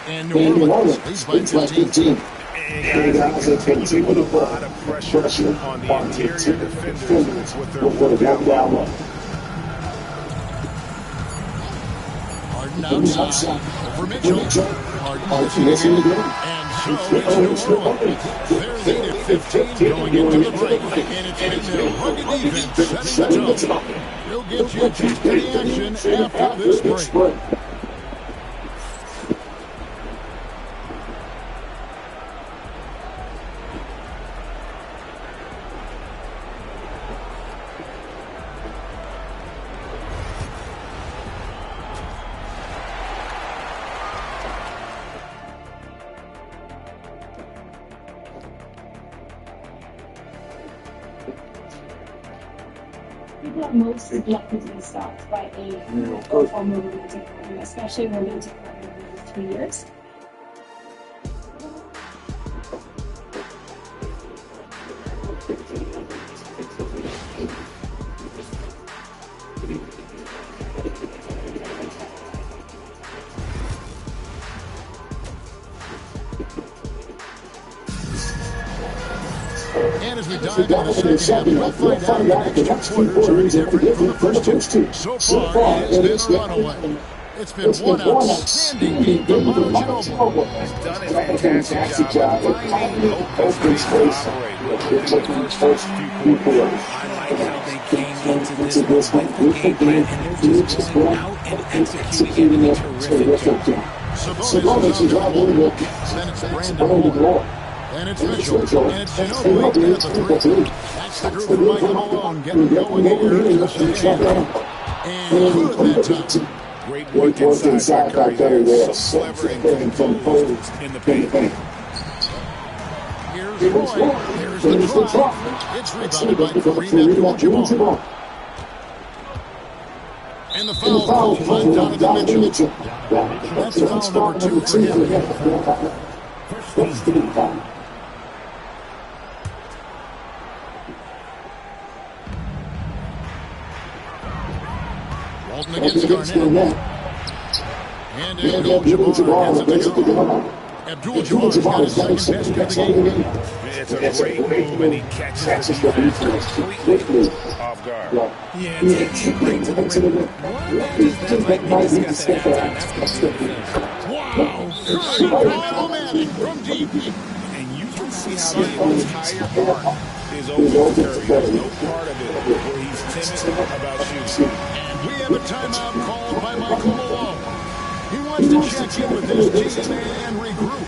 And New Orleans leads by 15. And guys, they continue to put a lot of pressure on the interior defenders with their work down low. Harden outside over Mitchell. Harden missing again. And so it's New Orleans. They're lead at 15 going into the break. And it's been their rugged defense setting the tone. We'll get you a taste of the action after this break. People are most reluctantly stopped by a or mobility program, especially mobility program over 3 years. And as we dive into the second half, we'll find out the next 2 quarters are different from the first 2. So far, it has been a runaway. It's been one outstanding game from Ginobili. He's done a fantastic job of finding open space to operate in the first few quarters. I like how they came into this with the game plan, and they're just going out and executing a terrific job. Sabonis is out one look. Then it's Brandon Moore. And it's Mitchell. And it's Ginobili at the 3. That's the group from Michael Malone getting going here to the second. And good that time. Great work inside by Curry there. So clever and composed in the paint. Here's Roy. Here's the drive. It's rebounded by Kareem Abdul-Jabbar. And the foul called by Donovan Mitchell. That's foul number 2 for him. Walton against Garnett. And Abdul-Jabbar gets it to go. Abdul-Jabbar's got his second basket of the game. It's a great move, and he catches the defense completely off guard. Yeah, it's a great to the rim. That might be discussed at halftime. Wow! Automatic from deep. And you can see how the entire arc is open to Curry. There's no part of it where he's timid about shooting. We have a timeout called by Michael Malone. He wants to check in with his team and regroup.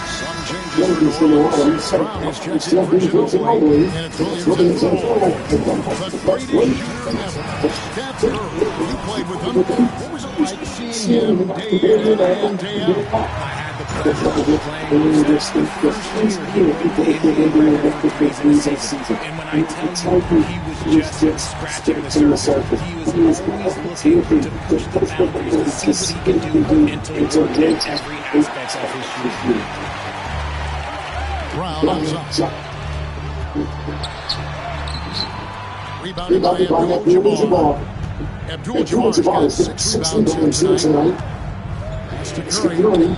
Some changes for New Orleans. Brown is checked in for Ginobili, and it's Williams in for the greatest shooter ever. Steph Curry, you played with him. What was it like seeing him day in and day out? I had the playing this the first year he beat the NBA record for preseason. And when I tell you he was just scratching the surface, he was always looking to push the boundaries to see what he can do and to work at every aspect of his shooting. Brown on top. Rebounded by Abdul-Jabbar. Abdul-Jabbar has got 6 rebounds here tonight. Pass to Curry.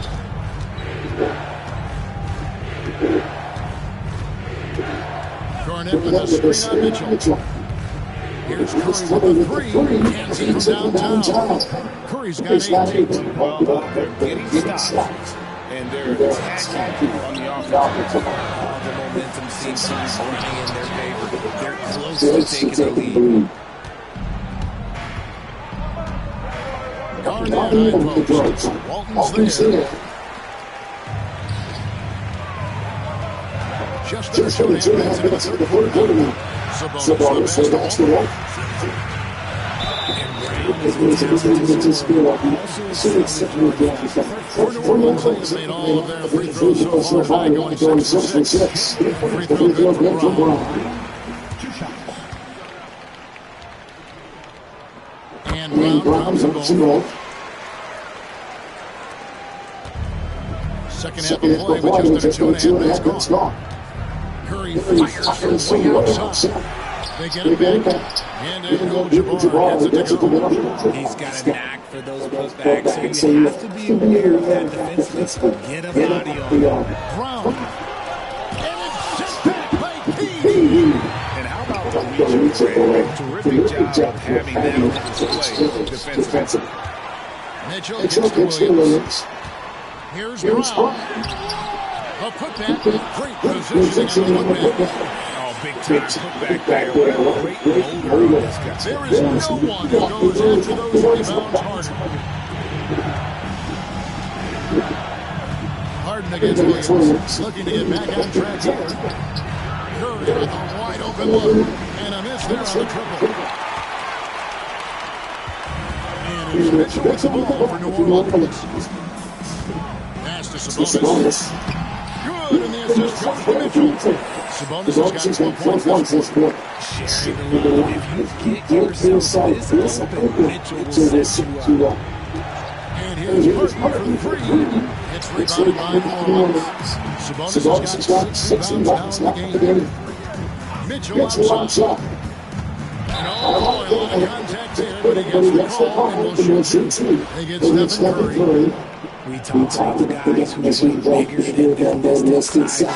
Garnett with a screen on Mitchell. Here's Curry with the 3. Hands in downtown. Curry's got 8. Well, they're getting stops. And they're attacking on the offensive. The momentum seems to be running in their favor. They're close to taking the lead. Garnett high post. Walton's there. Just 2.5 minutes into the third quarter. Sabonis that's the one. For New Orleans, they've made all of their free throws so far, going 6 for 6. Free throw good for Brown. And Brown comes and goal. Second half of play with just under 2.5 minutes gone. Curry fires from way outside. They get it back. And Abdul-Jabbar gets it to He's got a knack for those putbacks, so you have to be aware of that defenseman. Get a body on Brown. And it's sent back by P. And how about the reach of Grant? Terrific job of having that on display defensively. Mitchell gets to Williams. Here's Brown. A putback. Great positioning on the putback. Big time putback there. Great motor on this guy. There is no one who goes after those rebounds harder. Harden against Williams. Looking to get back on track here. Curry with a wide open look. And a miss there on the triple. And here's Mitchell with the ball for New Orleans. Pass to Sabonis. Good, and the assist goes to Mitchell. Sabonis has got 12 points this quarter. If you get yourself this open, Mitchell will set you up. And here's Harden for 3. It's rebounded by New Orleans. Sabonis has got 6 rebounds now in the game. Mitchell on shot. And a lot of contact there, but he gets the call and will shoot 2. They get Stephen Curry. We talk about the guys who are bigger than this inside.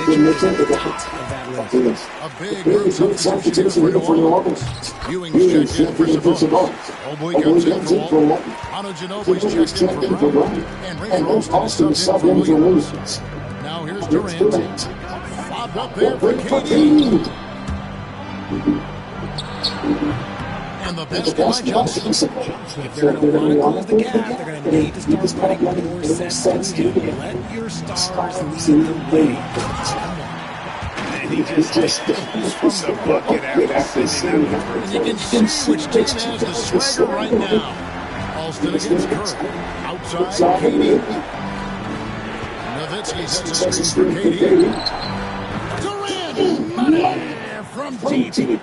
Mitchell at the top of that list. A big group substitution for New Orleans. Ewing's checked in for Sabonis. Oldboy comes in for Walton. Manu Ginobili's checked in for Brown. And Raymond Austin is subbed in for Williams. Now here's Durant. Fobbed up there for KD. And the best by Johnson. If they're going to want to close the gap, they're going to need to start running more sets. Let your stars lead the way. And he just from the bucket after sending out the and you can see which team has the swagger right now. Alston against Curry. Outside, KD. Nowitzki sets a screen for KD. Durant, money from deep.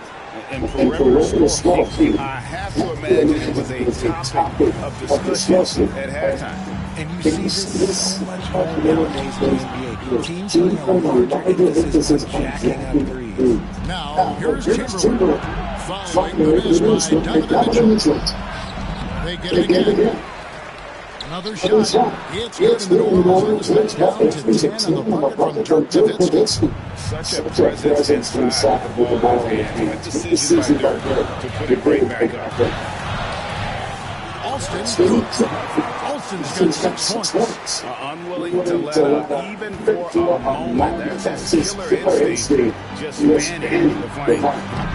And perimeter score, I have to imagine it was a topic of discussion at halftime. And you see this so much more nowadays in the NBA. Teams are going to larger emphasis on jacking up threes. Now, here's Chamberlain. Following the miss by Donovan Mitchell. They get it again. Another shot. It's good, and the New Orleans leads down to 10 on the bucket from Dirk Nowitzki. Such a presence inside the ball and a decision by Dirk to put it right back up. Alston's got 6 points. Unwilling to let up even for a moment. That's that killer instinct. Just manning the flame.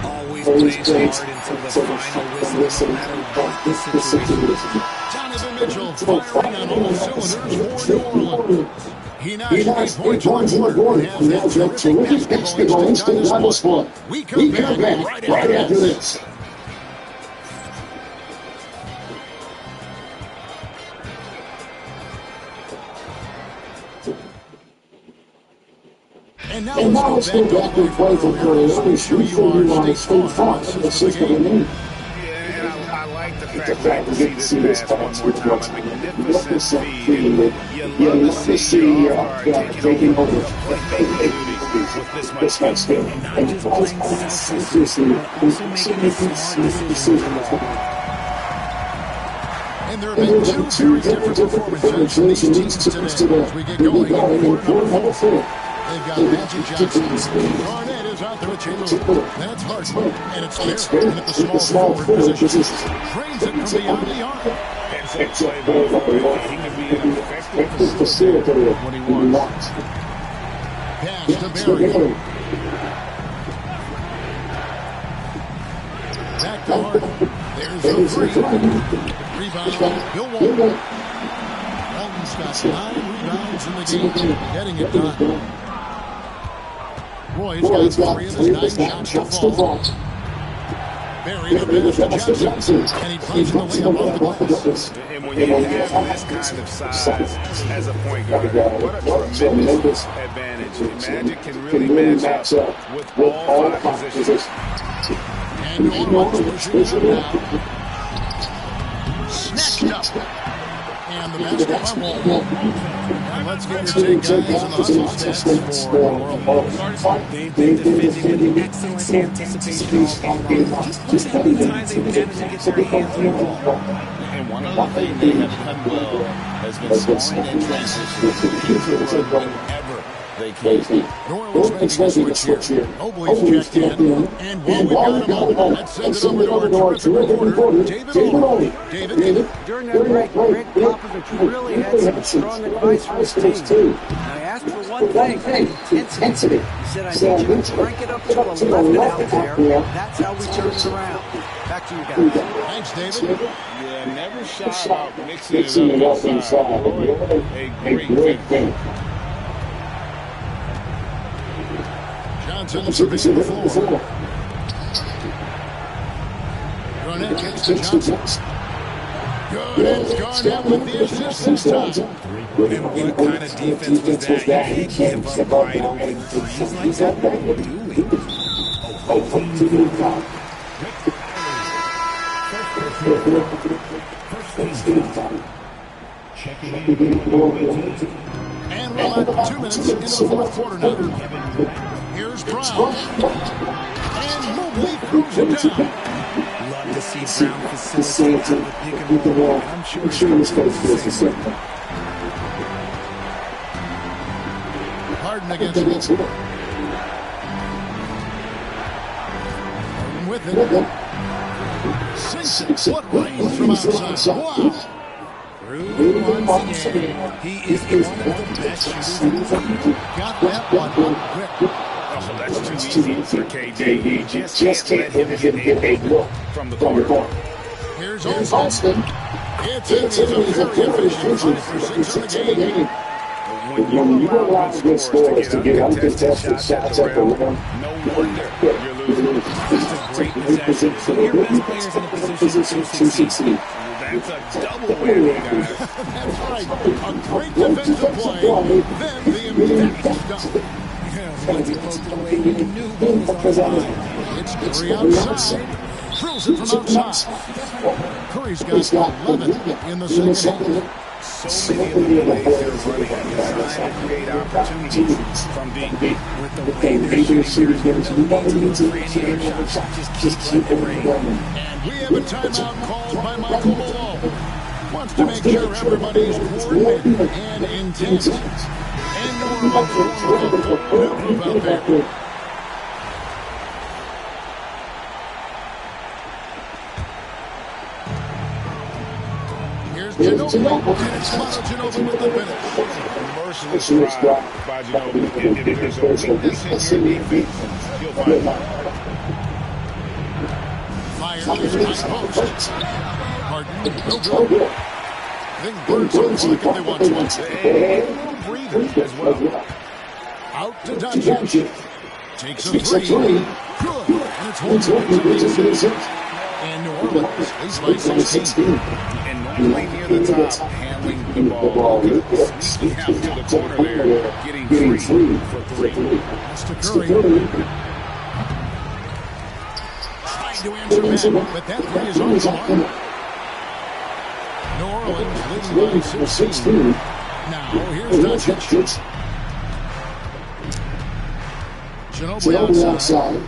Always plays hard until the final whistle, no matter what the situation. Donovan Mitchell firing on all cylinders for New Orleans. He now has 8 points on the board and has that terrific basketball instinct on display. We come back right after this. And now let's go back and play for Curry. Make sure you want to stay far in the system of the game. And I like the fact that you see this pass one more time. A magnificent feed. You love to see your guard taking over with this much skill. Not just playing selflessly, but also making smart decisions. And there have been two very different performances from these teams today. As we get going in quarter number 4. They've got Magic Johnson. Garnett is out there with Chamberlain. That's Harden. And it's Barrett in at the small forward position. Trains it from beyond the arc. That's a play by Lloyd. He can be in an effective facilitator when he wants. Pass to Barry. Back to Harden. There's a three. Rebound, Bill Walton. Walton's got 9 rebounds in the game, getting it done. Roy's got 3 of his 9 shots to fall. Barry to pass to Johnson, and he punches the layup off the glass. And when you have this kind of size as a point guard, what a tremendous advantage. Magic can really match up with all 5 positions. And Norman's pushing it now. Snatched up. And the basket by Walton. And let's get your take, guys, on the hustle stats for World. They've been defending with excellent anticipation all game. Just every time they've managed to get their hands on the ball. And one other thing they have done well has been scoring in transition. Whenever they can. New Orleans making a switch here. Mobley's checked in. And while we've got him on, let's send it over to our terrific reporter, David Olney. David. During that break, Greg Popovich really had some strong advice for his team. Now, he asked for one thing, intensity. He said, I need you to crank it up to 11 out there. That's how we turn it around. Back to you guys. Thanks, David. Yeah, never shy about mixing it up inside. A great thing. Johnson servicing the floor. Garnett gets to Johnson. Good, it's Garnett with the assist this time. And what kind of defense was that? You can't give up wide open threes like that. What are you doing? And we're at 2 minutes into the fourth quarter now. Here's Brown. And Mobley throws it down. Love to see Brown facilitate the pick and roll. I'm sure this goes for the same. Harden against it. Harden with it. Sinks it. What range from outside. Wow. Once again, he is one of the best shooters in the league. Got that one quick. Oh, that's too easy for KD. He just can't let him get a look from the corner. Here's Austin. It's a very efficient 5-for-6 in the game. When you allow good scorers to get uncontested shots at the rim, no wonder you're losing. That's a great possession. So your best players in a position to succeed. That's a double whammy, guys. That's right. A great defensive play. Then the impact is done. It's Curry outside. Throws it from outside. Curry's got 11 in the second half. So many of the plays they're running inside create opportunities from deep. With the way they're shooting, there's no need to look for any other shots. Just keep it rain. And we have a timeout called by Michael Malone. Wants to make sure everybody's coordinated and intense. And New Orleans move out there. Here's Ginobili. And it's Manu Ginobili with the finish. Merciless drive by Ginobili. If there's a weakness in your defense, you'll find it. Fires high post. Harden, no good. Then Birds on the if they want to. And breather as well. Out to Duncan. Takes a three. Good. And it's one. And New Orleans leads by 16. And normally near the top, moving the ball. Sneaking out to the corner there, getting free for three. That's to Curry. Trying to answer back, but that three is on the line. New Orleans leading by 16. Now, here's Doncic. Ginobili outside.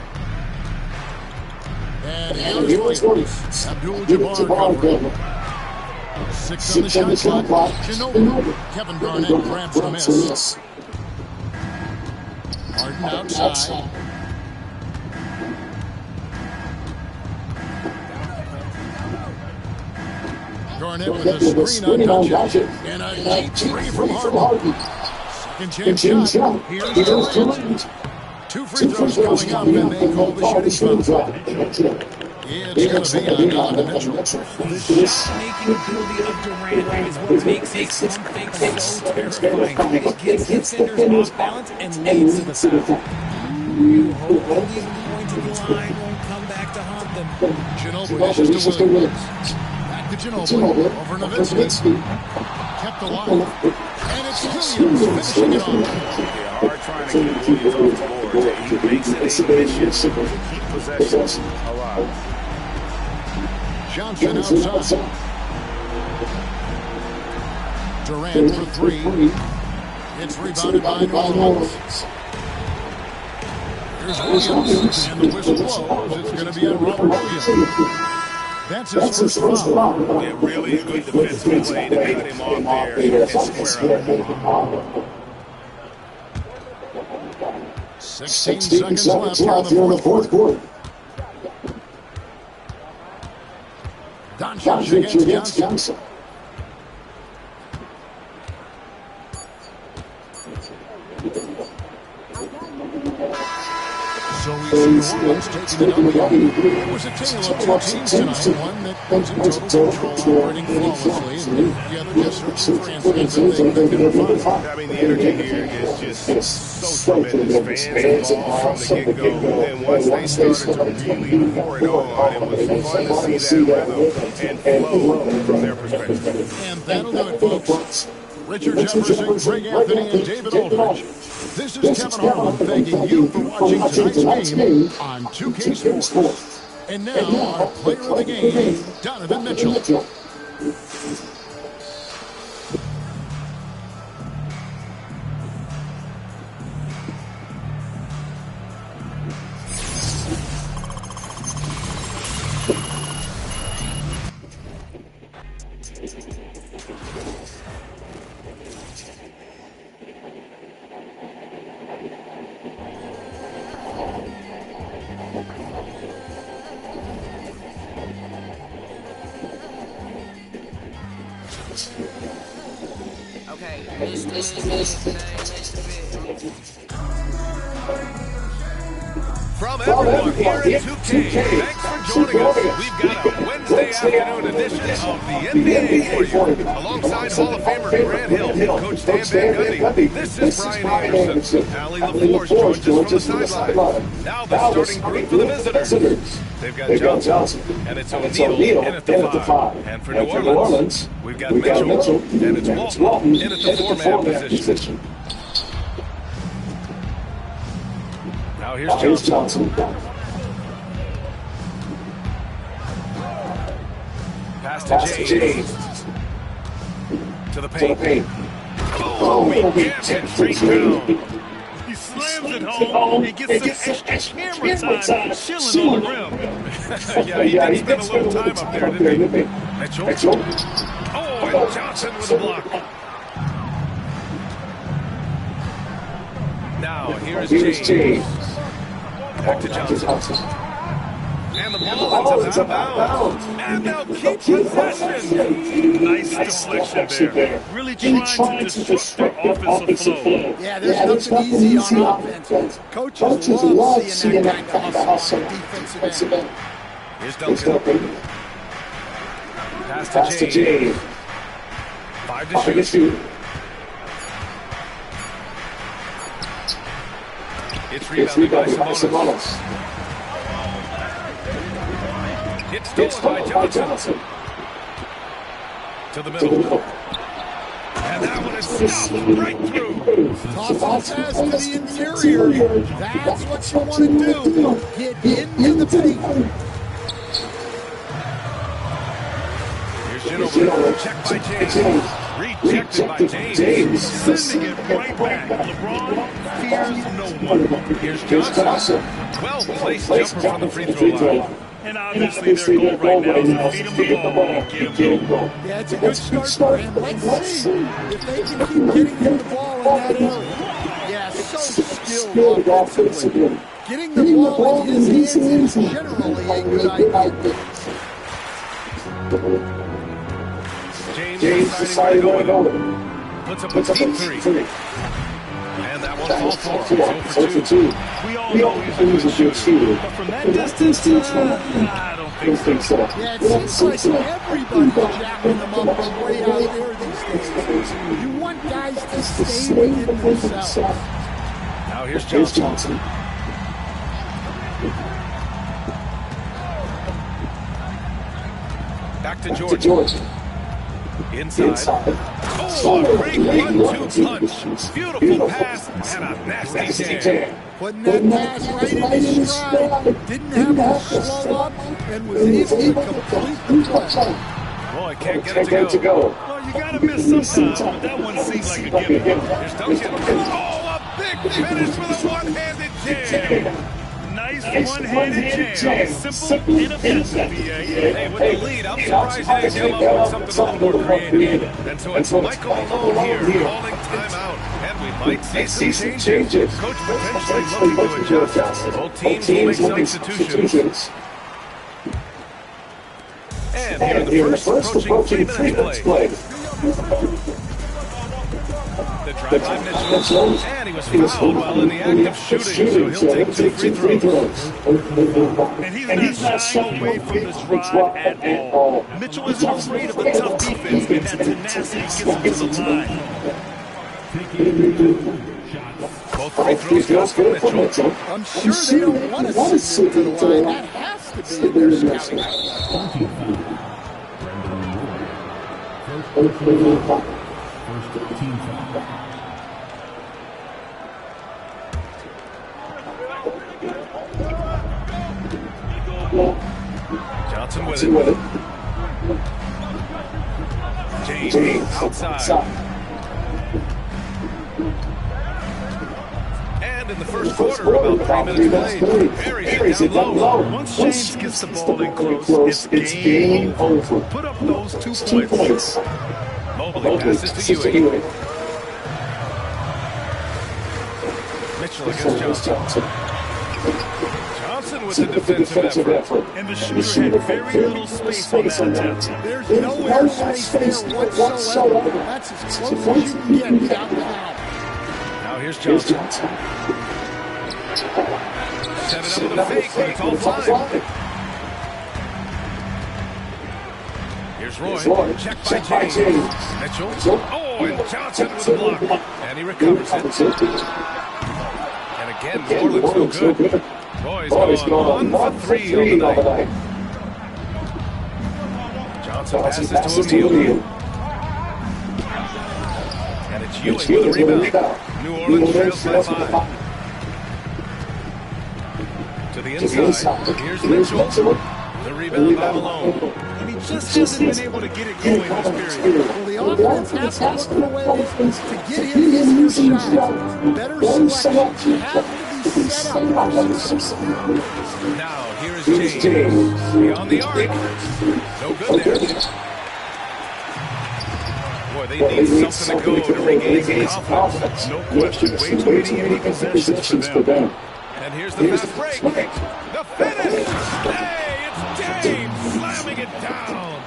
And here's Williams. Abdul-Jabbar cover. 6 on the shot clock. Ginobili. Kevin Garnett grabs the miss. Harden outside. Garnett with a screen on Doncic. And a deep three from Harden. Second chance shot. Here's Durant. 2 free throws coming up, and they call the shooting foul. It's going to be on Donovan Mitchell. The shot-making ability of Durant is what makes a slump fake so terrifying. It gets defenders off balance and leads to the foul. You hope that even going to the line won't come back to haunt them. Ginobili dishes to Williams. Back to Ginobili. Over Nowitzki. Kept alive. And it's Williams finishing it off. Hard trying to keep Williams off the board. He makes it a mission to keep possession alive. Johnson outside. Durant for 3. It's rebounded by New Orleans. Here's Williams. And the whistle blows. It's going to be on Robert Williams. That's his first foul. Yeah, really a good defensive play to cut him off there and square up. 16 seconds left here in the fourth quarter. Doncic against Johnson. So we see New Orleans taking the W. It was a tale of 2 teams tonight. One that was in total control, operating flawlessly, and the other just circumstances that they couldn't find. I mean, the energy here is just so tremendous. Fans involved from the get-go. And once they started to really pour it on, it was fun to see that rhythm and flow from their perspective. And that'll do it, folks. Richard Jefferson, Greg Anthony, and David Aldridge. This is Kevin Harlan thanking you for watching tonight's game on 2K Sports. And now, our player of the game, Donovan Mitchell. From everyone here at 2K, thanks for joining us. We've got a Wednesday afternoon edition of the NBA for you. Alongside Hall of Famer Grant Hill, Coach Dan Van Gundy, this is Brian Anderson. Allie LaForge joins us from the sideline. Now the starting group for the visitors. They've got Johnson, and it's O'Neal in at the 5. And for New Orleans, we've got Mitchell, and it's Walton in at the 4-man position. Now here's Johnson. Pass to James. To the paint. Oh, he gets it straight down. He slams it home. He gets some extra camera time chilling on the rim. Yeah, he did spend a little time up there, didn't he? Mitchell. Oh, and Johnson with a block. Now, here's James. Back to Johnson. And the ball is out of bounds. And they'll keep possession. Nice deflection there. Really trying to disrupt their offensive flow. Yeah, there's nothing easy on offense. Coaches love seeing that kind of hustle on defensive end. Here's Duncan. Pass to James. 5 to shoot. It's rebounded by Sabonis. It's stolen by Johnson. To the middle. And that one is stuffed right through. Toss the pass to the interior. That's what you want to do. Get into the paint. Here's Ginobili. Check by James. Rejected by James. Sending it right back. LeBron fears no one. Here's Johnson. 12-place jumper from the free throw line. And obviously their goal right now is to feed him the ball and get him going. Yeah, it's a good start. And let's see if they can keep getting him the ball in that area. Yeah, so skilled offensively. Getting the ball in his hands is generally a good idea. James decided to go with him. Puts up a deep three. And that one falls for him. 0 for 2. We all know he's a good shooter. But from that distance, I don't think so. Yeah, it seems like everybody's jacking them up from way out there these days. You want guys to stay within themselves. Now here's Johnson. Back to George. Inside. Oh, a great 1-2 punch. Beautiful pass and a nasty jam. Putting that pass right in his stride. Didn't have to slow up and was able to complete the play. Boy, can't get it to go. Well, you got to miss sometimes, but that one seems like a given. Here's Duncan. Oh, a big finish with a one-handed jam. Nice one-handed jam. Simple, inoffensive. Hey, with the lead, I'm surprised they came up with something a little more creative. And so it's Michael Malone here calling timeout. And we might see some changes. Coach potentially looking to adjust. Both teams will make substitutions. And here in the first, approaching 3 minutes play. The drive by Mitchell, and he was fouled while in the act of shooting, so he'll take 2 free throws. And he's not shying away from the drive at all. Mitchell isn't afraid of a tough defense, and that tenacity gets him to the line. Both free throws go for Mitchell. I'm sure they don't want to send him to the line. That has to be in their scouting. First team foul. Johnson with it. James outside. And in the first quarter, about 3 minutes played, buries it down low. Once James gets the ball in close, it's game over. Put up those 2 points. Mobley passes to Ewing. Mitchell against Johnson. Johnson with the defensive effort. And the shooter had very little space on that attempt. There's no airspace there whatsoever. That's as close as you can get downtown. Now here's Johnson. Set it up with a fake, but it's all fine. Here's Roy. Check by James. Mitchell. Oh, and Johnson with a block. And he recovers it. And again, New Orleans no good. Roy's going 1 for 3 on the night. Johnson passes to O'Neal. And it's Ewing with a rebound. New Orleans trails by 5. To the inside. Here's Mitchell. The rebound by Malone. And he just hasn't been able to get it going this period. Well, the offense has to look for ways to get him his shot. Better selection have to be set up. Now, here is James. Beyond the arc. No good there. Boy, they need something to go to regain some confidence. No question. Way too many possessions for them. And here's the fast break. The finish. Hey, it's James slamming it down.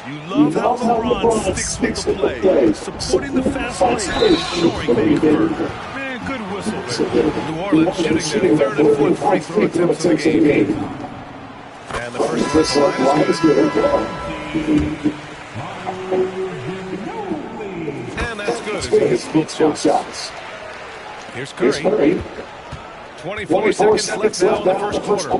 You love how LeBron sticks with the play, supporting the fast break and showing the effort. Man, good whistle there. New Orleans shooting their 3rd and 4th free throw attempts of the game. And the first line is good. And that's good as he hits both shots. Here's Curry. 24 seconds left now in the first quarter.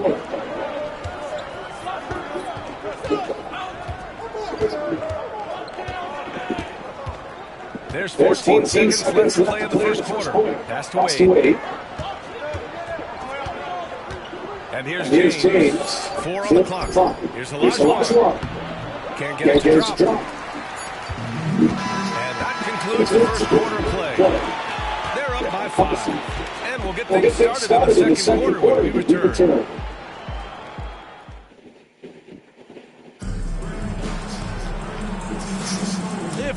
There's 14 seconds left to play in the first quarter. Pass to Wade. And here's James. 4 on the clock. Here's Olajuwon. Can't get it to drop. And that concludes the first quarter of play. They're up by 5. And we'll get things started in the second quarter when we return.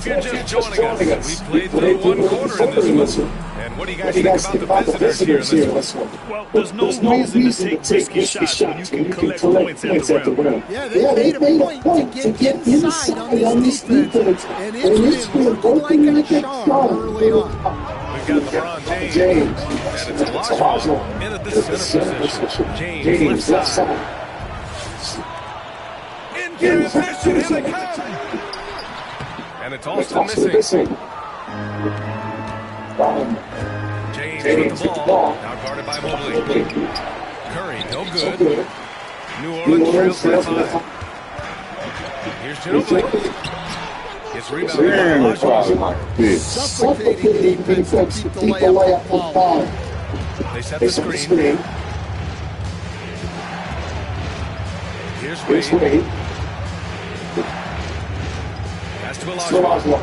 If you're just joining us, we played through one quarter in this one. And what do you guys think about the visitors here in this one? Well, there's no reason to take risky shots when you can collect points at the rim. Yeah, they made a point to get inside on this defense, and it's been looking like a charm early on. We've got LeBron James, and it's Olajuwon in at the center position. James left side. In transition, here they come. And it's Alston missing. James with the ball. Now guarded by Mobley. Curry, no good. New Orleans trails by 5. Here's Ginobili. Gets rebounded by Olajuwon. Suffocating defense to keep the layup ball. They set the screen. Here's Wade. Pass to Olajuwon.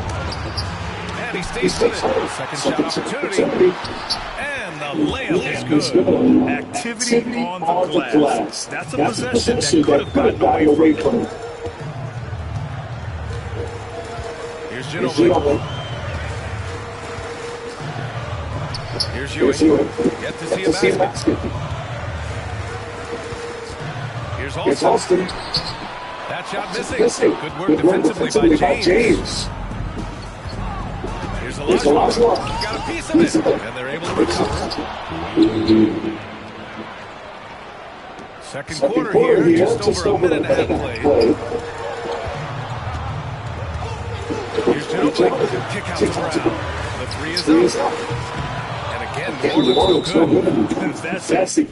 And he stays with it. Second shot opportunity. And the layup is good. Activity on the glass. That's a possession that could have gotten away from him. Here's Ginobili. Here's Ewing. Yet to see a basket. Here's Alston. That shot missing. Good work defensively by James. Here's Olajuwon. Got a piece of it. And they're able to recover. Second quarter here. Just over a minute and a half played. Here's Ginobili. Kick out to Brown. The three is up. And again, Morgan's no good. That's it.